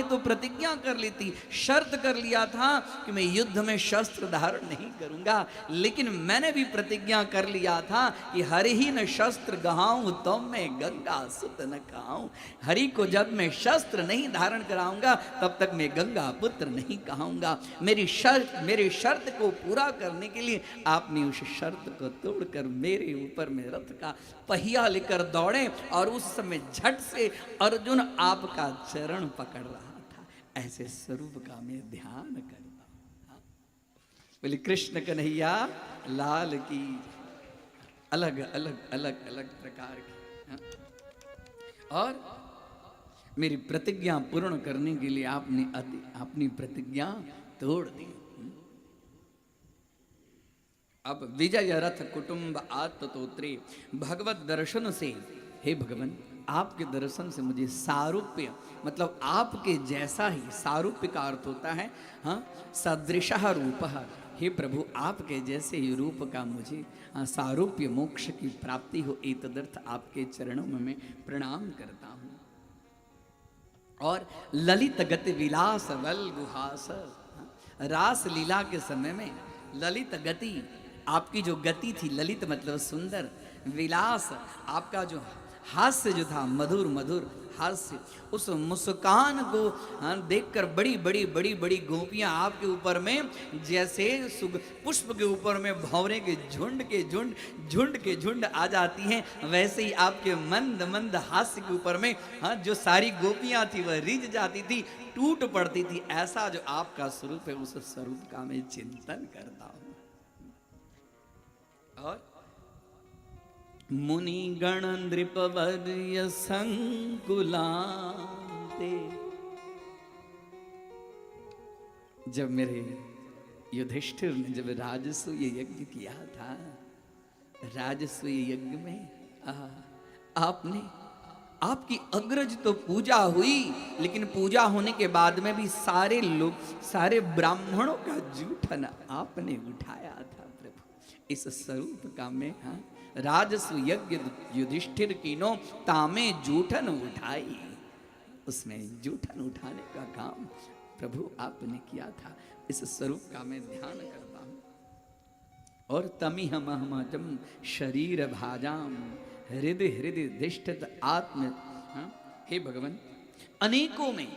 तो प्रतिज्ञा कर ली थी, शर्त कर लिया था कि मैं युद्ध में शस्त्र धारण नहीं करूंगा, लेकिन मैंने भी प्रतिज्ञा कर लिया था कि हरि ही न शस्त्र गहाऊं तुम में गंगा सुत न कहाऊं। हरि को जब मैं शस्त्र नहीं धारण कराऊंगा तब तक मैं गंगा पुत्र नहीं कहाऊंगा। मेरी शर्त को पूरा करने के लिए आपने उस शर्त को तोड़कर मेरे ऊपर में रथ का पहिया लेकर दौड़े, और उस समय झट से अर्जुन आपका चरण पकड़ रहा था। ऐसे स्वरूप का मैं ध्यान करता। बोले कृष्ण कन्हैया लाल की। अलग अलग अलग अलग प्रकार की, हाँ? और मेरी प्रतिज्ञा पूर्ण करने के लिए आपने अपनी प्रतिज्ञा तोड़ दी। अब विजय रथ कुटुंब आत्मतोत्रे भगवत दर्शन से, हे भगवान, आपके दर्शन से मुझे सारूप्य, मतलब आपके जैसा ही, सारूप्य का अर्थ होता है हाँ सदृशः रूपः। हे प्रभु, आपके जैसे ही रूप का मुझे सारूप्य मोक्ष की प्राप्ति हो, एतदर्थ आपके चरणों में मैं प्रणाम करता हूँ। और ललित गति विलास बल गुहास, रास लीला के समय में ललित गति, आपकी जो गति थी, ललित मतलब सुंदर, विलास आपका जो हास्य जो था, मधुर मधुर हास्य, उस मुस्कान को देखकर बड़ी बड़ी बड़ी बड़ी गोपियां आपके ऊपर में जैसे पुष्प के ऊपर में भंवरे के झुंड आ जाती हैं, वैसे ही आपके मंद मंद हास्य के ऊपर में जो सारी गोपियां थी वह रिझ जाती थी, टूट पड़ती थी। ऐसा जो आपका स्वरूप है, उस स्वरूप का मैं चिंतन करता हूं। और मुनि गण नृपवर्य संकुलाते, जब मेरे युधिष्ठिर ने जब राजसूय यज्ञ किया था, राजसूय यज्ञ में आपने, आपकी अग्रज तो पूजा हुई, लेकिन पूजा होने के बाद में भी सारे लोग, सारे ब्राह्मणों का जूठन आपने उठाया था प्रभु। इस स्वरूप का मैं राजसु यज्ञ युधिष्ठिर कीनो तामे जूठन उठाई, उसमें जूठन उठाने का काम प्रभु आपने किया था। इस स्वरूप का मैं ध्यान करता हूं। और तमिह महमजम शरीर भाजाम हृदय हृदय धिष्ठित आत्म। हे भगवान, अनेकों में,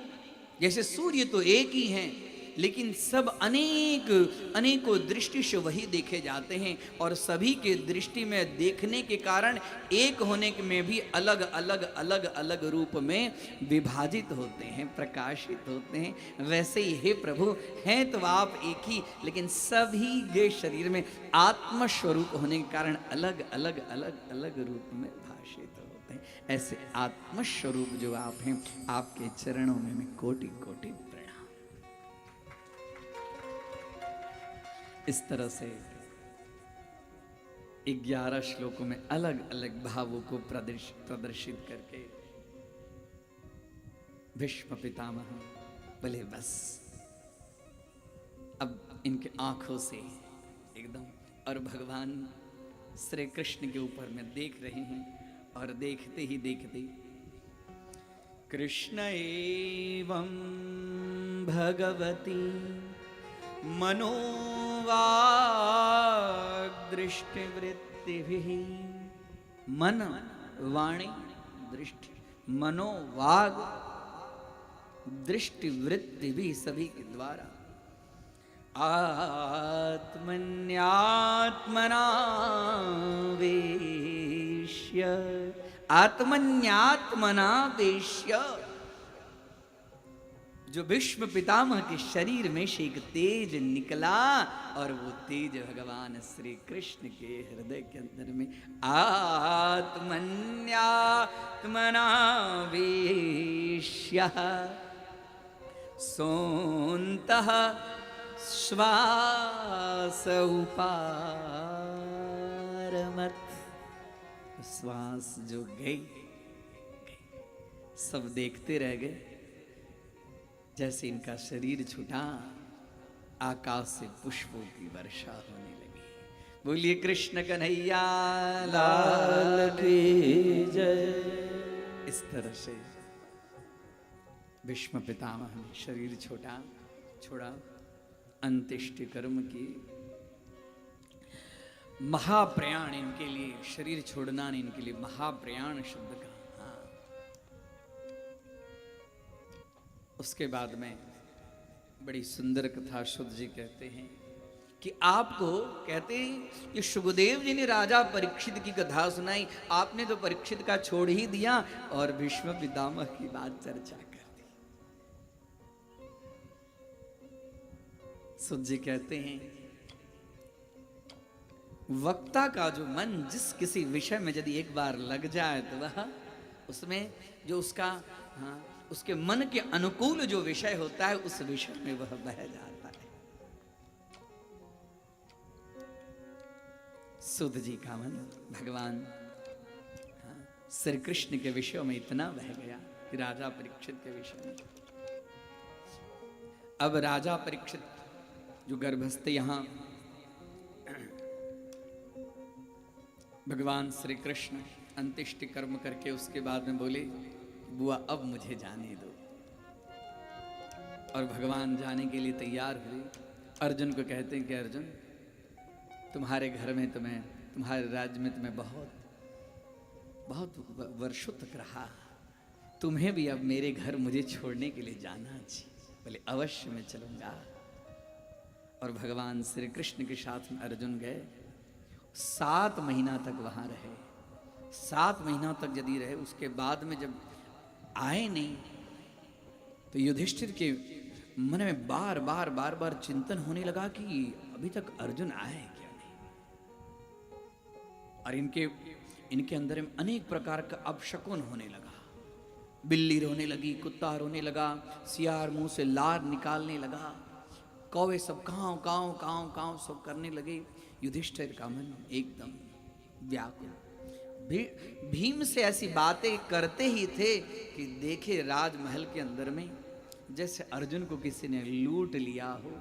जैसे सूर्य तो एक ही हैं, लेकिन सब अनेकों दृष्टि से वही देखे जाते हैं, और सभी के दृष्टि में देखने के कारण एक होने में भी अलग अलग अलग अलग रूप में विभाजित होते हैं, प्रकाशित होते हैं। वैसे ही हे प्रभु, हैं तो आप एक ही, लेकिन सभी के शरीर में आत्मस्वरूप होने के कारण अलग अलग अलग अलग रूप में भाषित होते हैं। ऐसे आत्मस्वरूप जो आप हैं, आपके चरणों में मैं कोटि कोटि इस तरह से 11 श्लोकों में अलग अलग भावों को प्रदर्शित करके भीष्म पितामह बोले बस अब इनके आंखों से एकदम, और भगवान श्री कृष्ण के ऊपर में देख रहे हैं, और देखते ही देखते कृष्ण एवं भगवती मनोवाग दृष्टिवृत्तिभिः, मन वाणी दृष्टि, मनोवाग दृष्टिवृत्ति भी सभी के द्वारा आत्मन्यात्मना वेश्य, आत्मन्यात्मना वेश्य, जो भीष्म पितामह के शरीर में से एक तेज निकला और वो तेज भगवान श्री कृष्ण के हृदय के अंदर में आत्मन्यात्मनावेश्य सोन्तः श्वास उपारमत। श्वास जो गई, सब देखते रह गए। जैसे इनका शरीर छूटा, आकाश से पुष्पों की वर्षा होने लगी। बोलिए कृष्ण कन्हैया लाल की जय। इस तरह से भीष्म पितामह ने शरीर छोड़ा, अंत्येष्टि कर्म की। महाप्रयाण इनके लिए, शरीर छोड़ना ने इनके लिए महाप्रयाण शब्द कहा। उसके बाद में बड़ी सुंदर कथा शुद्ध जी कहते हैं कि आपको, कहते हैं कि सुखदेव जी ने राजा परीक्षित की कथा सुनाई, आपने तो परीक्षित का छोड़ ही दिया और भीष्म पितामह की बात चर्चा कर दी। शुद्ध जी कहते हैं वक्ता का जो मन जिस किसी विषय में यदि एक बार लग जाए तो वह उसमें जो उसका उसके मन के अनुकूल जो विषय होता है उस विषय में वह बह जाता है। सुध जी का मन भगवान श्री कृष्ण के विषय में इतना बह गया कि राजा परीक्षित के विषय में। अब राजा परीक्षित जो गर्भस्थ यहां भगवान श्री कृष्ण अंत्येष्टि कर्म करके उसके बाद में बोले बुआ अब मुझे जाने दो। और भगवान जाने के लिए तैयार हुए। अर्जुन को कहते हैं कि अर्जुन, तुम्हारे घर में तुम्हारे राज्य में तुम्हें बहुत वर्षों तक रहा, तुम्हें भी अब मेरे घर मुझे छोड़ने के लिए जाना चाहिए। बोले अवश्य मैं चलूंगा। और भगवान श्री कृष्ण के साथ में अर्जुन गए। 7 महीना तक वहां रहे। 7 महीना तक यदि रहे, उसके बाद में जब आए नहीं तो युधिष्ठिर के मन में बार बार चिंतन होने लगा कि अभी तक अर्जुन आए क्या नहीं। और इनके अंदर में अनेक प्रकार का अपशकुन होने लगा। बिल्ली रोने लगी, कुत्ता रोने लगा, सियार मुंह से लार निकालने लगा, कौवे सब कांव कांव कांव कांव सब करने लगे। युधिष्ठिर का मन एकदम व्याकुल। भीम से ऐसी बातें करते ही थे कि देखे राजमहल के अंदर में जैसे अर्जुन को किसी ने लूट लिया हो।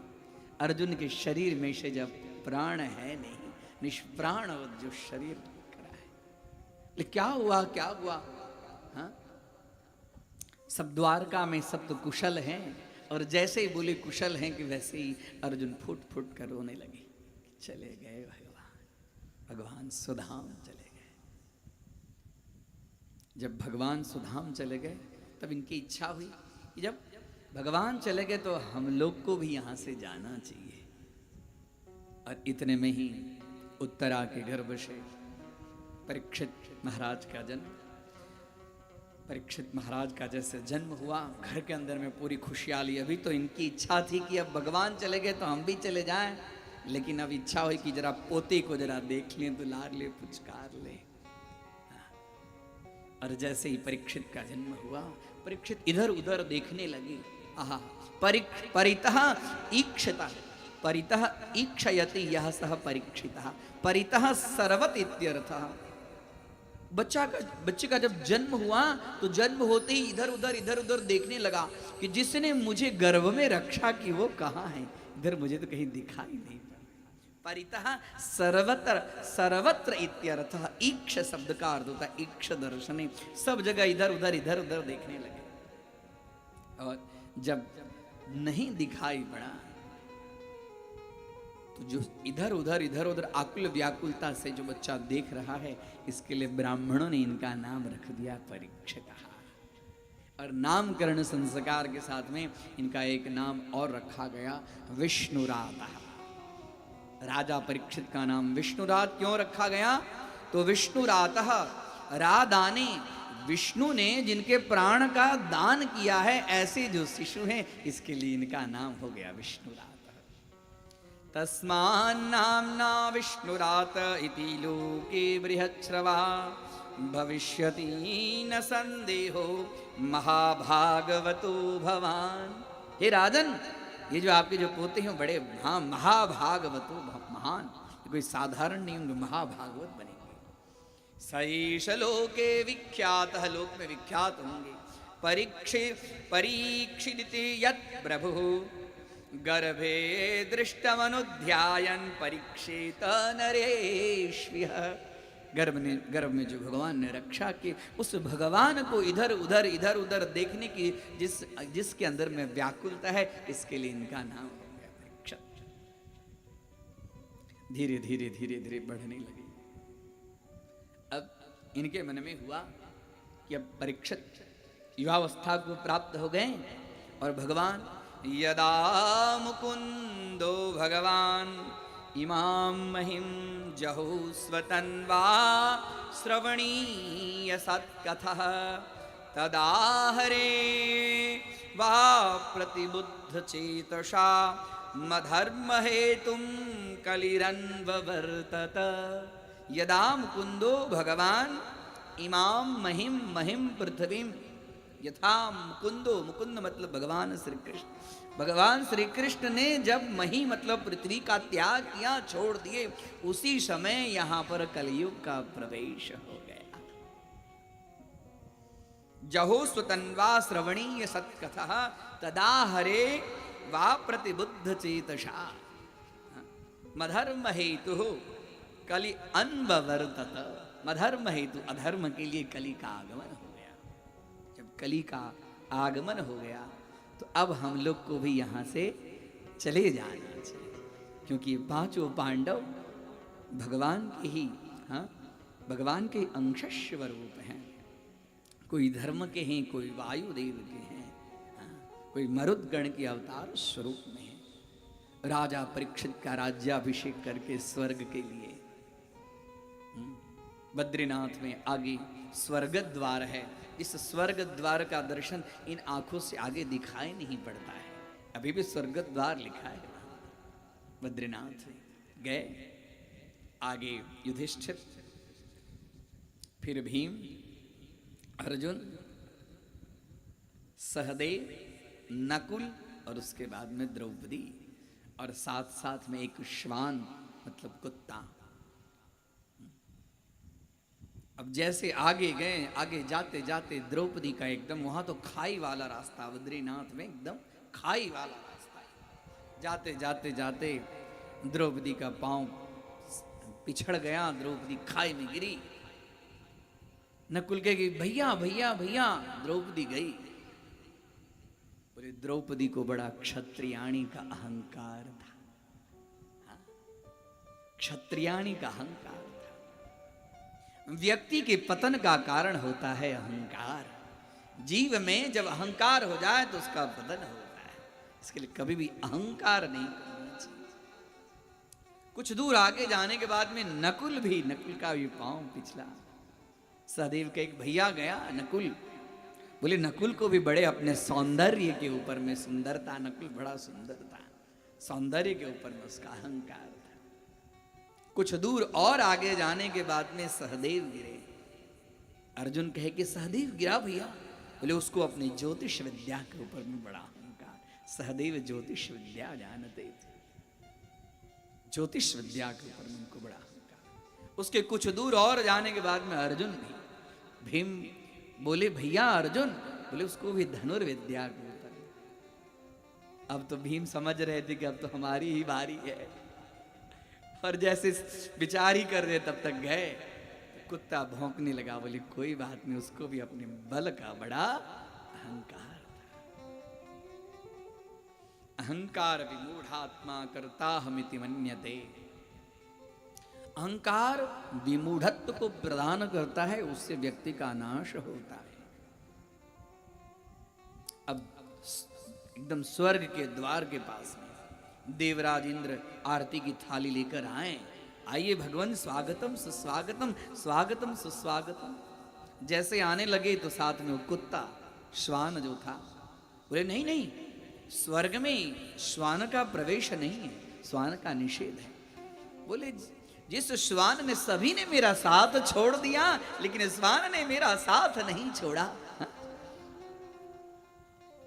अर्जुन के शरीर में से जब प्राण है नहीं, निष्प्राण जो शरीर करा है। लेकिन क्या हुआ? हाँ, सब द्वारका में सब तो कुशल हैं, और जैसे ही बोले कुशल हैं कि वैसे ही अर्जुन फुट फुट कर रोने लगे। चले गए भगवान सुधाम चले। जब भगवान सुधाम चले गए तब इनकी इच्छा हुई कि जब भगवान चले गए तो हम लोग को भी यहां से जाना चाहिए। और इतने में ही उत्तरा के गर्भ से परीक्षित महाराज का जन्म। परीक्षित महाराज का जैसे जन्म हुआ, घर के अंदर में पूरी खुशहाली। अभी तो इनकी इच्छा थी कि अब भगवान चले गए तो हम भी चले जाएं, लेकिन अब इच्छा हुई कि जरा पोते को जरा देख लें, दुलार ले, पुचकार ले। और जैसे ही परीक्षित का जन्म हुआ, परीक्षित इधर उधर देखने लगे। आहा, परितः ईक्षयति यह सह परीक्षितः परितः सर्वत इत्यर्थः। बच्चे का जब जन्म हुआ तो जन्म होते ही इधर उधर देखने लगा कि जिसने मुझे गर्भ में रक्षा की वो कहाँ है। इधर मुझे तो कहीं दिखाई नहीं। परितः सर्वत्र इत्यर्थः। ईक्ष शब्द का अर्थ होता है ईक्ष दर्शने। सब जगह इधर उधर देखने लगे। और जब नहीं दिखाई पड़ा तो जो इधर उधर आकुल व्याकुलता से जो बच्चा देख रहा है, इसके लिए ब्राह्मणों ने इनका नाम रख दिया परीक्षित। और नामकरण संस्कार के साथ में इनका एक नाम और रखा गया, विष्णुराज। राजा परीक्षित का नाम विष्णुराज क्यों रखा गया? तो विष्णुरातः रादाने विष्णु ने जिनके प्राण का दान किया है, ऐसे जो शिशु हैं, इसके लिए इनका नाम हो गया विष्णुरात। तस्मान्नाम्ना विष्णुरात इति लोके बृहच्छ्रवा भविष्यति न संदेहो महाभागवतो भवान। हे राजन, ये जो आपके जो पोते हैं बड़े महाभागवतो महान, कोई साधारण नहीं होंगे, महाभागवत बनेंगे। सैष लोके विख्यात, लोक में विख्यात होंगे। परीक्षित यत् प्रभु गर्भे दृष्टमनुध्यायन परीक्षित नरेश्विह। गर्भ में जो भगवान ने रक्षा की, उस भगवान को इधर उधर देखने की जिसके अंदर में व्याकुलता है, इसके लिए इनका नाम हो गया परीक्षित। धीरे धीरे बढ़ने लगे। अब इनके मन में हुआ कि अब परीक्षित युवावस्था को प्राप्त हो गए, और भगवान यदा मुकुंदो भगवान इमां महिं जहुस्वतन्वा श्रवणीय सत्कथः तदा हरे वा प्रतिबुद्ध चेतसा मधर्म हेतुं कलिरन्ववर्तत। यदा मुकुंदो भगवान इमां महिम पृथ्वीं, यथा मुकुंदो, मुकुंद मतलब भगवान श्री कृष्ण, भगवान श्री कृष्ण ने जब मही मतलब पृथ्वी का त्याग किया, छोड़ दिए, उसी समय यहां पर कलयुग का प्रवेश हो गया। जहो स्वतन्वा श्रवणीय सत्कथः तदा हरे वा प्रतिबुद्ध चेतसा मधर्म हेतु कलि अन्ववर्तत। मधर्म हेतु, अधर्म के लिए कली का आगमन हो गया। जब कली का आगमन हो गया तो अब हम लोग को भी यहाँ से चले जाना चाहिए, क्योंकि पांचों पांडव भगवान के ही, हाँ, भगवान के अंश स्वरूप हैं। कोई धर्म के हैं, कोई वायुदेव के हैं, हाँ, कोई मरुदगण के अवतार स्वरूप में है। राजा परीक्षित का राज्याभिषेक करके स्वर्ग के लिए बद्रीनाथ में आगे स्वर्ग द्वार है। इस स्वर्ग द्वार का दर्शन इन आंखों से आगे दिखाई नहीं पड़ता है। अभी भी स्वर्ग द्वार लिखा है। बद्रीनाथ गए, आगे युधिष्ठिर, फिर भीम, अर्जुन, सहदेव, नकुल, और उसके बाद में द्रौपदी, और साथ साथ में एक श्वान मतलब कुत्ता। अब जैसे आगे गए, आगे जाते जाते द्रौपदी का एकदम, वहां तो खाई वाला रास्ता, बद्रीनाथ में एकदम खाई वाला रास्ता। जाते जाते जाते द्रौपदी का पांव पिछड़ गया, द्रौपदी खाई में गिरी। नकुल कहे भैया भैया भैया, द्रौपदी गई। बोले द्रौपदी को बड़ा क्षत्रियाणी का अहंकार था, क्षत्रियाणी का अहंकार। व्यक्ति के पतन का कारण होता है अहंकार। जीव में जब अहंकार हो जाए तो उसका पतन होता है। इसके लिए कभी भी अहंकार नहीं करना चाहिए। कुछ दूर आगे जाने के बाद में नकुल का भी पांव पिछला। सहदेव का एक भैया गया, नकुल, बोले नकुल को भी बड़े अपने सौंदर्य के ऊपर में सुंदरता, नकुल बड़ा सुंदर था, सौंदर्य के ऊपर में उसका अहंकार था। कुछ दूर और आगे जाने के बाद में सहदेव गिरे। अर्जुन कहे कि सहदेव गिरा भैया, बोले उसको अपनी ज्योतिष विद्या के ऊपर में बड़ा अहंकार। सहदेव ज्योतिष विद्या जानते थे, ज्योतिष विद्या के ऊपर में उनको बड़ा अहंकार। उसके कुछ दूर और जाने के बाद में अर्जुन भी, भीम बोले भैया अर्जुन, बोले उसको भी धनुर्विद्या के ऊपर। अब तो भीम समझ रहे थे कि अब तो हमारी ही बारी है, और जैसे विचार ही कर रहे तब तक गए, कुत्ता भौंकने लगा। बोले कोई बात नहीं, उसको भी अपने बल का बड़ा अहंकार था। अहंकार विमूढ़ात्मा कर्ता हमिति मन्यते। अहंकार विमूढ़त्व को प्रदान करता है, उससे व्यक्ति का नाश होता है। अब एकदम स्वर्ग के द्वार के पास में देवराज इंद्र आरती की थाली लेकर आए। आइए भगवान, स्वागतम सुस्वागतम, स्वागतम सुस्वागतम। जैसे आने लगे तो साथ में वो कुत्ता श्वान जो था, बोले नहीं नहीं, स्वर्ग में श्वान का प्रवेश नहीं है, श्वान का निषेध है। बोले जिस श्वान ने, सभी ने मेरा साथ छोड़ दिया लेकिन श्वान ने मेरा साथ नहीं छोड़ा।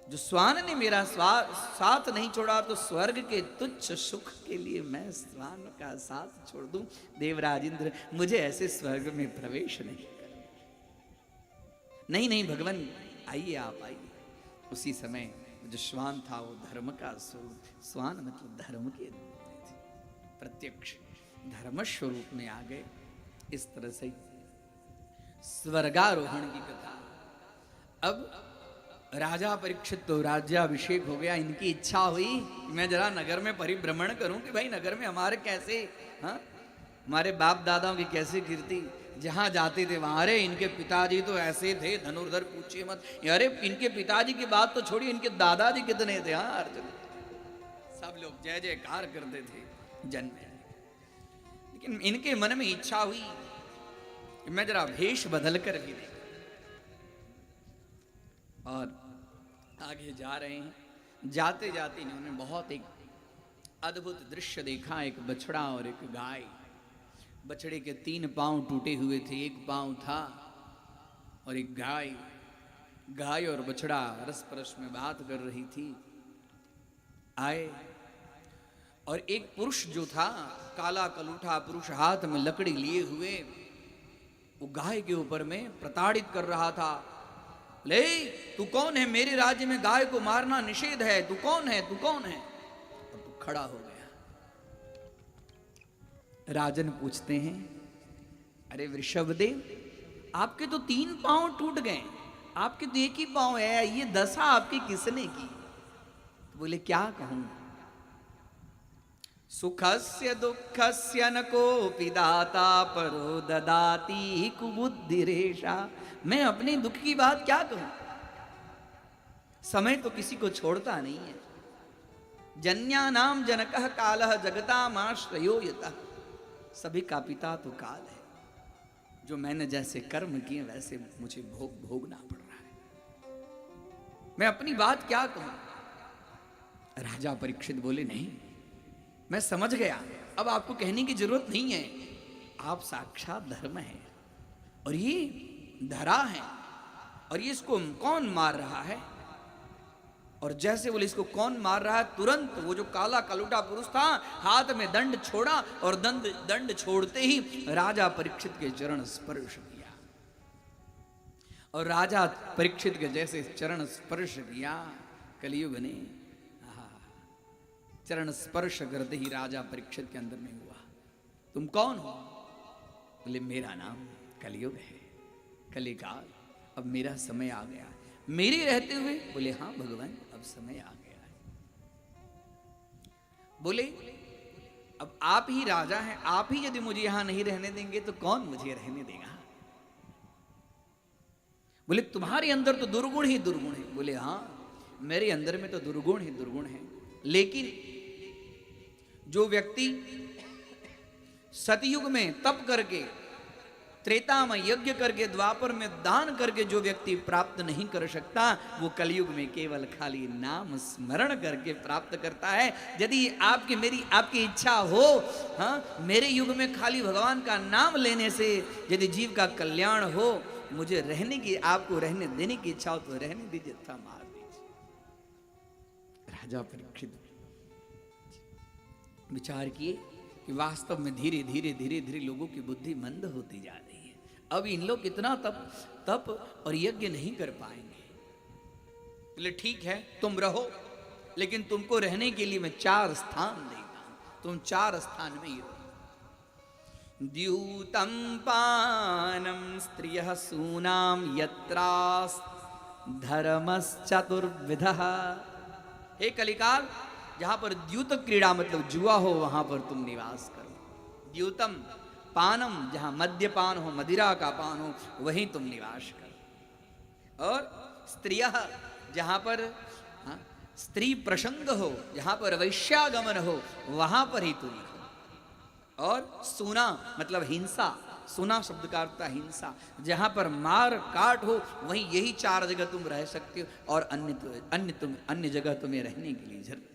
जो श्वान ने मेरा साथ नहीं छोड़ा तो स्वर्ग के तुच्छ सुख के लिए मैं श्वान का साथ छोड़ दूं? देवराज इंद्र, मुझे ऐसे स्वर्ग में प्रवेश नहीं करना। नहीं नहीं भगवान, आइए आप आइए। उसी समय जो श्वान था वो धर्म का स्वरूप, श्वान मतलब धर्म के रूप में थे, प्रत्यक्ष धर्म स्वरूप में आ गए। इस तरह से स्वर्गारोहण की कथा। अब राजा परीक्षित तो राज्याभिषेक हो गया, इनकी इच्छा हुई कि मैं जरा नगर में परिभ्रमण करूं कि भाई नगर में हमारे कैसे, हाँ, हमारे बाप दादाओं की कैसे कीर्ति, जहां जाते थे वहां, अरे इनके पिताजी तो ऐसे थे धनुर्धर, पूछिए मत। अरे इनके पिताजी की बात तो छोड़िए, इनके दादाजी कितने थे। हाँ अर्जुन, सब लोग जय जयकार करते थे जन्म। लेकिन इनके मन में इच्छा हुई कि मैं जरा भेष बदल कर भी देखूं। और आगे जा रहे हैं, जाते जाते इन्होंने बहुत एक अद्भुत दृश्य देखा। एक बछड़ा और एक गाय। बछड़े के 3 पांव टूटे हुए थे, 1 पांव था, और एक गाय और बछड़ा रस परस में बात कर रही थी। आए और एक पुरुष जो था, काला कलूठा पुरुष, हाथ में लकड़ी लिए हुए, वो गाय के ऊपर में प्रताड़ित कर रहा था। ले, तू कौन है? मेरे राज्य में गाय को मारना निषेध है, तू कौन है, तू कौन है? और तू खड़ा हो गया। राजन पूछते हैं, अरे वृषभदेव, आपके तो 3 पांव टूट गए, आपके तो 1 ही पांव है, ये दशा आपकी किसने की? तो बोले क्या कहूं, सुखस्य दुःखस्य न कोऽपि दाता परो ददाति कुबुद्धिरेषा। मैं अपने दुख की बात क्या कहूं, समय तो किसी को छोड़ता नहीं है। जन्यानाम जनकः कालः जगतामाश्रयो यतः। सभी का पिता तो काल है, जो मैंने जैसे कर्म किए वैसे मुझे भोगना पड़ रहा है, मैं अपनी बात क्या कहूं? राजा परीक्षित बोले, नहीं मैं समझ गया, अब आपको कहने की जरूरत नहीं है, आप साक्षात धर्म है और ये धरा है, और ये इसको कौन मार रहा है? और जैसे बोले इसको कौन मार रहा है, तुरंत वो जो काला कलूटा पुरुष था हाथ में दंड छोड़ा, और दंड छोड़ते ही राजा परीक्षित के चरण स्पर्श किया। और राजा परीक्षित के जैसे चरण स्पर्श किया, कलियुग ने चरण स्पर्श करते ही राजा परीक्षित के अंदर में हुआ, तुम कौन हो? बोले मेरा नाम कलियुग है, कलिकाल, अब मेरा समय आ गया। मेरे रहते हुए? बोले हाँ भगवान, अब समय आ गया है। बोले अब आप ही राजा हैं, आप ही यदि मुझे यहां नहीं रहने देंगे तो कौन मुझे रहने देगा? बोले तुम्हारे अंदर तो दुर्गुण ही दुर्गुण है। बोले हाँ, मेरे अंदर में तो दुर्गुण ही दुर्गुण है, लेकिन जो व्यक्ति सतयुग में तप करके, त्रेता में यज्ञ करके, द्वापर में दान करके जो व्यक्ति प्राप्त नहीं कर सकता, वो कलयुग में केवल खाली नाम स्मरण करके प्राप्त करता है। यदि आपकी इच्छा हो, हाँ, मेरे युग में खाली भगवान का नाम लेने से यदि जीव का कल्याण हो, मुझे रहने की, आपको रहने देने की इच्छा हो तो रहने दीजिए, था मार दीजिए। राजा परीक्षित विचार किए कि वास्तव में धीरे धीरे लोगों की बुद्धि मंद होती जा रही है। अब इन लोग कितना तप और यज्ञ नहीं कर पाएंगे। बोले ठीक है, तुम रहो, लेकिन तुमको रहने के लिए मैं 4 स्थान देगा, तुम 4 स्थान में ही रहो। द्यूतं पानं स्त्रियः सूनां यत्रास् धर्मश्चतुर्विधः। हे कलिकाल, जहां पर द्यूत क्रीड़ा मतलब जुआ हो वहां पर तुम निवास करो। द्यूतम पानम, जहां मद्यपान हो, मदिरा का पान हो, वहीं तुम निवास करो। और स्त्रियः, जहां पर स्त्री प्रसंग हो, जहां पर वैश्यागमन हो, वहां पर ही तुम रहो। और सूना मतलब हिंसा, सुना शब्द का अर्थ है हिंसा। जहां पर मार काट हो वहीं यही 4 जगह तुम रह सकते हो, और अन्य जगह तुम्हें रहने के लिए जरूरत।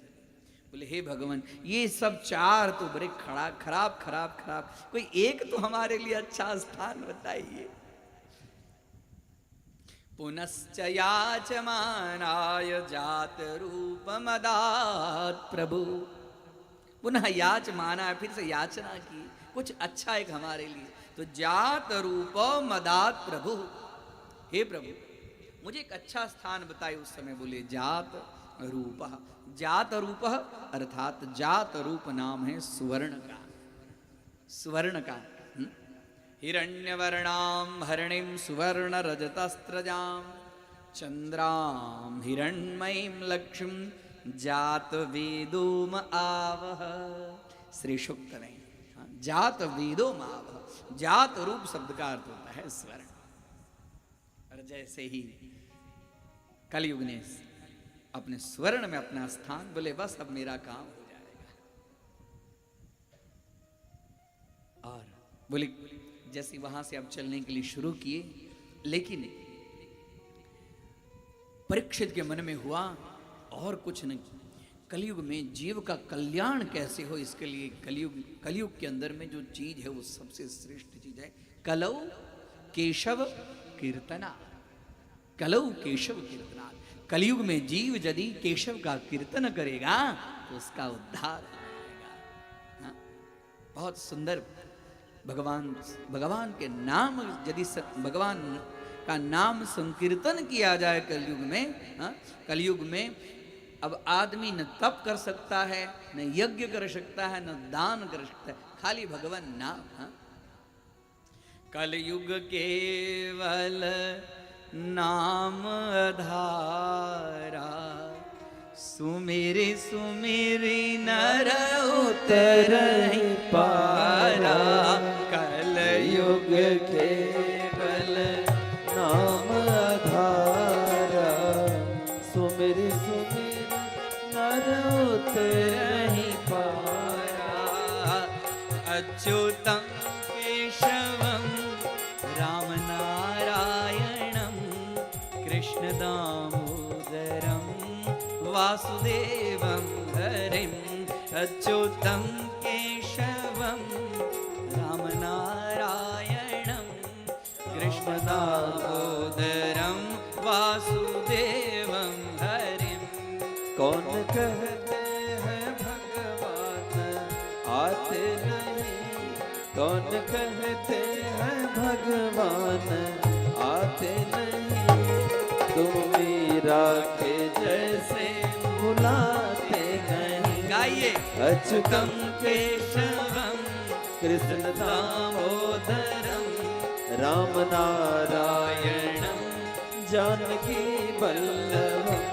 बोले हे भगवान, ये सब 4 तो बड़े खराब खराब खराब, कोई एक तो हमारे लिए अच्छा स्थान बताइए। पुनश्च याचमानाय जात रूप मदात प्रभु। पुनः याचमाना, फिर से याचना की, कुछ अच्छा एक हमारे लिए। तो जात रूप मदात प्रभु, हे प्रभु मुझे एक अच्छा स्थान बताए। उस समय बोले जात रूप। जात रूप अर्थात जात रूप नाम है सुवर्ण का, सुवर्ण का। हिरण्यवर्णाम हरिणीं सुवर्ण रजतस्त्रजाम चंद्राम हिरण्मयीं लक्ष्मीं जात वेदोम आवह। श्री सूक्त में जात वेदोम आवह, जात रूप शब्द का अर्थ होता है स्वर्ण। और जैसे ही कलयुग ने अपने स्वर्ण में अपना स्थान, बोले बस अब मेरा काम हो जाएगा। और बोले जैसे वहां से अब चलने के लिए शुरू किए, लेकिन परीक्षित के मन में हुआ और कुछ नहीं, कलयुग में जीव का कल्याण कैसे हो, इसके लिए कलयुग के अंदर में जो चीज है वो सबसे श्रेष्ठ चीज है कलौ केशव कीर्तना। कलौ केशव कीर्तना। कलयुग में जीव यदि केशव का कीर्तन करेगा तो उसका उद्धार हो जाएगा। हाँ? बहुत सुंदर। भगवान के नाम यदि भगवान का नाम संकीर्तन किया जाए कलयुग में, हाँ? कलयुग में अब आदमी न तप कर सकता है, न यज्ञ कर सकता है, न दान कर सकता है, खाली भगवान नाम। हाँ? कलयुग केवल नाम आधारा, सुमेरे सुमेरे नर उतरहि पारा। कलयुग केवल नाम आधारा, सुमेरे सुमेरे नर उतरहि पारा। अच्युतं केशवं राम नारायणं कृष्ण दामोदरं वासुदेवं हरिं। अच्युतं केशवं राम नारायणं कृष्ण दामोदरं वासुदेवं हरिं। कौन कहते हैं भगवान आते नहीं, कौन कहते हैं भगवान आते नहीं, तुम मीरा के जैसे बुलाते नहीं। गाइए। अच्युतम केशवं कृष्ण दामोदरम राम नारायणम जानकी वल्लभम।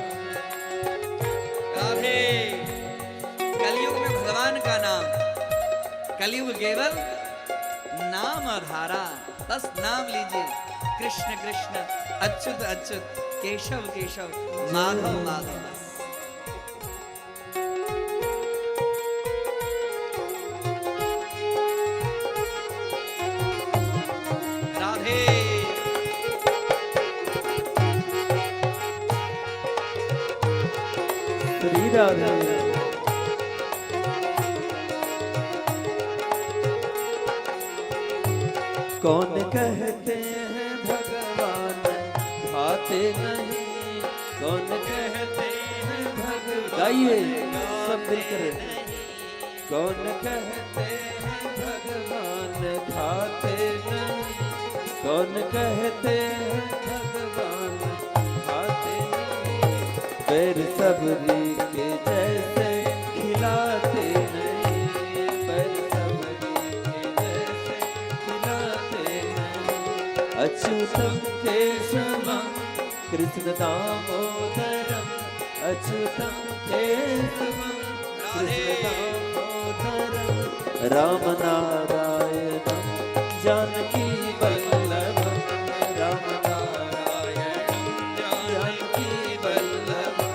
राधे। कलयुग में भगवान का नाम, कलयुग केवल नाम आधारा, बस नाम लीजिए। कृष्ण कृष्ण, अच्युत अच्युत, केशव केशव, माधव माधव। बस राधे। श्री राधे। कौन कहते हैं भगवान भाते नहीं, कौन कहते हैं भगवान, गाइए सब मिलकर। कौन कहते हैं भगवान भाते नहीं, कौन कहते हैं भगवान भाते नहीं, पैर सबरी के जैसे खिलाते नहीं, पैर सबरी के जैसे खिलाते नहीं। अच्युतम केशवम कृष्ण दामोदरम, अच्युतम केशवम कृष्ण दामोदरम राम नारायणम जानकी वल्लभम, राम नारायणम जानकी वल्लभम।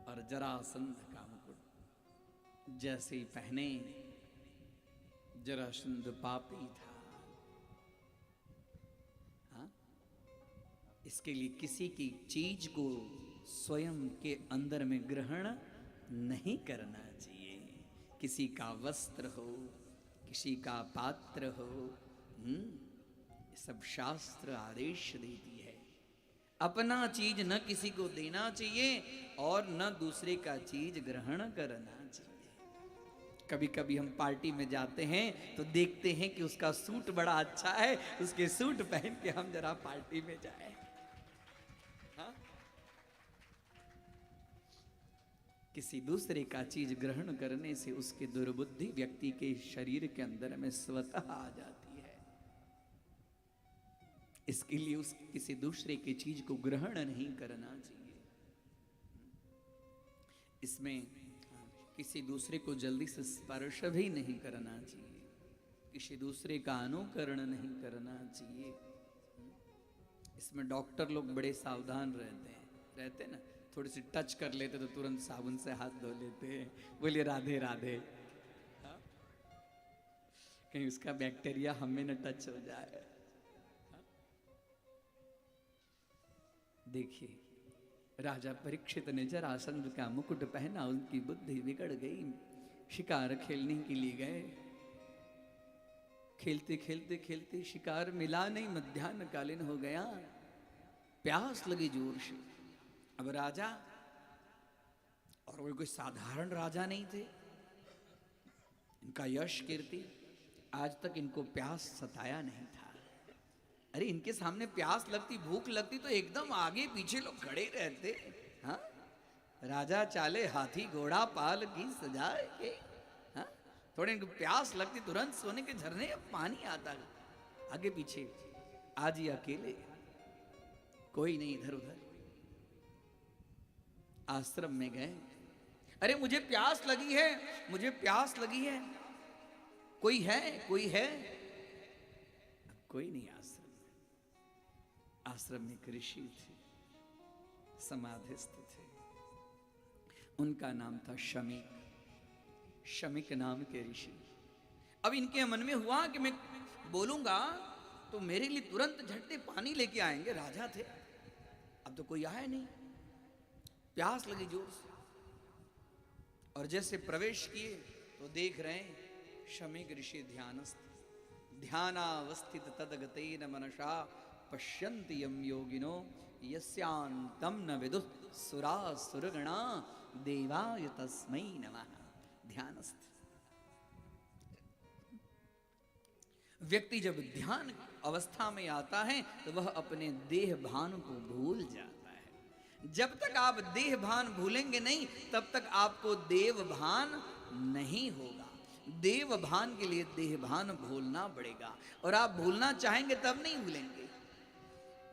और जरासंध का मुकुट जैसे ही पहने, जरासंध पापी था। हाँ? इसके लिए किसी की चीज को स्वयं के अंदर में ग्रहण नहीं करना चाहिए। किसी का वस्त्र हो, किसी का पात्र हो, ये सब शास्त्र आदेश देती है। अपना चीज न किसी को देना चाहिए और न दूसरे का चीज ग्रहण करना चाहिए। कभी कभी हम पार्टी में जाते हैं तो देखते हैं कि उसका सूट बड़ा अच्छा है, उसके सूट पहन के हम जरा पार्टी में जाएं। हाँ? किसी दूसरे का चीज ग्रहण करने से उसके दुर्बुद्धि व्यक्ति के शरीर के अंदर में स्वतः आ जाती है। इसके लिए उस किसी दूसरे की चीज को ग्रहण नहीं करना चाहिए। इसमें किसी दूसरे को जल्दी से स्पर्श भी नहीं करना चाहिए, किसी दूसरे का अनुकरण नहीं करना चाहिए। इसमें डॉक्टर लोग बड़े सावधान रहते हैं ना, थोड़ी सी टच कर लेते तो तुरंत साबुन से हाथ धो लेते हैं, बोलिए राधे राधे। हाँ? कहीं उसका बैक्टीरिया हमें न टच हो जाए। हाँ? देखिए, राजा परीक्षित ने जरासंध का मुकुट पहना, उनकी बुद्धि बिगड़ गई। शिकार खेलने के लिए गए, खेलते खेलते खेलते शिकार मिला नहीं, मध्याह्न कालीन हो गया, प्यास लगी जोर से। अब राजा, और वो कोई साधारण राजा नहीं थे, इनका यश कीर्ति, आज तक इनको प्यास सताया नहीं था। अरे इनके सामने प्यास लगती, भूख लगती तो एकदम आगे पीछे लोग खड़े रहते। हाँ? राजा चाले हाथी घोड़ा पाल की सजाए के। हाँ? थोड़े इनको प्यास लगती तुरंत सोने के झरने पानी आता, आगे पीछे। आज ही अकेले, कोई नहीं इधर उधर। आश्रम में गए, अरे मुझे प्यास लगी है, मुझे प्यास लगी है, कोई है, कोई है? कोई नहीं आश्रम में। आश्रम में एक ऋषि थे, समाधिस्थ थे, उनका नाम था शमीक। शमीक नाम के ऋषि। अब इनके मन में हुआ कि मैं बोलूंगा तो मेरे लिए तुरंत झटते पानी लेके आएंगे, राजा थे। अब तो कोई आया नहीं, प्यास लगी जोर से। और जैसे प्रवेश किए तो देख रहे हैं शमीक ऋषि ध्यानस्थ, ध्यानावस्थित तदगतेन मनसा पश्यन्ति यम योगिनो यस्यांतम न विदुः सुरासुरगणा देवाय तस्मै नमः। ध्यानस्थ व्यक्ति जब ध्यान अवस्था में आता है तो वह अपने देह भान को भूल जाता है। जब तक आप देह भान भूलेंगे नहीं, तब तक आपको देव भान नहीं होगा। देव भान के लिए देह भान भूलना पड़ेगा, और आप भूलना चाहेंगे तब नहीं भूलेंगे।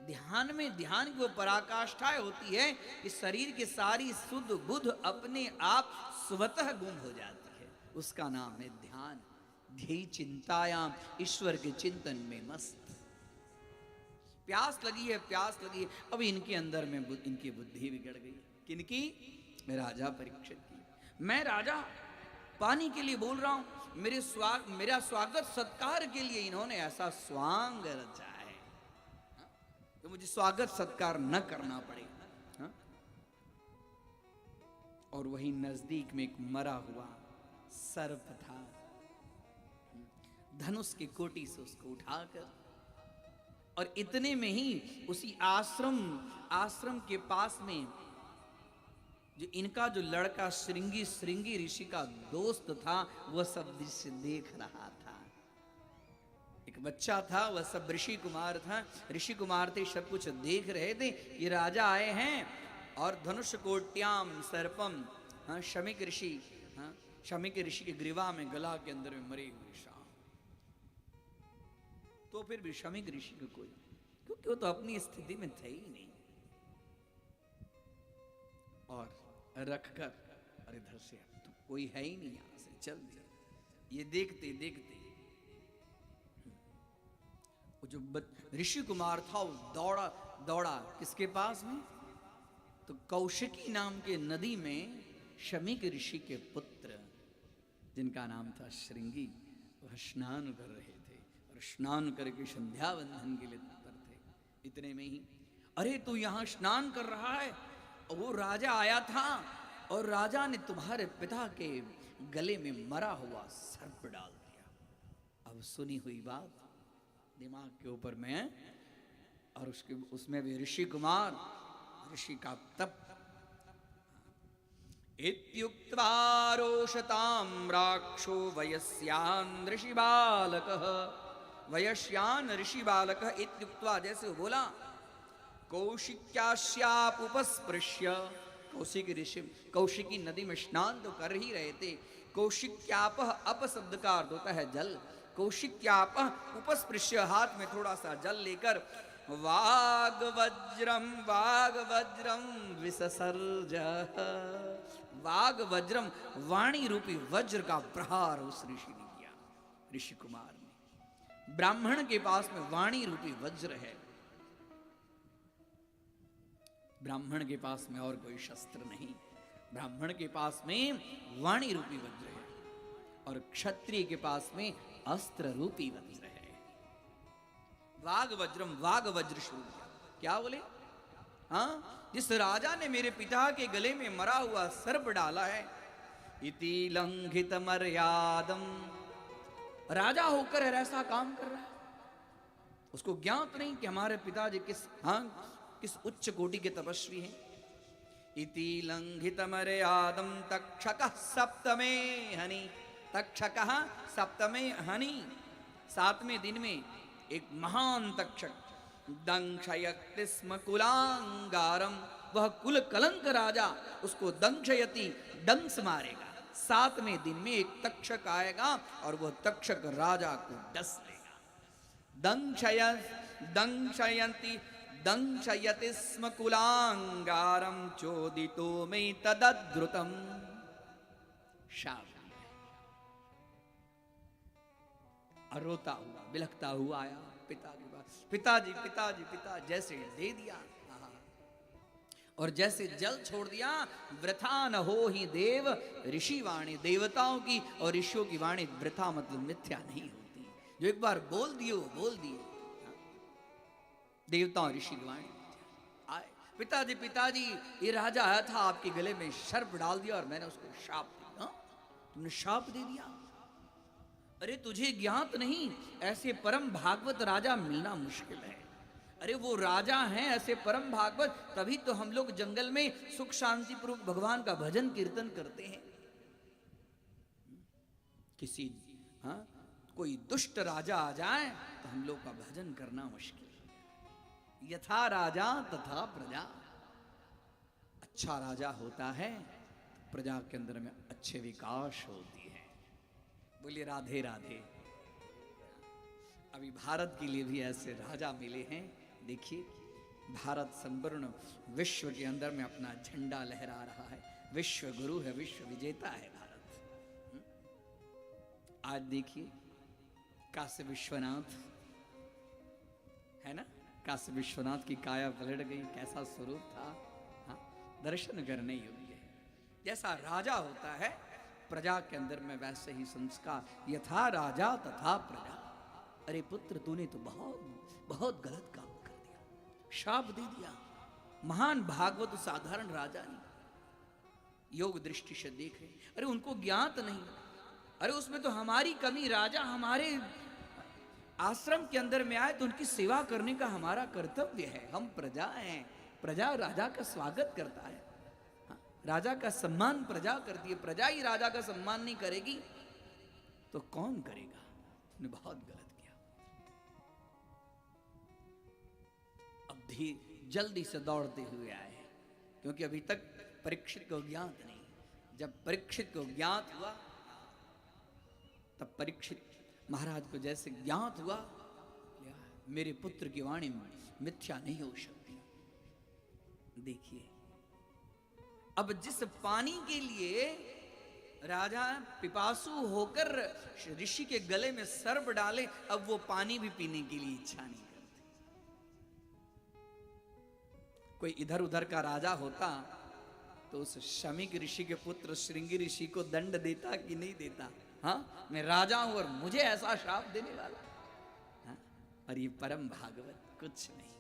ध्यान में ध्यान की वो पराकाष्ठा होती है कि शरीर की सारी सुध बुध अपने आप स्वतः गुम हो जाती है, उसका नाम है ध्यान। ध्येय चिंतायाम, ईश्वर के चिंतन में मस्त। प्यास लगी है, प्यास लगी है। अब इनके अंदर में इनकी बुद्धि बिगड़ गई। किनकी? राजा परीक्षित की। मैं राजा पानी के लिए बोल रहा हूं, मेरा स्वागत सत्कार के लिए इन्होंने ऐसा स्वांग रचा है तो मुझे स्वागत सत्कार न करना पड़े। हा? और वही नजदीक में एक मरा हुआ सर्प था, धनुष की कोटी से उसको उठाकर, और इतने में ही उसी आश्रम के पास में जो इनका जो लड़का श्रृंगी ऋषि का दोस्त था, वह सब दृश्य देख रहा था। एक बच्चा था, वह सब ऋषि कुमार था, ऋषि कुमार थे, सब कुछ देख रहे थे। ये राजा आए हैं और धनुष कोट्याम सर्पम, हाँ, शमीक ऋषि, हाँ, शमीक ऋषि के ग्रीवा में, गला के अंदर में मरे हुए सांप। तो फिर भी शमीक ऋषि को कोई, क्योंकि वो तो अपनी स्थिति में थे ही नहीं, और रखकर, और इधर से अब तो कोई है ही नहीं, यहां से चल दिया। ये देखते देखते वो जो ऋषि कुमार था वो दौड़ा किसके पास में? तो कौशिकी नाम के नदी में शमीक ऋषि के पुत्र जिनका नाम था श्रृंगी, वह स्नान कर रहे थे और स्नान करके संध्या बंधन के लिए तत्पर थे। इतने में ही अरे तू यहाँ स्नान कर रहा है, और वो राजा आया था और राजा ने तुम्हारे पिता के गले में मरा हुआ सर्प डाल दिया। अब सुनी हुई बात दिमाग के ऊपर में, और उसमें भी ऋषि कुमार, ऋषि का तप। इत्युक्त्वा रोषतां राक्षो वयस्यान् ऋषि बालकः, वयस्यान् ऋषि बालकः इत्युक्त्वा, जैसे वो बोला, कौशिक्यास्याप उपस्पृश्य, कौशिक ऋषि कौशिकी नदी में स्नान तो कर ही रहे थे। कौशिक्याप अप शब्द का अर्थ होता है जल। कौशिक्याप उपस्पृश्य, हाथ में थोड़ा सा जल लेकर, वाग वज्रम विससर्ज, वाग वज्रम, वाणी रूपी वज्र का प्रहार उस ऋषि ने किया, ऋषि कुमार ने। ब्राह्मण के पास में वाणी रूपी वज्र है, ब्राह्मण के पास में और कोई शस्त्र नहीं, ब्राह्मण के पास में वाणी रूपी वज्र है, और क्षत्रिय के पास में अस्त्र रूपी वज्र है। वाग वज्रम, वाग वज्र शुरू किया। क्या बोले? हाँ, जिस राजा ने मेरे पिता के गले में मरा हुआ सर्प डाला है, इति लंघित मर्यादम, राजा होकर ऐसा काम कर रहा है, उसको ज्ञात नहीं कि हमारे पिताजी किस उच्च कोटि के तपस्वी हैं। इति लंघित मर्यादम तक्षकः सप्तमे हनि, तक्षकः सप्तमे हनि, 7वें दिन में एक महान तक्षक, दंशयति स्म कुलांगारम, वह कुल कलंक राजा उसको दंशयति, डंस मारेगा। 7वें दिन में एक तक्षक आएगा और वह तक्षक राजा को डस लेगा। दंशयति स्म कुलांगारम चोदितो में तदद्रुतम। शाप, और रोता हुआ बिलखता हुआ आया पिता के पास, पिताजी पिताजी पिता, जैसे दे दिया और जैसे जल छोड़ दिया, वृथा न हो ही देव ऋषि वाणी, देवताओं की और ऋषियों की वाणी वृथा मतलब मिथ्या नहीं होती, जो एक बार बोल दिए वो बोल दिए। देवताओं ऋषि की वाणी आए, पिताजी पिताजी ये राजा आया था, आपके गले में सर्प डाल दिया और मैंने उसको शाप दिया। तुमने शाप दे दिया? अरे तुझे ज्ञात नहीं, ऐसे परम भागवत राजा मिलना मुश्किल है। अरे वो राजा हैं ऐसे परम भागवत, तभी तो हम लोग जंगल में सुख शांति पूर्वक भगवान का भजन कीर्तन करते हैं। किसी कोई दुष्ट राजा आ जाए तो हम लोग का भजन करना मुश्किल है। यथा राजा तथा प्रजा, अच्छा राजा होता है प्रजा के अंदर में अच्छे विकास होती है। बोलिए राधे राधे। अभी भारत के लिए भी ऐसे राजा मिले हैं। देखिए भारत संपूर्ण विश्व के अंदर में अपना झंडा लहरा रहा है, विश्व गुरु है, विश्व विजेता है भारत। आज देखिए काशी विश्वनाथ है ना, काशी विश्वनाथ की काया पलट गई, कैसा स्वरूप था, दर्शन करने योग्य है। जैसा राजा होता है प्रजा के अंदर में, वैसे ही संस्कार, यथा राजा तथा प्रजा। अरे पुत्र तूने तो बहुत गलत काम कर दिया, शाप दे दिया। महान भागवत साधारण राजा नहीं, योग दृष्टि से देख रहे, अरे उनको ज्ञात नहीं, अरे उसमें तो हमारी कमी, राजा हमारे आश्रम के अंदर में आए तो उनकी सेवा करने का हमारा कर्तव्य है। हम प्रजा हैं, प्रजा राजा का स्वागत करता है, राजा का सम्मान प्रजा करती है। प्रजा ही राजा का सम्मान नहीं करेगी तो कौन करेगा? उसने बहुत गलत किया। अब जल्दी से दौड़ते हुए आए, क्योंकि अभी तक परीक्षित को ज्ञात नहीं। जब परीक्षित को ज्ञात हुआ तब परीक्षित महाराज को जैसे ज्ञात हुआ, मेरे पुत्र की वाणी मिथ्या नहीं हो सकती। देखिए अब जिस पानी के लिए राजा पिपासु होकर ऋषि के गले में सर्प डाले, अब वो पानी भी पीने के लिए इच्छा नहीं करते। कोई इधर उधर का राजा होता तो उस शमीक ऋषि के पुत्र श्रृंगी ऋषि को दंड देता कि नहीं देता? हाँ, मैं राजा हूं और मुझे ऐसा श्राप देने वाला। हाँ? और ये परम भागवत कुछ नहीं।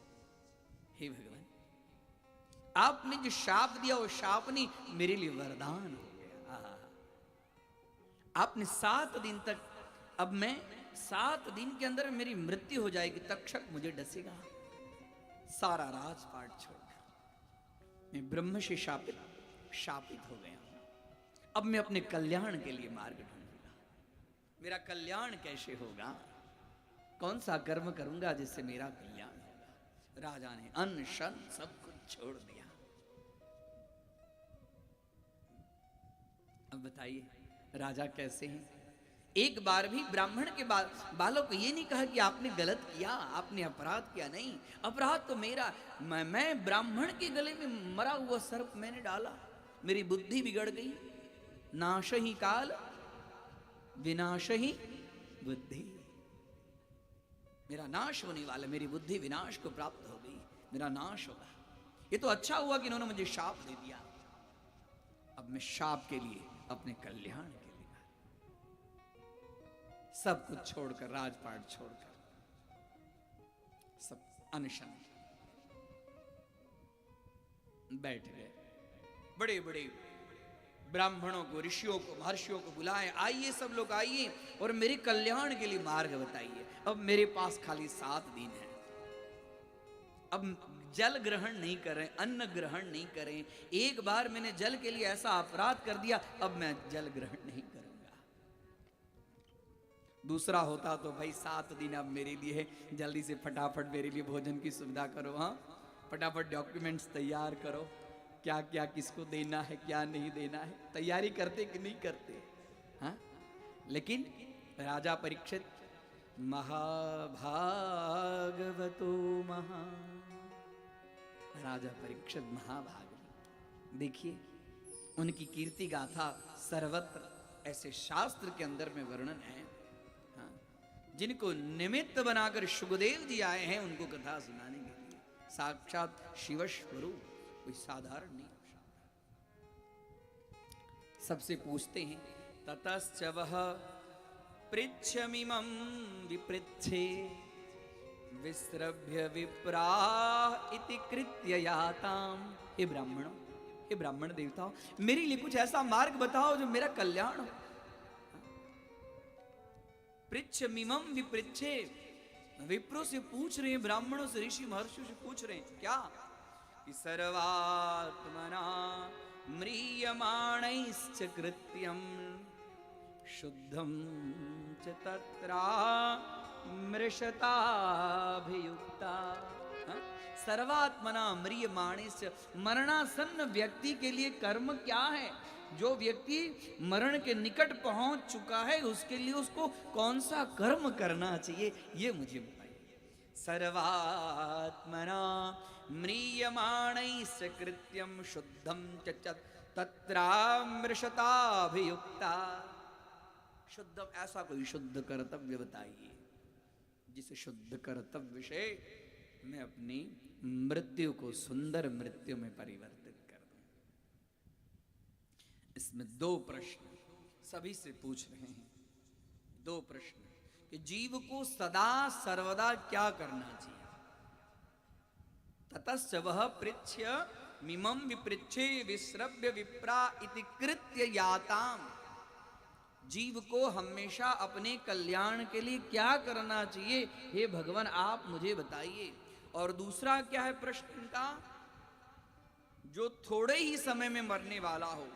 हे भगवान, आपने जो शाप दिया वो शाप नहीं, मेरे लिए वरदान हो गया। आपने 7 दिन तक, अब मैं 7 दिन के अंदर मेरी मृत्यु हो जाएगी, तक्षक मुझे डसेगा। सारा राजपाट छोड़कर मैं ब्रह्म से शापित हो गया हूं। अब मैं अपने कल्याण के लिए मार्ग ढूंढूंगा। मेरा कल्याण कैसे होगा? कौन सा कर्म करूंगा जिससे मेरा कल्याण होगा? राजा ने अन्न शन सब कुछ छोड़ दिया। अब बताइए राजा कैसे हैं? एक बार भी ब्राह्मण के बालों को ये नहीं कहा कि आपने गलत किया, आपने अपराध किया। नहीं, अपराध तो मेरा, मैं ब्राह्मण के गले में मरा हुआ सर्प मैंने डाला, मेरी बुद्धि बिगड़ गई। नाश ही काल विनाश ही बुद्धि, मेरा नाश होने वाला, मेरी बुद्धि विनाश को प्राप्त हो गई, मेरा नाश होगा। ये तो अच्छा हुआ कि इन्होंने मुझे शाप दे दिया। अब मैं शाप के लिए, अपने कल्याण के लिए सब कुछ छोड़कर, राजपाट छोड़कर, सब अनशन बैठ गए। बड़े बड़े ब्राह्मणों को, ऋषियों को, महर्षियों को बुलाए, आइए सब लोग आइए और मेरे कल्याण के लिए मार्ग बताइए। अब मेरे पास खाली 7 दिन है। अब जल ग्रहण नहीं करें, अन्न ग्रहण नहीं करें। एक बार मैंने जल के लिए ऐसा अपराध कर दिया, अब मैं जल ग्रहण नहीं करूंगा। दूसरा होता तो भाई 7 दिन अब मेरे लिए है, जल्दी से फटाफट मेरे लिए भोजन की सुविधा करो। हाँ, फटाफट डॉक्यूमेंट्स तैयार करो, क्या क्या किसको देना है, क्या नहीं देना है, तैयारी करते कि नहीं करते? हाँ, लेकिन राजा परीक्षित महाभागवतो महा, राजा परीक्षित महाभागवत, देखिए उनकी कीर्ति गाथा सर्वत्र ऐसे शास्त्र के अंदर में वर्णन है। हाँ, जिनको निमित्त बनाकर सुखदेव जी आए हैं उनको कथा सुनाने के लिए। साक्षात शिव स्वरूप, कोई साधारण नहीं। सबसे पूछते हैं, ततश्च वह पृच्छमिमं विपृच्छे विस्रभ्य विप्राह इति कृत्य याताम। हे ब्राह्मणों, हे ब्राह्मण देवताओं, मेरे लिए कुछ ऐसा मार्ग बताओ जो मेरा कल्याण हो। पृच्छमिमं विपृच्छे, विप्रों से पूछ रहे हैं, ब्राह्मणों से, ऋषि महर्षियों से पूछ रहे हैं क्या? कि सर्वात्मना म्रियमाणैश्च कृत्यं शुद्धं च तत्रा मृषताभियुक्ता। सर्वात्मना म्रियमाणैश्च, मरणासन्न व्यक्ति के लिए कर्म क्या है? जो व्यक्ति मरण के निकट पहुंच चुका है उसके लिए उसको कौन सा कर्म करना चाहिए, ये मुझे बताइए। सर्वात्मना म्रियमाणैश्च कृत्यं शुद्धं च तत्रामृषताभियुक्ता। शुद्ध, ऐसा कोई शुद्ध कर्तव्य बताइए जिस शुद्ध कर्तव्य से मैं अपनी मृत्यु को सुंदर मृत्यु में परिवर्तित कर दूं। इसमें 2 प्रश्न सभी से पूछ रहे हैं। 2 प्रश्न कि जीव को सदा सर्वदा क्या करना चाहिए। ततश्च वह पृच्छ मिमं विपृच्छे विस्रभ्य विप्रा इति कृत्य याताम। जीव को हमेशा अपने कल्याण के लिए क्या करना चाहिए, हे भगवान आप मुझे बताइए। और दूसरा क्या है प्रश्न का? जो थोड़े ही समय में मरने वाला हो,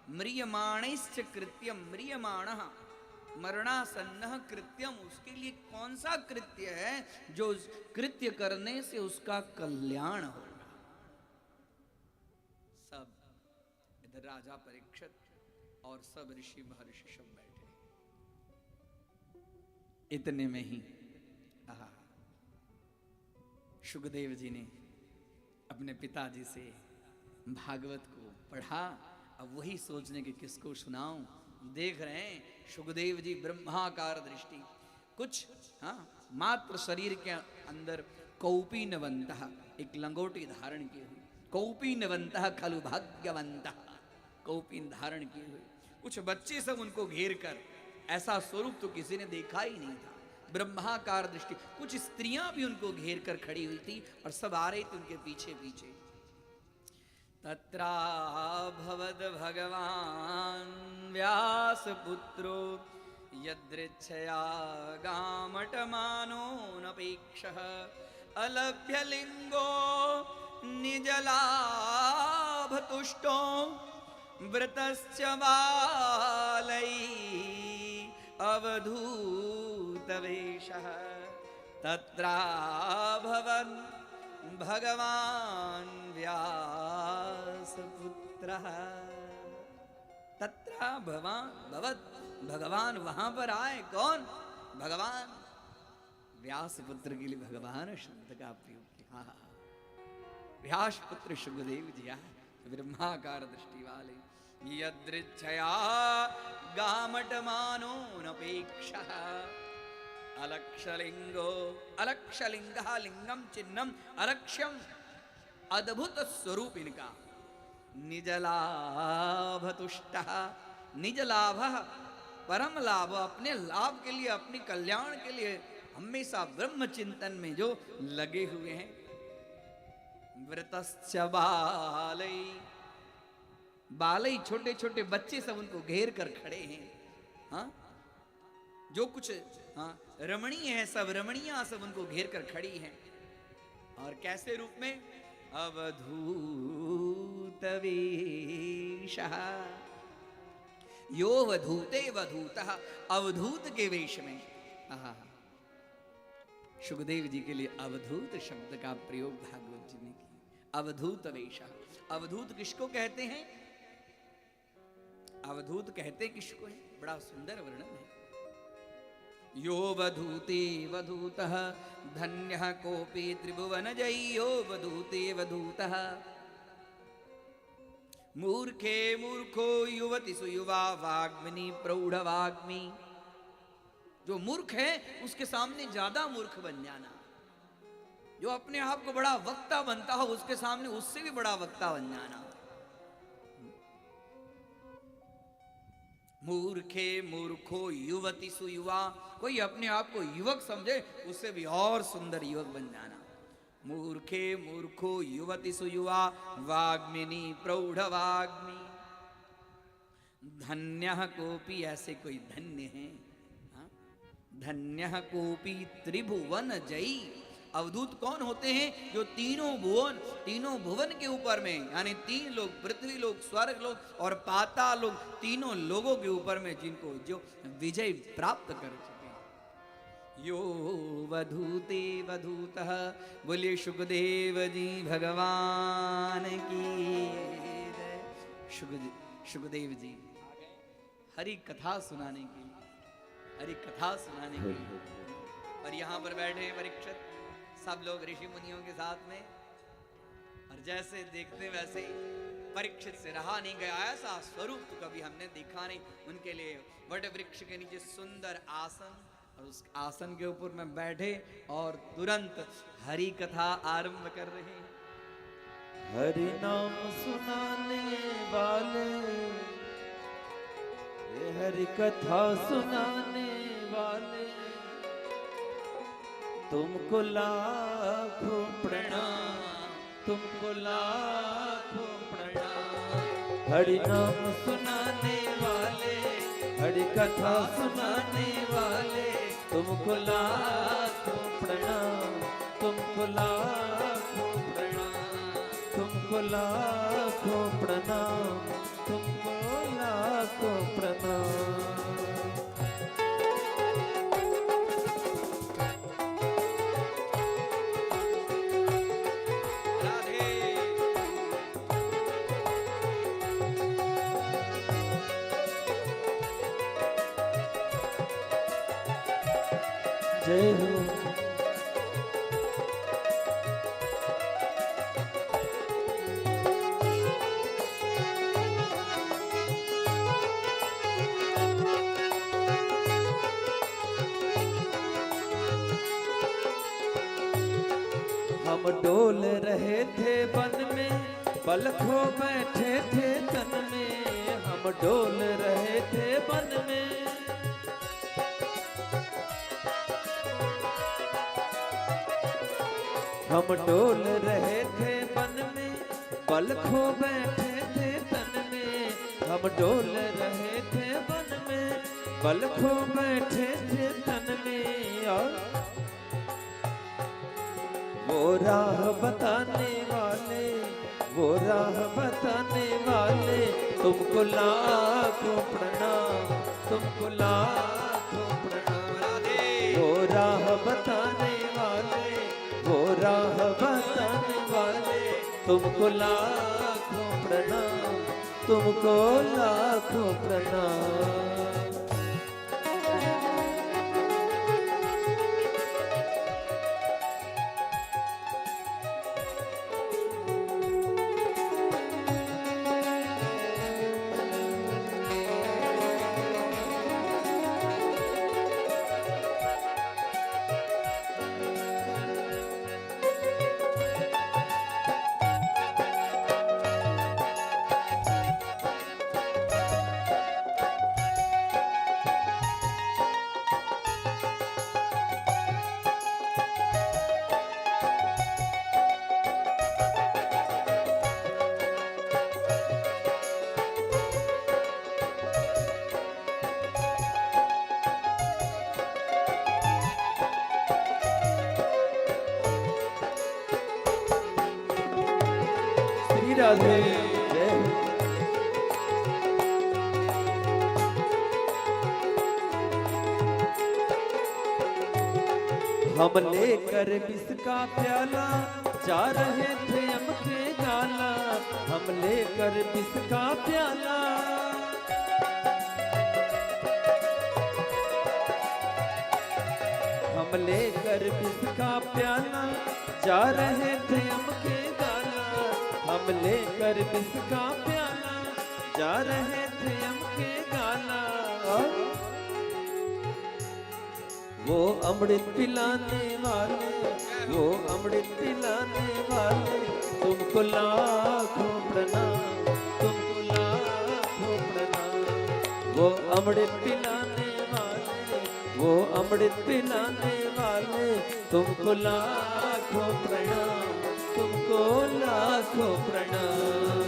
म्रियमाणैश्च कृत्यम, म्रियमाणः मरणासन्नः कृत्यम, उसके लिए कौन सा कृत्य है जो कृत्य करने से उसका कल्याण होगा। सब इधर राजा परीक्षित और सब ऋषि महर्षि सब बैठे। इतने में ही सुखदेव जी ने अपने पिताजी से भागवत को पढ़ा। अब वही सोचने के किसको सुनाऊं। देख रहे हैं सुखदेव जी ब्रह्माकार दृष्टि, कुछ मात्र शरीर के अंदर कौपीनवंतः, एक लंगोटी धारण की हुई, कौपीनवंतः खलु भाग्यवंतः, कौपीन धारण किए हुए कुछ बच्चे सब उनको घेर कर, ऐसा स्वरूप तो किसी ने देखा ही नहीं था, ब्रह्माकार दृष्टि। कुछ स्त्रियां भी उनको घेर कर खड़ी हुई थी और सब आ रहे थे उनके पीछे पीछे। तत्राभवद भगवान व्यासपुत्रो यदृच्छया गामटमानो नपेक्षः अलभ्य लिंगो निजलाभतुष्टो वृतश्च बालै अवधूतवेषः तत्राभवन् भगवान् व्यासपुत्रः। तत्रा भगवान वहां पर आए। कौन? भगवान। व्यास पुत्र के लिए भगवान शब्द का प्रयोग किया। व्यास पुत्र सुखदेव जी आए, ब्रह्माकार दृष्टि वाले। यदृच्छया गामटमानो नपेक्षः अलक्षलिंगो, अलक्षलिंगः लिंगम चिन्हम अलक्ष्यम, अद्भुत स्वरूप इनका। निजलाभतुष्टः, निज लाभ परम लाभ, अपने लाभ के लिए, अपने कल्याण के लिए हमेशा ब्रह्म चिंतन में जो लगे हुए हैं। वृतश्च बालै, बालै छोटे छोटे बच्चे सब उनको घेर कर खड़े हैं। हाँ, जो कुछ हाँ रमणीय है, सब रमणियां सब उनको घेर कर खड़ी हैं। और कैसे रूप में? अवधूतवेशः, यो वधूते वधूतः, अवधूत के वेश में। सुखदेव जी के लिए अवधूत शब्द का प्रयोग भागवत जी ने किया। अवधूत वेशः, अवधूत किसको कहते हैं? अवधूत कहते किसको है? बड़ा सुंदर वर्णन है। यो वधूते वधूतः धन्यः कोपि त्रिभुवनजयी, यो वधूते वधूतः मूर्खे मूर्खो युवति सुयुवा वाग्मिनी प्रौढ़ वाग्मी। जो मूर्ख है उसके सामने ज्यादा मूर्ख बन जाना, जो अपने आप को बड़ा वक्ता बनता हो उसके सामने उससे भी बड़ा वक्ता बन जाना। मूर्खे मूर्खो युवति सुयुवा, कोई अपने आप को युवक समझे उससे भी और सुंदर युवक बन जाना। मूर्खे मूर्खो युवति सुयुवा वाग्मिनी प्रौढ़ वाग्मी। धन्यः कोपि, ऐसे कोई धन्य है। धन्यः कोपि त्रिभुवन जयी। अवधूत कौन होते हैं? जो तीनों भुवन के ऊपर में, यानी तीन लोग, पृथ्वी लोग, स्वर्ग लोग और पाताल लोग, तीनों लोगों के ऊपर में जिनको जो विजय प्राप्त कर चुके हैं। यो वधूते वधूतः। बोलिए सुखदेव जी भगवान की जय। सुखदेव जी हरि कथा सुनाने के लिए, हरि कथा सुनाने के लिए। और यहाँ पर बैठे परीक्षित सब लोग ऋषि मुनियों के साथ में। और जैसे देखते वैसे ही परीक्षित से रहा नहीं गया, ऐसा स्वरूप तो कभी हमने देखा नहीं। उनके लिए वट वृक्ष के नीचे सुंदर आसन, और उस आसन के ऊपर में बैठे और तुरंत हरि कथा आरंभ कर रहे हैं। हरि नाम सुनाने वाले, ये हरि कथा सुनाने वाले, तुमको लाखों प्रणाम, तुमको लाखों प्रणाम। हरि नाम सुनाने वाले, हरि कथा सुनाने वाले, तुमको लाखों प्रणाम, तुमको लाखों प्रणाम, तुमको लाखों प्रणाम, तुमको लाखों प्रणाम। जय हो। हम डोल रहे थे वन में, पल खो बैठे थे तन में, हम डोल रहे थे बन में। हम डोल रहे थे बन में, पल खो बैठे थे तन में। हम डोल रहे थे बन में, पल खो बैठे थे तन में। और वो राह बताने वाले, वो राह बताने वाले, तुमको लाखों प्रणाम, तुमको लाखों प्रणाम। वो राह बताने वाले, वो राह बताने वाले, तुमको लाखों प्रणाम, तुमको लाखों प्रणाम। राधे जय। हम लेकर विष का प्याला, जा रहे थे हम के गाला। हम लेकर विष का प्याला, हम लेकर विष का प्याला, जा रहे थे हम के गाला। हम लेकर विष का प्याला, जा रहे थे हम के गाला। वो अमृत पिलाने वाले, वो अमृत पिलाने वाले, तुमको लाखों प्रणाम, तुमको लाखों प्रणाम। वो अमृत पिलाने वाले, वो अमृत पिलाने वाले, तुमको लाखों प्रणाम, तुमको लाखों प्रणाम।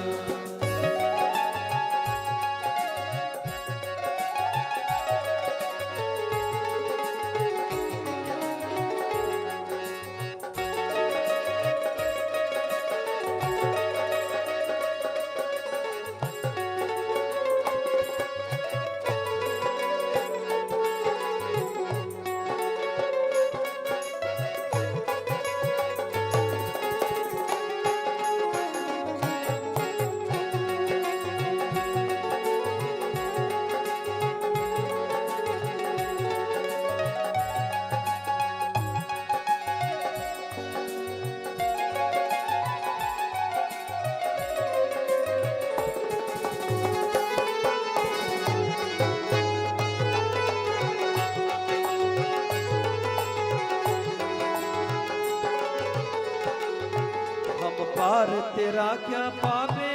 पार तेरा क्या पावे,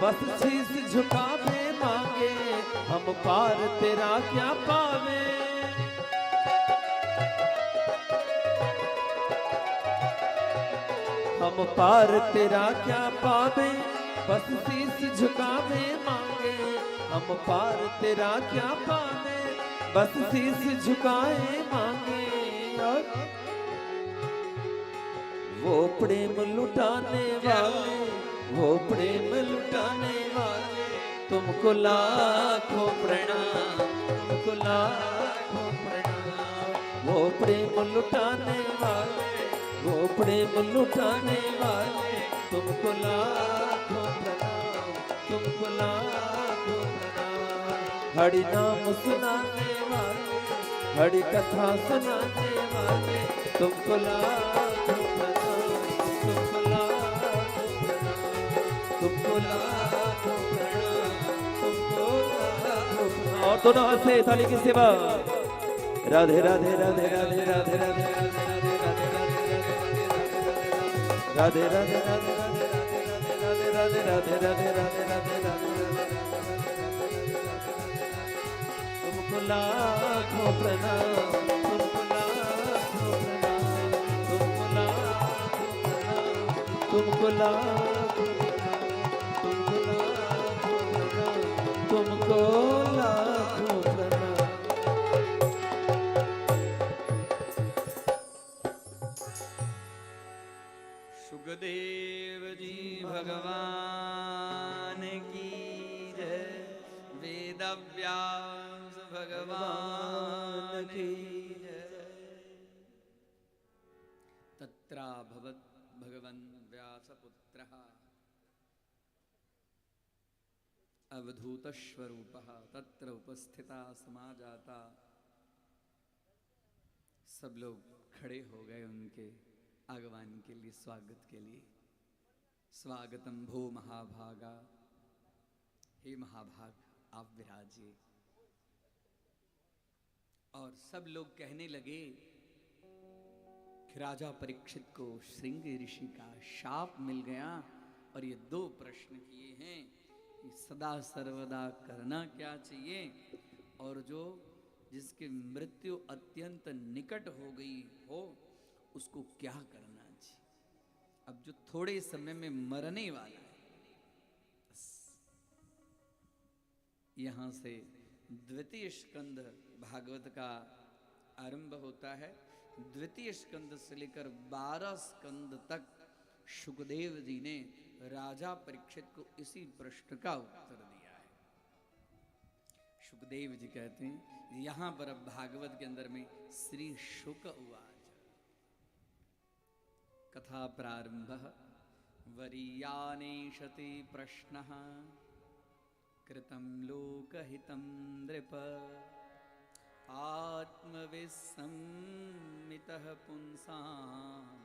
बस शीश झुकावे मांगे। हम पार तेरा क्या पावे, हम पार तेरा क्या पावे, बस शीश झुकावे मांगे। हम पार तेरा क्या पावे, बस शीश झुकाए मांगे। वो प्रेम लुटाने वाले, वो प्रेम लुटाने वाले, तुमको लाखों प्रणाम, तुमको लाखों प्रणाम। वो प्रेम लुटाने वाले, वो प्रेम लुटाने वाले, तुमको लाखों प्रणाम, तुमको लाखों प्रणाम। हरि नाम सुनाने वाले, हरि कथा सुनाने वाले, तुमको लाखों प्रणाम, तुमको लाखों प्रणाम, तुमको लाखों प्रणाम। और दोनों हाथ से थाली की सेवा। राधे राधे राधे राधे राधे राधे राधे राधे राधे राधे राधे राधे राधे राधे राधे राधे राधे राधे राधे राधे राधे राधे राधे राधे तुमको लाखों प्रणाम, तुमको लाखों प्रणाम, तुमको लाखों प्रणाम, तुमको लाखों प्रणाम, तुमको लाखों प्रणाम। सुखदेव जी भगवान की जय, वेद व्यास भगवान की जय। तत्राभवत् भगवन् व्यासपुत्रः अवधूतस्वरूपः तत्र उपस्थिता समाजाता। सब लोग खड़े हो गए उनके आगमन के लिए, स्वागत के लिए। स्वागतम भो महाभागा, हे महाभाग आप विराजिए। और सब लोग कहने लगे कि राजा परीक्षित को श्रृंग ऋषि का शाप मिल गया और ये दो प्रश्न किए हैं कि सदा सर्वदा करना क्या चाहिए, और जो जिसकी मृत्यु अत्यंत निकट हो गई हो उसको क्या करना चाहिए। अब जो थोड़े समय में मरने वाला है, बस यहां से द्वितीय स्कंद भागवत का आरंभ होता है। द्वितीय स्कंद से लेकर 12 स्कंद तक शुकदेव जी ने राजा परीक्षित को इसी प्रश्न का उत्तर दिया है। शुकदेव जी कहते हैं यहां पर अब भागवत के अंदर में श्री शुक उवाच कथा प्रारंभ वरीयानेशति प्रश्नः कृतं लोकहितं नृप आत्मविस्सम्मितः पुंसां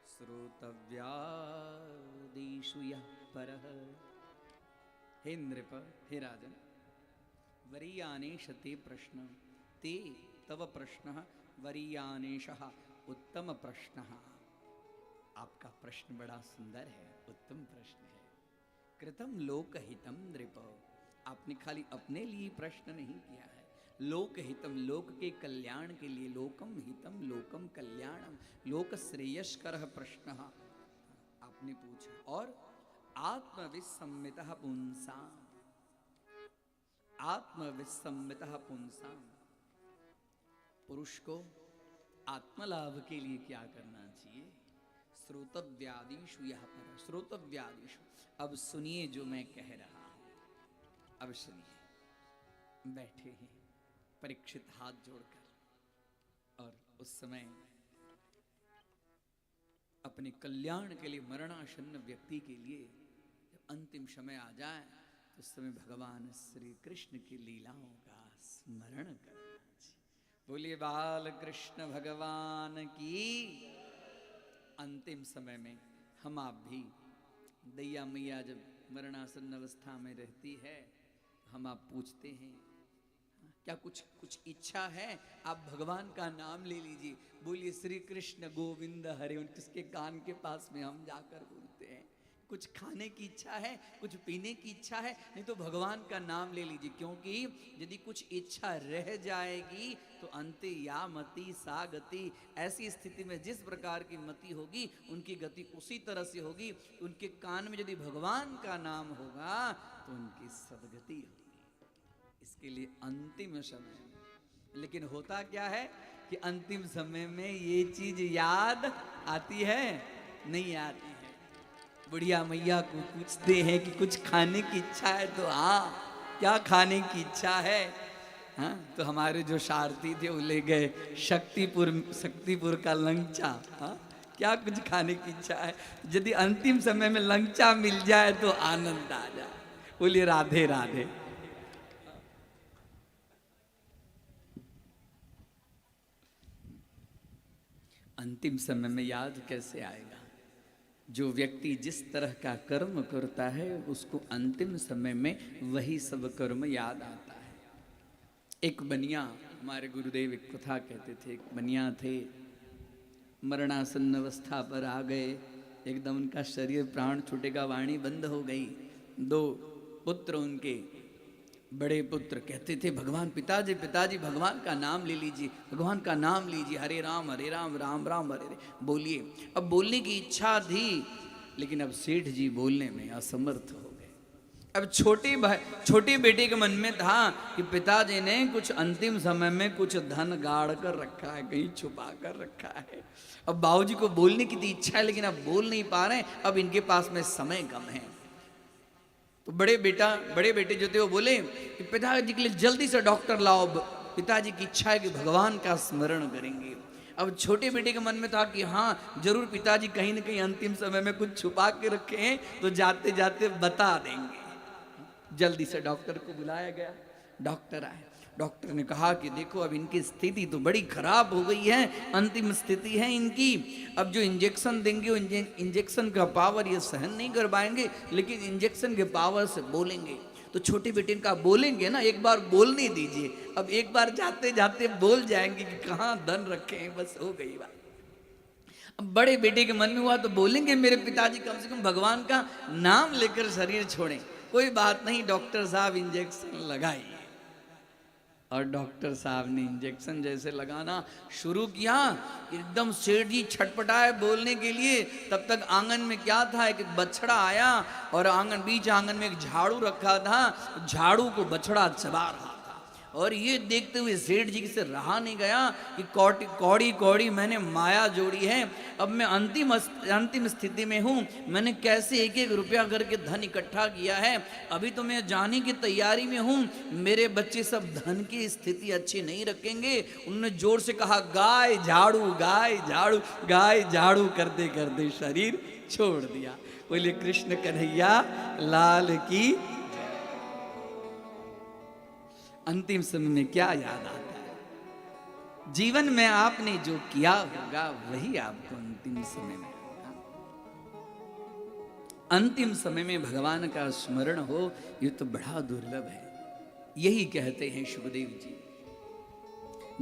श्रोतव्यादिषु यः परः। हे नृप, हे राजन, वरीयानेशते प्रश्न ते तव प्रश्नः वरीयानेशः उत्तम प्रश्नः। आपका प्रश्न बड़ा सुंदर है, उत्तम प्रश्न है। कृतम लोकहितम नृप, आपने खाली अपने लिए प्रश्न नहीं किया है, लोकहितम लोक के कल्याण के लिए, लोकम हितम लोकम कल्याणम लोक श्रेयस्करः प्रश्नः आपने पूछा। और आत्मविस्सम्मितः पुंसां, आत्मविस्सम्मितः पुंसां, पुरुष को आत्मलाभ के लिए क्या करना चाहिए। श्रोतव्यादिषु यः परः, श्रोतव्यादिषु, अब सुनिए जो मैं कह रहा हूं, अब सुनिए। बैठे हैं परीक्षित हाथ जोड़कर, और उस समय अपने कल्याण के लिए मरणासन्न व्यक्ति के लिए जब अंतिम समय आ जाए तो उस समय भगवान श्री कृष्ण की लीलाओं का स्मरण करना चाहिए। बोलिए बाल कृष्ण भगवान की। अंतिम समय में हम आप भी, दैया मैया जब मरणासन्न अवस्था में रहती है, हम आप पूछते हैं क्या कुछ इच्छा है, आप भगवान का नाम ले लीजिए, बोलिए श्री कृष्ण गोविंद हरे, किसके कान के पास में हम जाकर बोलते हैं। कुछ खाने की इच्छा है, कुछ पीने की इच्छा है, नहीं तो भगवान का नाम ले लीजिए, क्योंकि यदि कुछ इच्छा रह जाएगी तो अंते या मति सा गति, ऐसी स्थिति में जिस प्रकार की मति होगी उनकी गति उसी तरह से होगी। उनके कान में यदि भगवान का नाम होगा तो उनकी सदगति होगी। इसके लिए अंतिम समय, लेकिन होता क्या है कि अंतिम समय में ये चीज याद आती है, नहीं आती है। बुढ़िया मैया को पूछते हैं कि कुछ खाने की इच्छा है, तो हाँ क्या खाने की इच्छा है। हाँ, तो हमारे जो सारथी थे वो ले गए शक्तिपुर का लंचा। हाँ, क्या कुछ खाने की इच्छा है, यदि अंतिम समय में लंचा मिल जाए तो आनंद आ जाए। बोलिए राधे राधे। अंतिम समय में याद कैसे आएगा। जो व्यक्ति जिस तरह का कर्म करता है उसको अंतिम समय में वही सब कर्म याद आता है। एक बनिया, हमारे गुरुदेव एक कथा कहते थे, एक बनिया थे, मरणासन्न अवस्था पर आ गए, एकदम उनका शरीर प्राण छूटेगा, वाणी बंद हो गई। 2 पुत्र उनके, बड़े पुत्र कहते थे भगवान पिताजी पिताजी भगवान का नाम ले लीजिए, भगवान का नाम लीजिए, हरे राम राम राम हरे बोलिए। अब बोलने की इच्छा थी, लेकिन अब सेठ जी बोलने में असमर्थ हो गए। अब छोटे बेटे के मन में था कि पिताजी ने कुछ अंतिम समय में कुछ धन गाड़ कर रखा है, कहीं छुपा कर रखा है। अब बाबूजी को बोलने की तो इच्छा है, लेकिन अब बोल नहीं पा रहे, अब इनके पास में समय कम है। तो बड़े बेटे जो थे वो बोले कि पिताजी के लिए जल्दी से डॉक्टर लाओ, पिताजी की इच्छा है कि भगवान का स्मरण करेंगे। अब छोटे बेटे के मन में था कि हाँ जरूर पिताजी कहीं न कहीं अंतिम समय में कुछ छुपा के रखे हैं, तो जाते जाते बता देंगे। जल्दी से डॉक्टर को बुलाया गया। डॉक्टर आए, डॉक्टर ने कहा कि देखो अब इनकी स्थिति तो बड़ी खराब हो गई है, अंतिम स्थिति है इनकी। अब जो इंजेक्शन देंगे वो इंजेक्शन का पावर ये सहन नहीं कर पाएंगे, लेकिन इंजेक्शन के पावर से बोलेंगे। तो छोटे बेटे का बोलेंगे ना, एक बार बोलने दीजिए। अब एक बार जाते जाते बोल जाएंगे कि कहाँ धन रखे हैं, बस हो गई बात। अब बड़े बेटे के मन में हुआ तो बोलेंगे मेरे पिताजी कम से कम भगवान का नाम लेकर शरीर छोड़ें। कोई बात नहीं, डॉक्टर साहब इंजेक्शन लगाइए। और डॉक्टर साहब ने इंजेक्शन जैसे लगाना शुरू किया, एकदम सेठ जी छटपटाए बोलने के लिए। तब तक आंगन में क्या था, एक बछड़ा आया और बीच आंगन में एक झाड़ू रखा था, झाड़ू को बछड़ा चबा रहा था। और ये देखते हुए सेठ जी से रहा नहीं गया कि कौड़ी कौड़ी मैंने माया जोड़ी है, अब मैं अंतिम स्थिति में हूँ, मैंने कैसे एक एक रुपया करके धन इकट्ठा किया है, अभी तो मैं जाने की तैयारी में हूँ, मेरे बच्चे सब धन की स्थिति अच्छी नहीं रखेंगे। उन्होंने जोर से कहा गाय झाड़ू गाय झाड़ू गाय झाड़ू, करते करते शरीर छोड़ दिया। बोले कृष्ण कन्हैया लाल की। अंतिम समय में क्या याद आता है, जीवन में आपने जो किया होगा वही आपको अंतिम समय में होगा। अंतिम समय में भगवान का स्मरण हो, ये तो बड़ा दुर्लभ है। यही कहते हैं सुखदेव जी,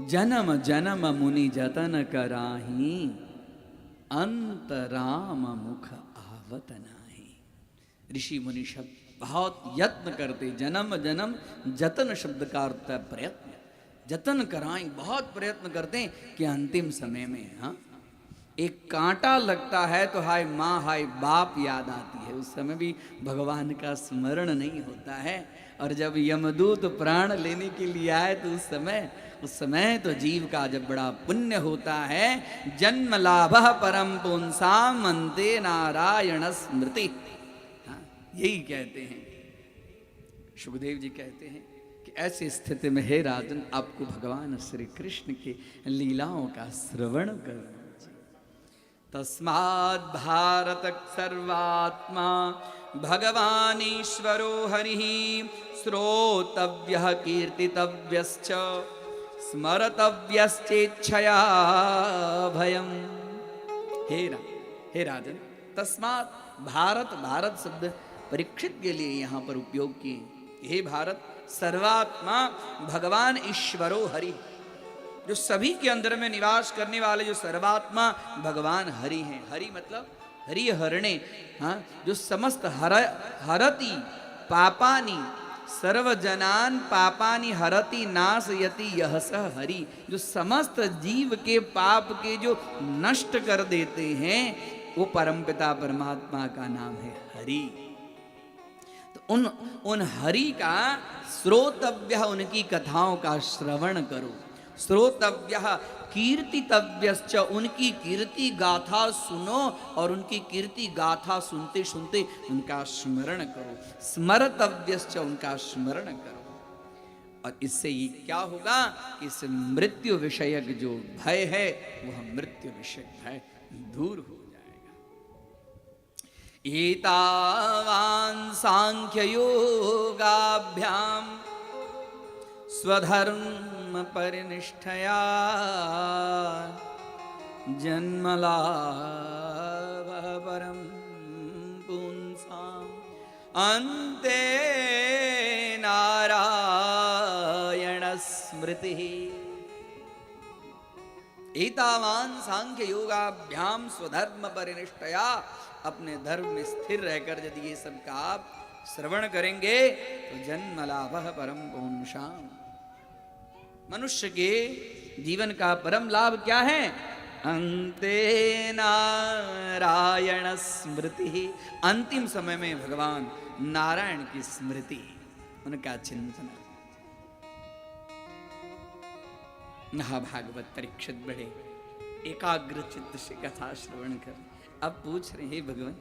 जन्म जन्म मुनि जतन कराही, अंतराम मुख आवत नाही। ऋषि मुनि शब्द बहुत यत्न करते, जन्म जन्म जतन शब्द का अर्थ है प्रयत्न, जतन कराएं, बहुत प्रयत्न करते हैं कि अंतिम समय में हाँ एक कांटा लगता है तो हाय माँ हाय बाप याद आती है, उस समय भी भगवान का स्मरण नहीं होता है। और जब यमदूत प्राण लेने के लिए आए तो उस समय तो जीव का जब बड़ा पुण्य होता है। जन्म लाभ परम पुंसाम अन्ते नारायण स्मृति, यही कहते हैं सुखदेव जी, कहते हैं कि ऐसी स्थिति में हे राजन आपको भगवान श्री कृष्ण के लीलाओं का श्रवण करना चाहिए। तस्माद् भारत सर्वात्मा भगवान ईश्वरो हरिः, श्रोतव्यः कीर्तितव्यश्च स्मरतव्यश्चेच्छया भयम्। हे राजन, तस्मात् भारत, भारत शब्द परीक्षित के लिए यहाँ पर उपयोग किए। हे भारत, सर्वात्मा भगवान ईश्वरो हरि, जो सभी के अंदर में निवास करने वाले जो सर्वात्मा भगवान हरि हैं। हरि मतलब हरि हरणे, हाँ, जो समस्त हरति पापानि सर्वजनान पापानि हरति नाशयति यह स हरि, जो समस्त जीव के पाप के जो नष्ट कर देते हैं वो परमपिता परमात्मा का नाम है हरि। तो उन हरि का श्रोतव्य, उनकी कथाओं का श्रवण करो। श्रोतव्य कीर्तितव्यश्च, उनकी कीर्ति गाथा सुनो और उनकी कीर्ति गाथा सुनते सुनते उनका स्मरण करो। स्मरतव्यश्च, उनका स्मरण करो। और इससे ये क्या होगा कि इस मृत्यु विषयक जो भय है वह मृत्यु विषयक भय दूर हो जाएगा। एतावान् सांख्य योगाभ्याम स्वधर्म परिनिष्ठया जन्मलाभ परम पुंसाम् अन्ते नारायण स्मृति। एतावान सांख्य योगाभ्याम स्वधर्म परिनिष्ठया, अपने धर्म में स्थिर रहकर यदि ये सब का आप श्रवण करेंगे तो जन्म लाभ परम पुंसाम। मनुष्य के जीवन का परम लाभ क्या है? अंते नारायण स्मृति, अंतिम समय में भगवान नारायण की स्मृति, उनका चिंतन। महाभागवत परीक्षित बड़े एकाग्र चित्त से कथा श्रवण कर अब पूछ रहे हैं भगवान,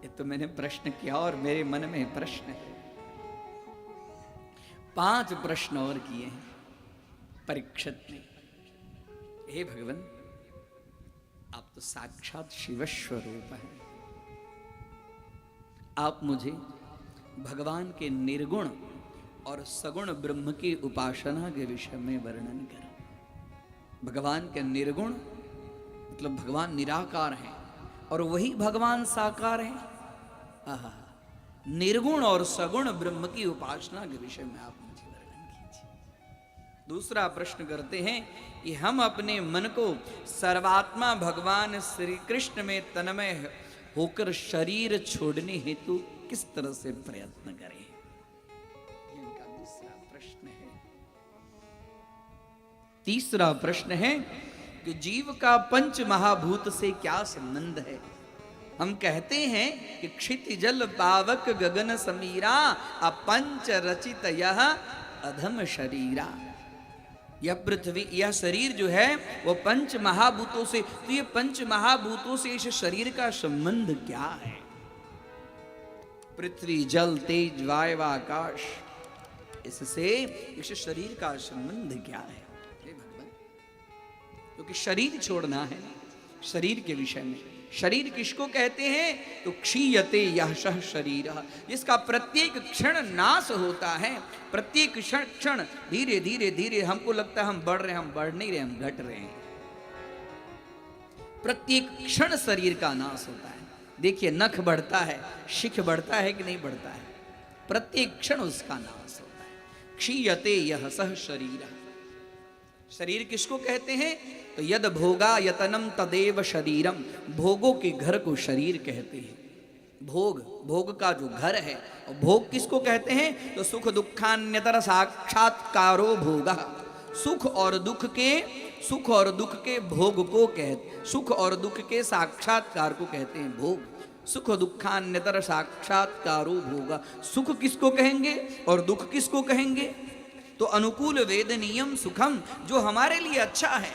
ये तो मैंने प्रश्न किया और मेरे मन में प्रश्न है। 5 प्रश्न और किए हैं परीक्षित ने। हे भगवान, आप तो साक्षात शिव स्वरूप हैं, आप मुझे भगवान के निर्गुण और सगुण ब्रह्म की उपासना के विषय में वर्णन करो। भगवान के निर्गुण मतलब भगवान निराकार हैं और वही भगवान साकार हैं। आहा, निर्गुण और सगुण ब्रह्म की उपासना के विषय में आप मुझे वर्णन कीजिए। दूसरा प्रश्न करते हैं कि हम अपने मन को सर्वात्मा भगवान श्री कृष्ण में तन्मय होकर शरीर छोड़ने हेतु किस तरह से प्रयत्न करें? ये इनका दूसरा प्रश्न है। तीसरा प्रश्न है कि जीव का पंच महाभूत से क्या संबंध है? हम कहते हैं कि क्षिति जल पावक गगन समीरा अपंच रचित यह अधम शरीरा। यह पृथ्वी, यह शरीर जो है वो पंच महाभूतों से, तो ये पंच महाभूतों से इस शरीर का संबंध क्या है? पृथ्वी जल तेज वायु आकाश, इससे इस शरीर का संबंध क्या है? हे भगवान, क्योंकि शरीर छोड़ना है शरीर के विषय में। शरीर किसको कहते हैं? तो क्षीयते यह सह शरीर, जिसका प्रत्येक क्षण नाश होता है। प्रत्येक क्षण धीरे धीरे धीरे हमको लगता है हम बढ़ रहे हैं, हम बढ़ नहीं रहे, हम घट रहे हैं। प्रत्येक क्षण शरीर का नाश होता है। देखिए नख बढ़ता है, शिख बढ़ता है कि नहीं बढ़ता है? प्रत्येक क्षण उसका नाश होता है। क्षीयते यह सह शरीर। शरीर किसको कहते हैं? तो यद भोगा यतनम तदेव शरीरम, भोगों के घर को शरीर कहते हैं। भोग, भोग का जो घर है, और भोग किसको कहते हैं? तो सुख दुखान्यतर साक्षात्कारो भोगा, सुख और दुख के भोग को कहते, सुख और दुख के साक्षात्कार को कहते हैं भोग। सुख दुखान्यतर साक्षात्कारो भोगा, सुख किसको कहेंगे और दुख किसको कहेंगे? तो अनुकूल वेदनीयम सुखम, जो हमारे लिए अच्छा है,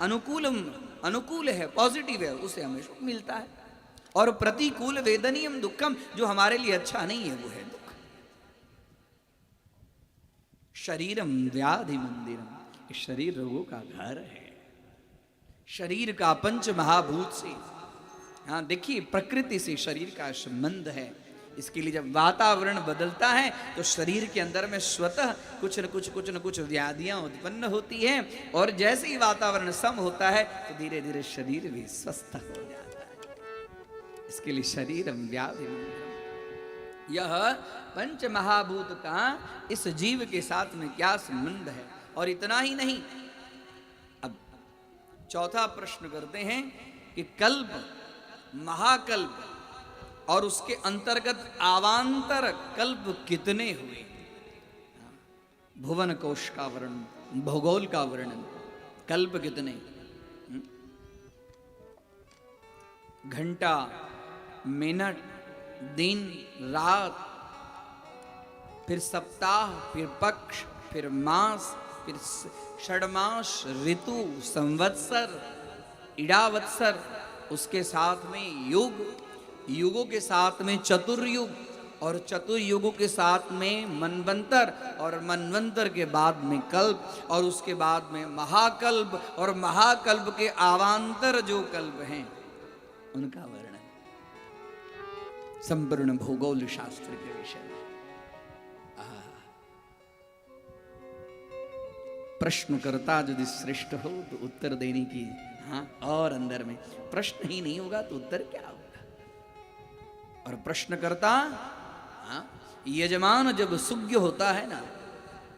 अनुकूल है, पॉजिटिव है, उसे हमें सुख मिलता है। और प्रतिकूल वेदनीयम दुखम, जो हमारे लिए अच्छा नहीं है वो है दुख। शरीरम व्याधि मंदिरम, शरीर रोगों का घर है। शरीर का पंच महाभूत से, हाँ देखिए प्रकृति से शरीर का संबंध है। इसके लिए जब वातावरण बदलता है तो शरीर के अंदर में स्वतः कुछ न कुछ व्याधियां उत्पन्न होती हैं, और जैसे ही वातावरण सम होता है तो धीरे धीरे शरीर भी स्वस्थ हो जाता है। इसके लिए शरीर व्याधि, यह पंच महाभूत का इस जीव के साथ में क्या संबंध है? और इतना ही नहीं, अब चौथा प्रश्न करते हैं कि कल्प, महाकल्प और उसके अंतर्गत आवांतर कल्प कितने हुए? भुवन कोश का वर्णन, भूगोल का वर्णन, कल्प कितने? घंटा, मिनट, दिन, रात, फिर सप्ताह, फिर पक्ष, फिर मास, फिर षडमास, ऋतु, संवत्सर, इडावत्सर, उसके साथ में युग, युगों के साथ में चतुर्युग, और चतुर्युगों के साथ में मनवंतर, और मनवंतर के बाद में कल्प, और उसके बाद में महाकल्प, और महाकल्प के आवांतर जो कल्प हैं उनका वर्णन संपूर्ण भूगोल शास्त्र के विषय में। प्रश्नकर्ता यदि श्रेष्ठ हो तो उत्तर देने की, हाँ, और अंदर में प्रश्न ही नहीं होगा तो उत्तर क्या होगा? और प्रश्नकर्ता, हाँ, यजमान जब सुज्ञ होता है ना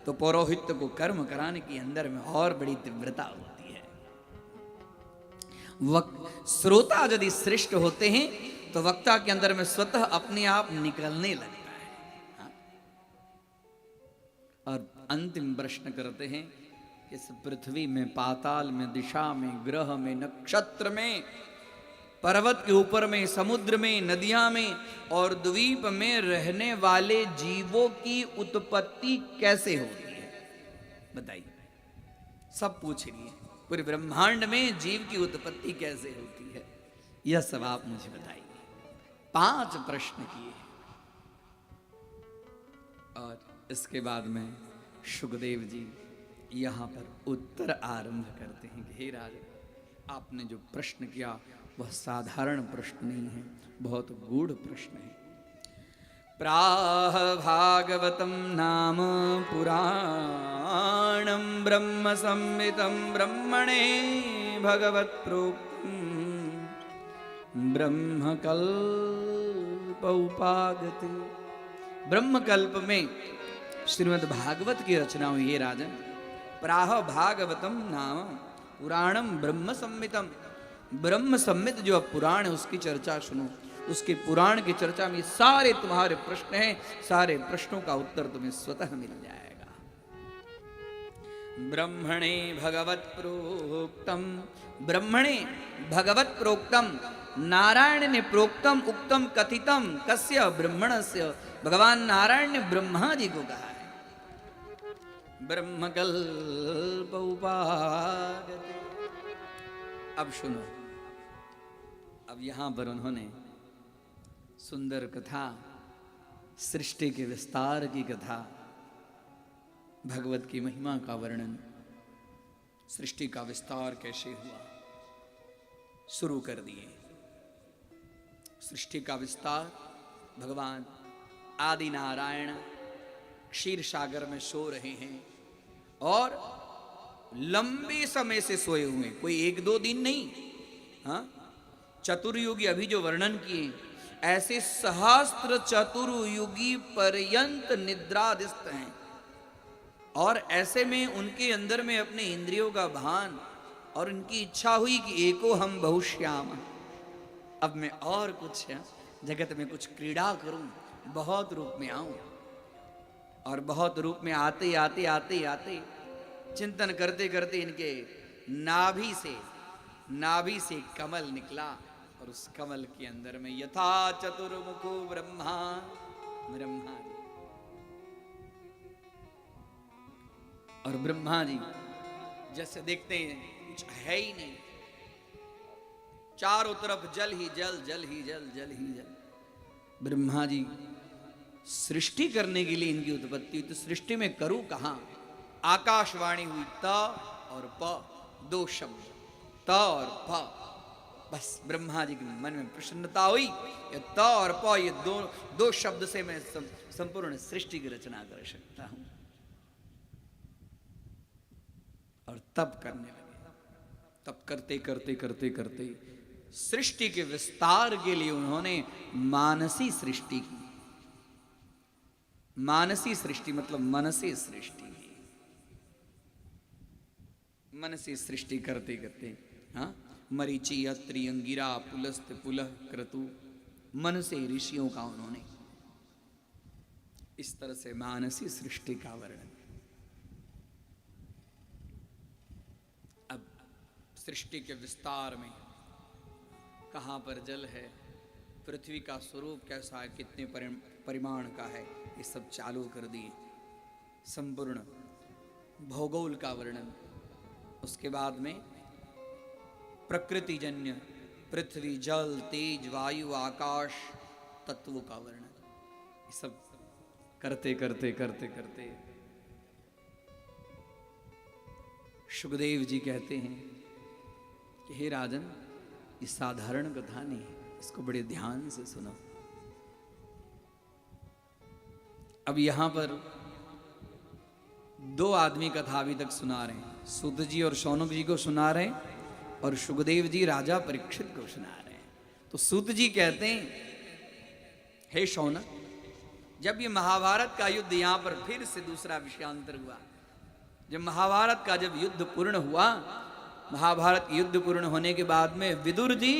तो पौरोहित्य को कर्म कराने की अंदर में और बड़ी तीव्रता होती श्रोता यदि श्रेष्ठ होते हैं तो वक्ता के अंदर में स्वतः अपने आप निकलने लगता है। हाँ? और अंतिम प्रश्न करते हैं, इस पृथ्वी में, पाताल में, दिशा में, ग्रह में, नक्षत्र में, पर्वत के ऊपर में, समुद्र में, नदियां में और द्वीप में रहने वाले जीवों की उत्पत्ति कैसे होती है, बताइए। सब पूछ लिए, पूरे ब्रह्मांड में जीव की उत्पत्ति कैसे होती है, यह सब आप मुझे बताइए। 5 प्रश्न किए और इसके बाद में शुकदेव जी यहां पर उत्तर आरंभ करते हैं कि हे राजा, आपने जो प्रश्न किया वह साधारण प्रश्न नहीं है, बहुत गूढ़ प्रश्न है। प्राह भागवतम नाम पुराणं ब्रह्म संहितं ब्रह्मणे भगवत प्रोक्तम ब्रह्मकल्प उपागते। ब्रह्मकल्प में श्रीमद् भागवत की रचना हुई है राजन। प्राह भागवतम नाम पुराणम ब्रह्म संहितम, ब्रह्म संहित जो पुराण है उसकी चर्चा सुनो। उसके पुराण की चर्चा में सारे तुम्हारे प्रश्न हैं, सारे प्रश्नों का उत्तर तुम्हें स्वतः मिल जाएगा। ब्रह्मणे भगवत प्रोक्तम, ब्रह्मणे भगवत प्रोक्तम, नारायण ने प्रोक्तम उक्तम कथितम कस्य ब्रह्मणस्य, भगवान नारायण ने ब्रह्मा जी को कहा है। ब्रह्मकल्प उपागते। अब सुनो, अब यहां पर उन्होंने सुंदर कथा, सृष्टि के विस्तार की कथा, भगवत की महिमा का वर्णन, सृष्टि का विस्तार कैसे हुआ, शुरू कर दिए। सृष्टि का विस्तार भगवान आदि नारायण क्षीर सागर में सो रहे हैं और लंबे समय से सोए हुए, कोई 1-2 दिन नहीं। हाँ, चतुर्युगी अभी जो वर्णन किए, ऐसे सहस्त्र चतुर्युगी पर्यंत निद्राधिस्थ हैं। और ऐसे में उनके अंदर में अपने इंद्रियों का भान और उनकी इच्छा हुई कि एको हम बहुश्याम, अब मैं और कुछ जगत में कुछ क्रीड़ा करूं, बहुत रूप में आऊं। और बहुत रूप में आते आते आते आते चिंतन करते करते इनके नाभि से कमल निकला और उस कमल के अंदर में यथा चतुर्मुखो ब्रह्मा जी, और ब्रह्मा जी जैसे देखते हैं कुछ है ही नहीं, चारों तरफ जल ही जल, जल ही जल, जल ही जल। ब्रह्मा जी सृष्टि करने के लिए इनकी उत्पत्ति हुई, तो सृष्टि में करूं कहां? आकाशवाणी हुई, त और प, 2 शब्द, त और प। बस ब्रह्मा जी के मन में प्रसन्नता हुई, ये त और प, ये दो शब्द से मैं संपूर्ण सृष्टि की रचना कर सकता हूं। और तब करने लगे। तब करते करते करते करते सृष्टि के विस्तार के लिए उन्होंने मानसी सृष्टि की। मानसी सृष्टि मतलब मन से सृष्टि, मन से सृष्टि करते करते, हाँ, मरीचि अत्रि अंगिरा पुलस्त पुलह क्रतु, मन से ऋषियों का उन्होंने इस तरह से मानसी सृष्टि का वर्णन। अब सृष्टि के विस्तार में कहाँ पर जल है, पृथ्वी का स्वरूप कैसा है, कितने परिमाण का है, ये सब चालू कर दिए। संपूर्ण भौगोल का वर्णन, उसके बाद में प्रकृति जन्य पृथ्वी जल तेज वायु आकाश तत्वों का वर्णन, ये सब करते करते करते करते शुकदेव जी कहते हैं कि हे राजन, ये साधारण कथा नहीं है, इसको बड़े ध्यान से सुनो। अब यहां पर 2 आदमी कथा अभी तक सुना रहे हैं, सूत जी और शौनक जी को सुना रहे हैं और शुकदेव जी राजा परीक्षित को सुना रहे हैं। तो सूत जी कहते हैं, हे शौनक, जब ये महाभारत का युद्ध यहां पर फिर से दूसरा विषयांतर हुआ, जब महाभारत का जब युद्ध पूर्ण हुआ महाभारत युद्ध पूर्ण होने के बाद में विदुर जी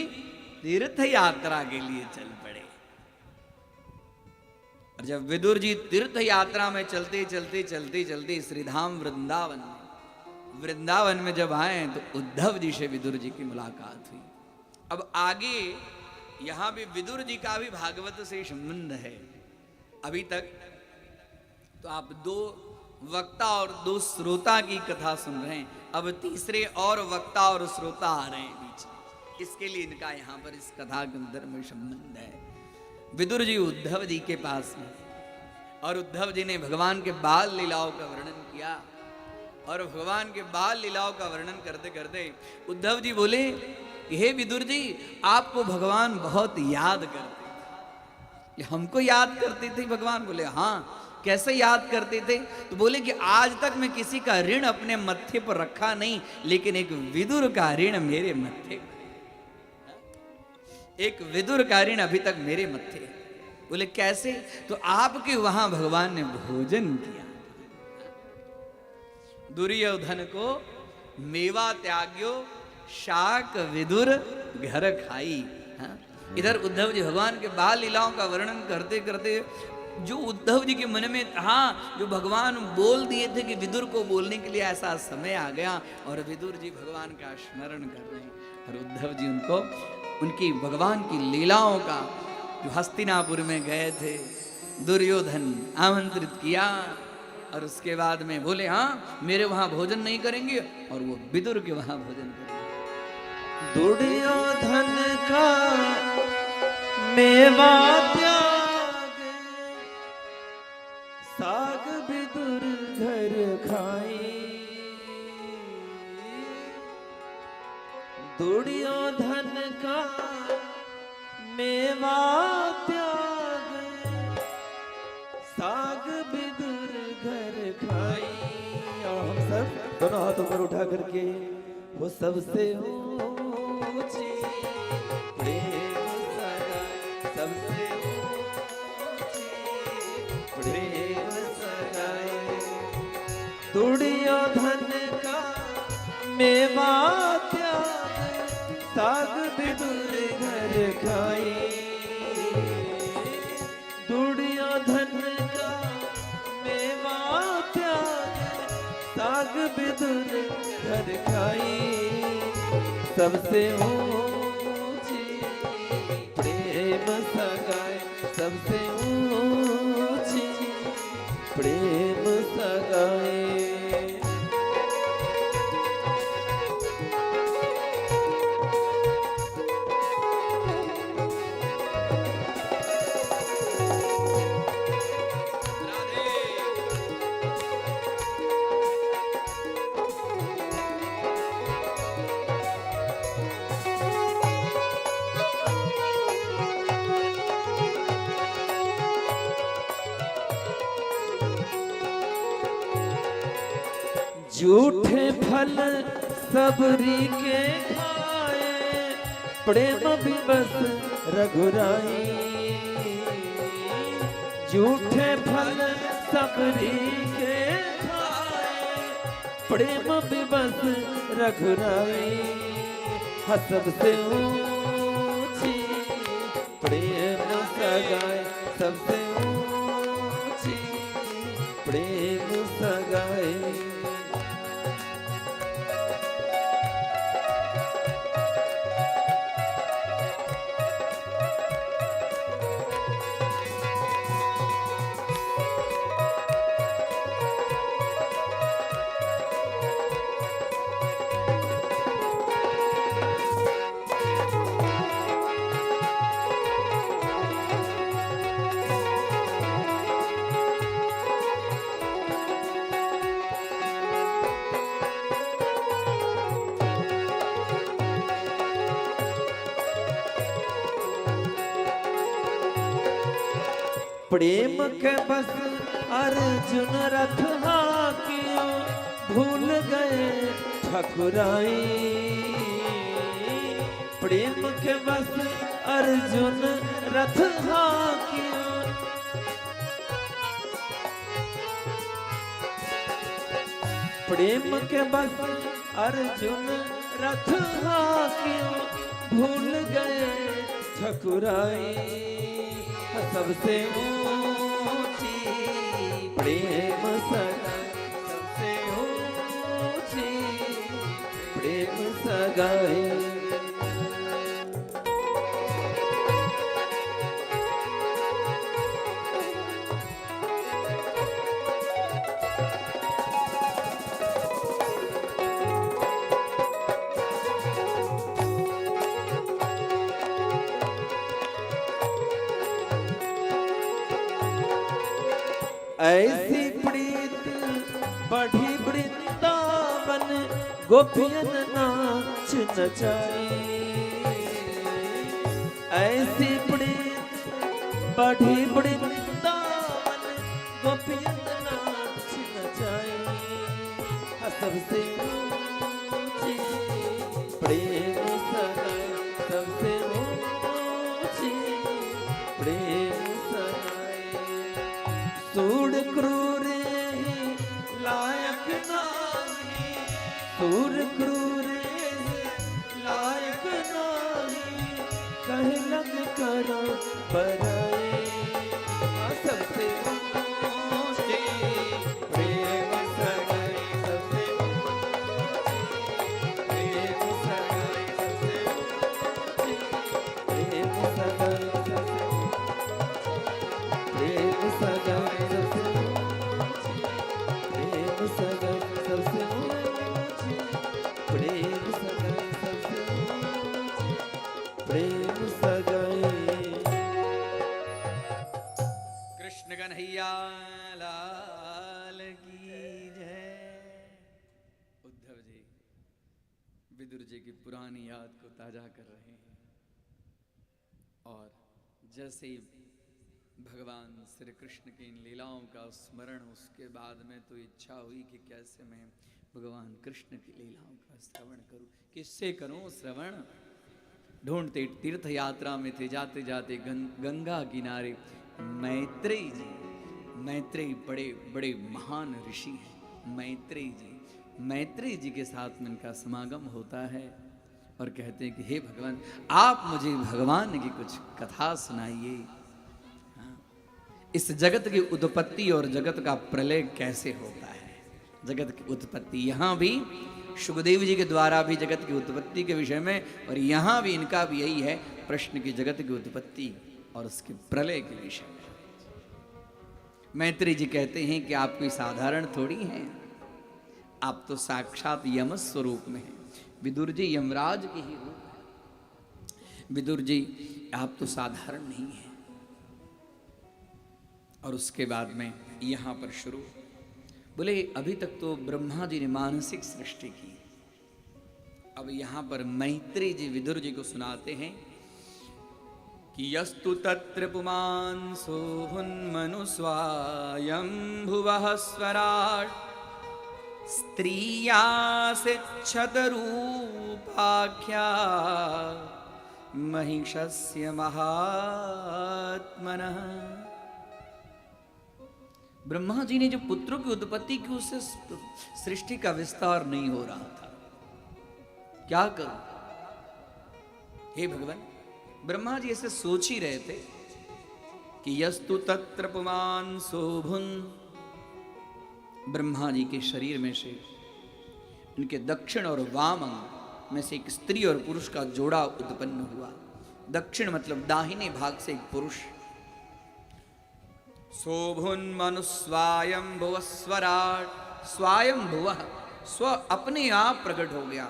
तीर्थ यात्रा के लिए चल पड़े। और जब विदुर जी तीर्थ यात्रा में चलते चलते चलते चलते श्रीधाम वृंदावन में जब आए तो उद्धव जी से विदुर जी की मुलाकात हुई। अब आगे यहां भी विदुर जी का भी भागवत से संबंध है। अभी तक तो आप दो वक्ता और दो श्रोता की कथा सुन रहे हैं, अब तीसरे और वक्ता और श्रोता आ रहे हैं बीच में। इसके लिए इनका यहां पर इस कथा के अंदर में संबंध है। विदुर जी उद्धव जी के पास में, और उद्धव जी ने भगवान के बाल लीलाओं का वर्णन किया। और भगवान के बाल लीलाओं का वर्णन करते करते उद्धव जी बोले, हे विदुर जी, आपको भगवान बहुत याद करते थे। हमको याद करते थे भगवान? बोले हाँ। कैसे याद करते थे? तो बोले कि आज तक मैं किसी का ऋण अपने मत्थे पर रखा नहीं, लेकिन एक विदुर का ऋण मेरे मत्थे पर, एक विदुर का ऋण अभी तक मेरे मत्थे है। बोले कैसे? तो आपके वहां भगवान ने भोजन किया, दुर्योधन को मेवा त्याग्यो शाक विदुर घर खाई। हाँ? इधर उद्धव जी भगवान के बाल लीलाओं का वर्णन करते करते जो उद्धव जी के मन में था, जो भगवान बोल दिए थे कि विदुर को बोलने के लिए ऐसा समय आ गया, और विदुर जी भगवान का स्मरण कर रहे हैं। और उद्धव जी उनको उनकी भगवान की लीलाओं का, जो हस्तिनापुर में गए थे, दुर्योधन आमंत्रित किया, और उसके बाद में बोले हाँ मेरे वहां भोजन नहीं करेंगे, और वो विदुर के वहां भोजन करेंगे। दुर्योधन का मेवा त्याग, साग विदुर घर खाई। दुर्योधन का मेवा त्याग, साग विदुर घर खाई। और हम सब दोनों हाथों पर उठा करके वो सबसे ऊंची प्रेम सगाई, सबसे ऊंची प्रेम सगाई। दुर्योधन का मेवा त्याग, साग विदुर घर खाई। दुर्योधन का मेवा त्याग, साग विदुर घर खाई। सबसे ऊंची प्रेम सगाई, सबसे ऊंची प्रेम सगाई। झूठे फल सबरी के खाए, प्रेम विवश रघुराई। झूठे फल सबरी के खाए, प्रेम विवश रघुराई। सबसे ऊंची प्रेम सगाई, सबसे ऊंची प्रेम सगाई। प्रेम के बस अर्जुन रथ हाकियो, भूल गए ठकुराई। प्रेम के बस अर्जुन रथ हाकियो, प्रेम के बस अर्जुन रथ हाकिम भूल गए ठकुराई, सबसे ऊंची प्रेम सगाई, सबसे ऊंची प्रेम सगाई। ऐसी प्रीत बढ़ी वृंदावन, गोपियन नाच नचाई। ऐसी प्रीत बढ़ी वृंदावन, गोपियन नाच नचाई। सबसे ऊंची प्रेम सगाई, सबसे ऊंची प्रेम सगाई। सूर क्रूर लायक नाही, सूर क्रूर लायक नाही, कहे लग करो बराई। सबसे ऊंची प्रेम सगाई, सबसे प्रेम सगाई, सबसे प्रेम सगाई, सबसे प्रेम सगाई, सबसे प्रेम सगाई, सबसे प्रेम सगाई, सबसे प्रेम सगाई। कृष्ण कन्हैया लाल की जय। उद्धव जी विदुर जी की पुरानी याद को ताजा कर रहे हैं, और जैसे ही भगवान श्री कृष्ण की इन लीलाओं का स्मरण, उसके बाद में तो इच्छा हुई कि कैसे मैं भगवान कृष्ण की लीलाओं का श्रवण करूं। किससे करूं श्रवण? ढूंढते तीर्थ यात्रा में थे, जाते जाते गंगा किनारे मैत्रेयी जी, मैत्रेयी बड़े बड़े महान ऋषि हैं मैत्रेयी जी। मैत्रेयी जी के साथ में इनका समागम होता है और कहते हैं कि हे भगवान, आप मुझे भगवान की कुछ कथा सुनाइए। इस जगत की उत्पत्ति और जगत का प्रलय कैसे होता है, जगत की उत्पत्ति। यहाँ भी शुकदेव जी के द्वारा भी जगत की उत्पत्ति के विषय में, और यहाँ भी इनका भी यही है प्रश्न की जगत की उत्पत्ति और उसके प्रलय के विषय में। मैत्रेयी जी कहते हैं कि आप कोई साधारण थोड़ी हैं, आप तो साक्षात यम स्वरूप में हैं। विदुर जी यमराज के ही रूप हैं। विदुर जी आप तो साधारण नहीं हैं। और उसके बाद में यहाँ पर शुरू, बोले अभी तक तो ब्रह्मा जी ने मानसिक सृष्टि की, अब यहाँ पर मैत्रेयी जी विदुर जी को सुनाते हैं कि यस्तु तत्र पुमान् सोऽहुन्मनुस्वायम्भुवः स्वराट् स्त्रियासिच्छतरूपाख्या महिषस्य महात्मनः। ब्रह्मा जी ने जो पुत्रों की उत्पत्ति की, उससे सृष्टि का विस्तार नहीं हो रहा था। क्या करूं हे भगवान? ब्रह्मा जी ऐसे सोच ही रहे थे कि यस्तु तत्र पुमान् शोभुन। ब्रह्मा जी के शरीर में से, इनके दक्षिण और वाम अंग में से एक स्त्री और पुरुष का जोड़ा उत्पन्न हुआ। दक्षिण मतलब दाहिने भाग से एक पुरुष। शोभुन्मनुस्वायम्भुव स्वराट, स्वायम्भुव स्व अपने आप प्रकट हो गया।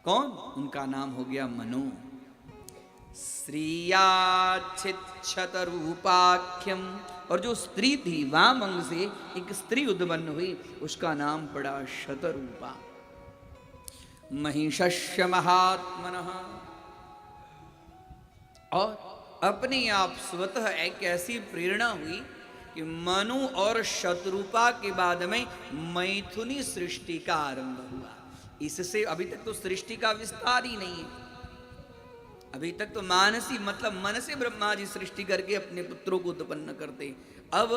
कौन? उनका नाम हो गया मनु। श्रियाच्छिच्छत रूपाख्यम, और जो स्त्री थी वाम अंग से एक स्त्री उत्पन्न हुई, उसका नाम पड़ा शतरूपा। महिषस्य महात्मनः, और अपने आप स्वतः एक ऐसी प्रेरणा हुई कि मनु और शतरूपा के बाद में मैथुनी सृष्टि का आरंभ हुआ। इससे अभी तक तो सृष्टि का विस्तार ही नहीं है। अभी तक तो मानसी मतलब मन से ब्रह्मा जी सृष्टि करके अपने पुत्रों को उत्पन्न करते। अब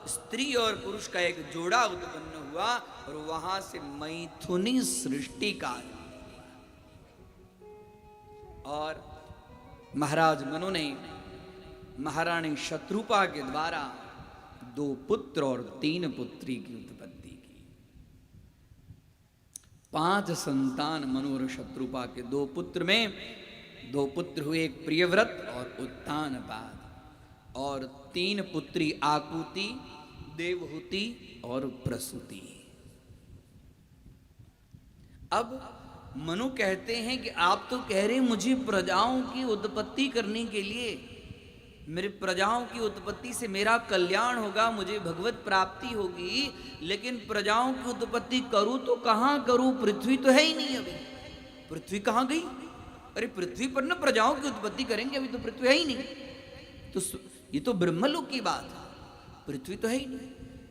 स्त्री और पुरुष का एक जोड़ा उत्पन्न हुआ और वहां से मैथुनी सृष्टि का आरंभ। और महाराज मनु ने महारानी शत्रुपा के द्वारा 2 पुत्र और 3 पुत्री की उत्पत्ति की। 5 संतान मनु और शत्रुपा के। 2 पुत्र में 2 पुत्र हुए, एक प्रियव्रत और उत्तानपाद, और 3 पुत्री आकुति, देवहूति और प्रसूति। अब मनु कहते हैं कि आप तो कह रहे मुझे प्रजाओं की उत्पत्ति करने के लिए, मेरे प्रजाओं की उत्पत्ति से मेरा कल्याण होगा, मुझे भगवत प्राप्ति होगी, लेकिन प्रजाओं की उत्पत्ति करूं तो कहां करूं? पृथ्वी तो है ही नहीं अभी। पृथ्वी कहां गई? अरे पृथ्वी पर न प्रजाओं की उत्पत्ति करेंगे, अभी तो पृथ्वी है ही नहीं। तो ये तो ब्रह्मलोक की बात है, पृथ्वी तो है ही नहीं।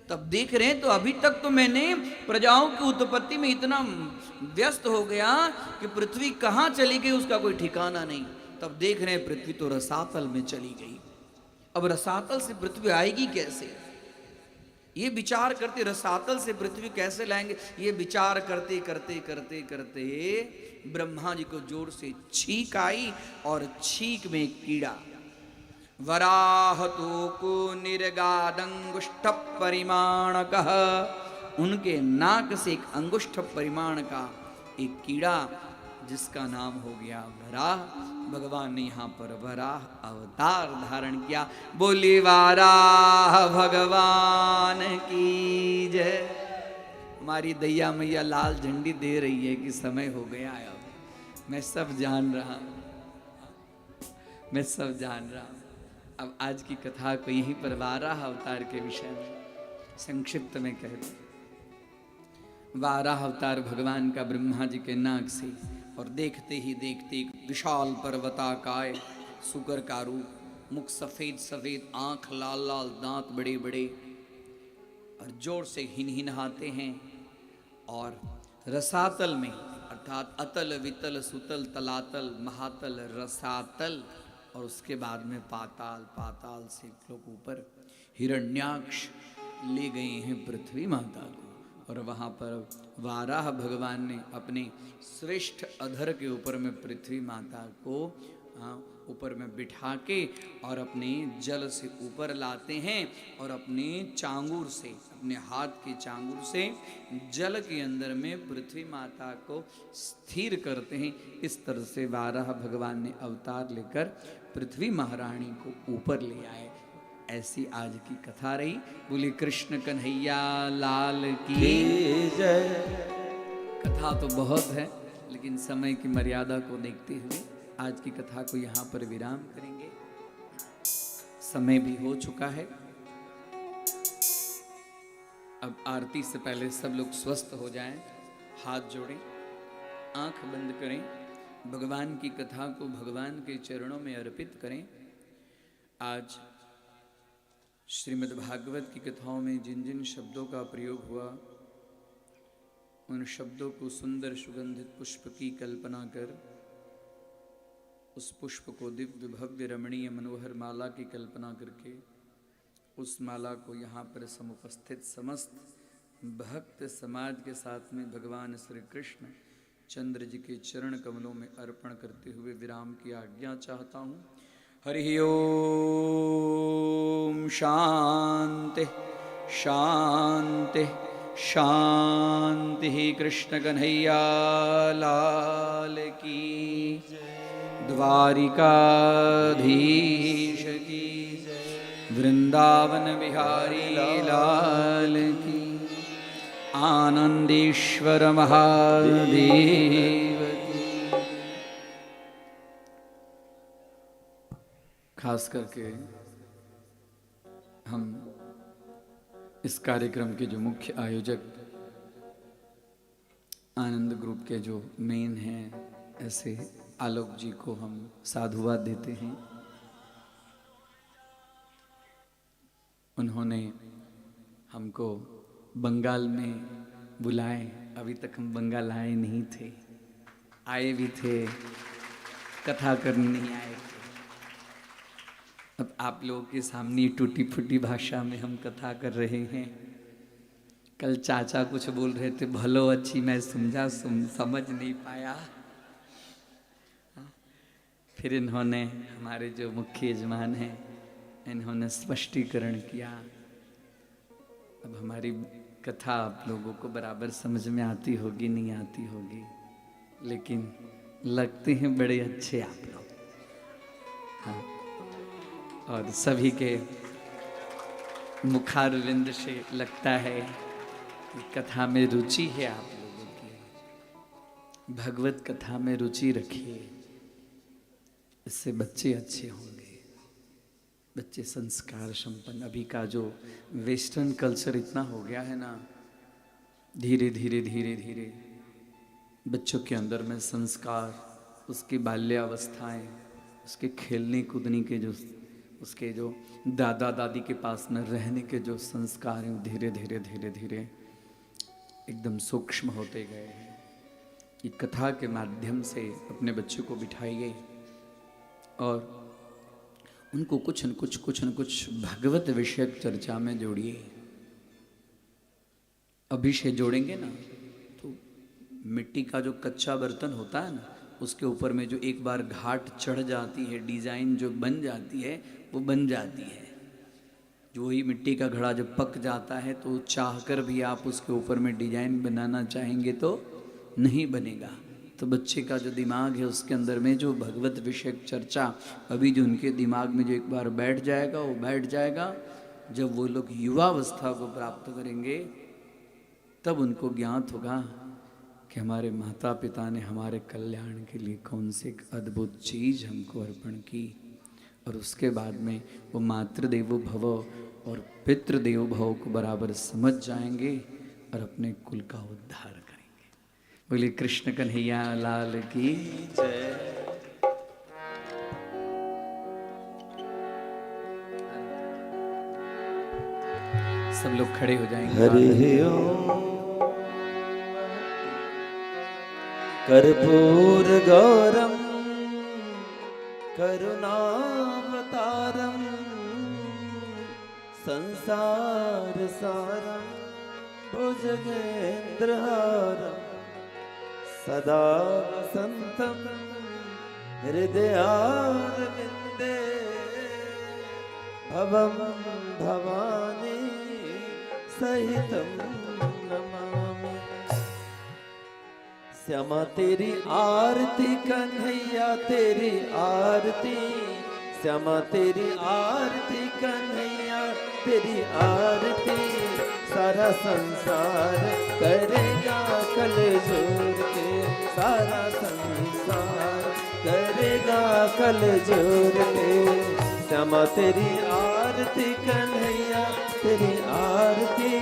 तब देख रहे हैं तो अभी तक तो मैंने प्रजाओं की उत्पत्ति में इतना व्यस्त हो गया कि पृथ्वी कहां चली गई उसका कोई ठिकाना नहीं। तब देख रहे हैं पृथ्वी तो रसातल में चली गई। अब रसातल से पृथ्वी आएगी कैसे? ये विचार करते, रसातल से पृथ्वी कैसे लाएंगे, ये विचार करते करते करते करते ब्रह्मा जी को जोर से छींक आई, और छींक में एक कीड़ा, वराहतो को निर्गादंगुष्ठ परिमाणकः, उनके नाक से एक अंगुष्ठ परिमाण का एक कीड़ा जिसका नाम हो गया वराह। भगवान ने यहाँ पर वराह अवतार धारण किया। बोली वाराह भगवान की जय। हमारी दैया मैया लाल झंडी दे रही है कि समय हो गया है। अब मैं सब जान रहा हूँ, मैं सब जान रहा हूँ। अब आज की कथा को यहीं पर वाराह अवतार के विषय में संक्षिप्त में कह दूं। वाराह अवतार भगवान का ब्रह्मा जी के नाक से, और देखते ही देखते एक विशाल पर्वताकाय सुकर का रूप, मुख सफेद सफेद, आंख लाल लाल, दांत बड़े बड़े, और जोर से हिनहिनाते हैं। और रसातल में, अर्थात अतल वितल सुतल तलातल महातल रसातल, और उसके बाद में पाताल, पाताल से लोग ऊपर हिरण्याक्ष ले गए हैं पृथ्वी माता को। और वहाँ पर वाराह भगवान ने अपने श्रेष्ठ अधर के ऊपर में पृथ्वी माता को ऊपर में बिठा के और अपने जल से ऊपर लाते हैं, और अपने चांगुर से, अपने हाथ के चांगुर से जल के अंदर में पृथ्वी माता को स्थिर करते हैं। इस तरह से वाराह भगवान ने अवतार लेकर पृथ्वी महारानी को ऊपर ले आए। ऐसी आज की कथा रही। बोली कृष्ण कन्हैया लाल की जय। कथा तो बहुत है, लेकिन समय की मर्यादा को देखते हुए आज की कथा को यहाँ पर विराम करेंगे। समय भी हो चुका है। अब आरती से पहले सब लोग स्वस्थ हो जाएं, हाथ जोड़ें, आंख बंद करें, भगवान की कथा को भगवान के चरणों में अर्पित करें। आज श्रीमद् भागवत की कथाओं में जिन जिन शब्दों का प्रयोग हुआ, उन शब्दों को सुंदर सुगंधित पुष्प की कल्पना कर उस पुष्प को दिव्य भव्य रमणीय मनोहर माला की कल्पना करके उस माला को यहाँ पर समुपस्थित समस्त भक्त समाज के साथ में भगवान श्री कृष्ण चंद्र जी के चरण कमलों में अर्पण करते हुए विराम की आज्ञा चाहता हूँ। हरि ओम। शांति शांति शांति। कृष्ण कन्हैया लाल की, द्वारिकाधीश की, वृंदावन बिहारी लाल की, आनंदेश्वर महादेव की। खास करके हम इस कार्यक्रम के जो मुख्य आयोजक आनंद ग्रुप के जो मेन हैं, ऐसे आलोक जी को हम साधुवाद देते हैं। उन्होंने हमको बंगाल में बुलाए। अभी तक हम बंगाल आए नहीं थे, आए भी थे, कथा करने नहीं आए थे। अब आप लोगों के सामने टूटी फूटी भाषा में हम कथा कर रहे हैं। कल चाचा कुछ बोल रहे थे, भलो अच्छी, मैं समझा समझ नहीं पाया। फिर इन्होंने, हमारे जो मुख्य यजमान हैं, इन्होंने स्पष्टीकरण किया। अब हमारी कथा आप लोगों को बराबर समझ में आती होगी, नहीं आती होगी, लेकिन लगते हैं बड़े अच्छे आप लोग। हाँ, और सभी के मुखारविंद से लगता है कि कथा में रुचि है आप लोगों की। भगवत कथा में रुचि रखिए, इससे बच्चे अच्छे होंगे, बच्चे संस्कार संपन्न। अभी का जो वेस्टर्न कल्चर इतना हो गया है ना, धीरे धीरे धीरे धीरे बच्चों के अंदर में संस्कार, उसकी बाल्यावस्थाएं, उसके खेलने कूदने के जो, उसके जो दादा दादी के पास में रहने के जो संस्कार हैं, धीरे धीरे धीरे धीरे एकदम सूक्ष्म होते गए हैं। ये कथा के माध्यम से अपने बच्चों को बिठाइए और उनको कुछ न कुछ भगवत विषयक चर्चा में जोड़िए। अभी से जोड़ेंगे ना तो मिट्टी का जो कच्चा बर्तन होता है ना, उसके ऊपर में जो एक बार घाट चढ़ जाती है, डिजाइन जो बन जाती है वो बन जाती है। जो वही मिट्टी का घड़ा जब पक जाता है तो चाहकर भी आप उसके ऊपर में डिजाइन बनाना चाहेंगे तो नहीं बनेगा। तो बच्चे का जो दिमाग है उसके अंदर में जो भगवत विषयक चर्चा अभी जो उनके दिमाग में जो एक बार बैठ जाएगा वो बैठ जाएगा। जब वो लोग युवावस्था को प्राप्त करेंगे तब उनको ज्ञात होगा कि हमारे माता पिता ने हमारे कल्याण के लिए कौन सी एक अद्भुत चीज़ हमको अर्पण की। और उसके बाद में वो मातृदेवो भव और पितृदेवो भव को बराबर समझ जाएंगे और अपने कुल का उद्धार करेंगे। बोलिए कृष्ण कन्हैया लाल की जय। सब लोग खड़े हो जाएंगे। हरि ओम। कर्पूर गौरम करुणावतारम संसार सारम भुजगेन्द्रहारम सदा वसंतम हृदयारविंदे भवम भवानी सहितम नमामि। श्यामा तेरी आरती कन्हैया तेरी आरती, श्यामा तेरी आरती कन्हैया तेरी आरती। सारा संसार करेगा कल जोर के, सारा संसार करेगा कल जोर के। श्यामा तेरी आरती कन्हैया तेरी आरती,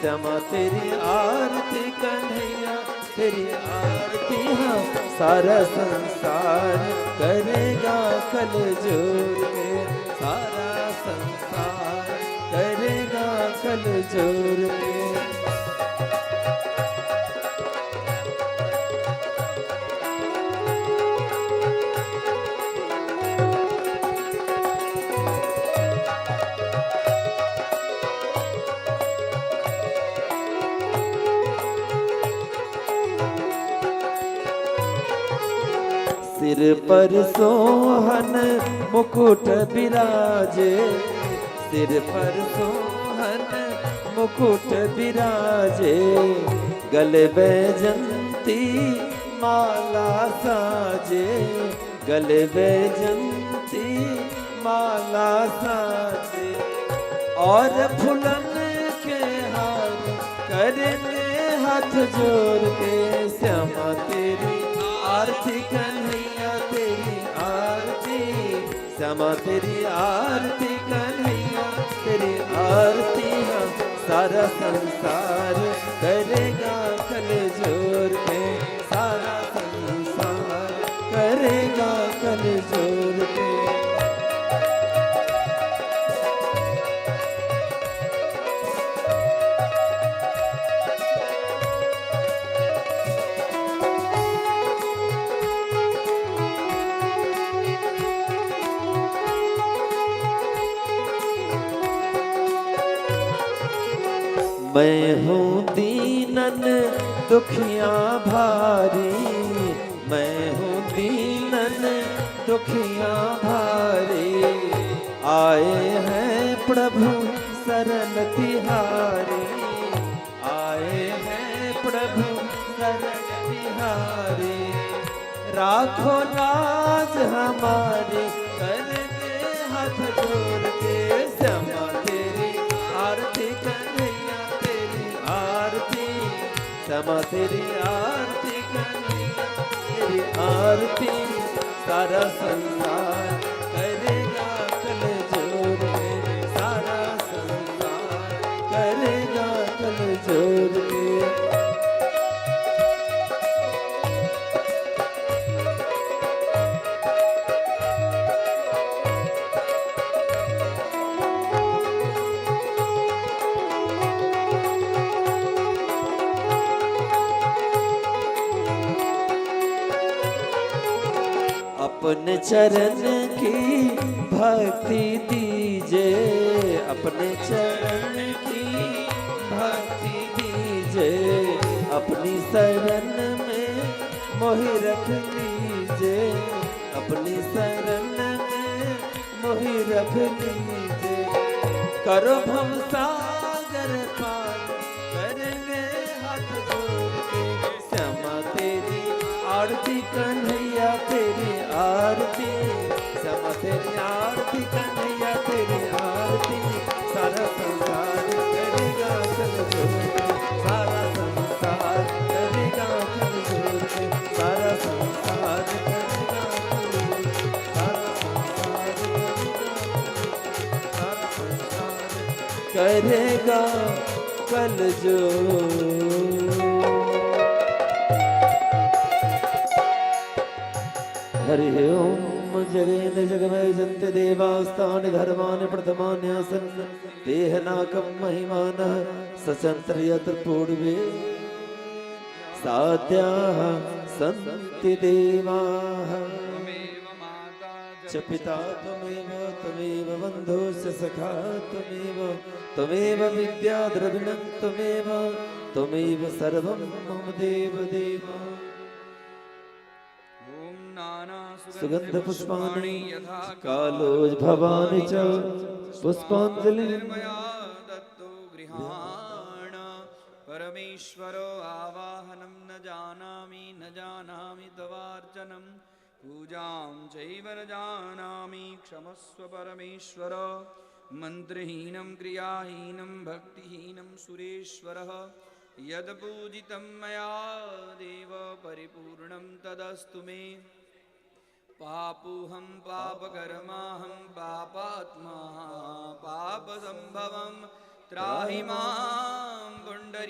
श्यामा तेरी आरती कन्हैया तेरी आरती। हाँ, सारा संसार करेगा कल जोर के, सारा संसार करेगा कल जोर के। सिर पर सोहन मुकुट विराजे, सिर पर सोहन मुकुट विराजे। गले बैजंती माला साजे, गले बैजंती माला साजे। और फूलन के हार करने हाथ जोड़ के, श्यामा तेरी आरती कन्हैया तेरी आरती, श्यामा तेरी आरती कन्हैया तेरी आरती। हाँ, सारा संसार करेगा कल जोर के, सारा संसार करेगा कल जोर के। मैं हूँ दीनन दुखिया भारी, मैं हूँ दीनन दुखियां भारी, आए हैं प्रभु शरण तिहारी, आए हैं प्रभु शरण तिहारी। राखो लाज हमारी करके हाथ जोड़ के, श्यामा तेरी आरती कन्हैया तेरी आरती, श्यामा तेरी आरती कन्हैया तेरी आरती। सारा संसार करेगा कल जोर मेरे, सारा संसार करेगा कल जोर के। अपने चरण की भक्ति दीजे, अपने चरण की भक्ति दीजे, अपनी शरण में मोहि रख लीजे, अपनी शरण में मोहि रख लीजे। करो भव सागर पार करेंगे हाथ जोड़ के, श्यामा तेरी आरती कन्हैया तेरी आरती, श्यामा तेरी आरती कन्हैया तेरी आरती। सारा संसार करेगा चल जोड़ के, सारा संसार करेगा चल जोड़ के, सारा संसार करेगा सारा संसार करेगा कल जोड़। हरि ओम जगेन जगमय जन्ते देवास्तानि धर्माणि प्रथमान्यासन्, देहनाकं महिमानः सचन्त्र यत्र पूर्वे साध्याः सन्ति देवाः। च पिता त्वमेव त्वमेव बन्धुश्च सखा त्वमेव, त्वमेव विद्या द्रविणं त्वमेव, त्वमेव सर्वं मम देव देव। सुगंध पुष्पाणि कालोद्भवानि च, पुष्पांजलि दत्तो गृहाण। परमेश्वरो आवाहनं न जानामि तवार्चनं, पूजां चैव न जानामि क्षमस्व परमेश्वर। मन्त्रहीनं क्रियाहीनं भक्तिहीनं सुरेश्वरः, यद्पूजितं मया देव परिपूर्णं तदस्तु मे। पापोऽहं पापकर्माहं पापात्मा पापसम्भवं, त्राहि मां पुण्डरी।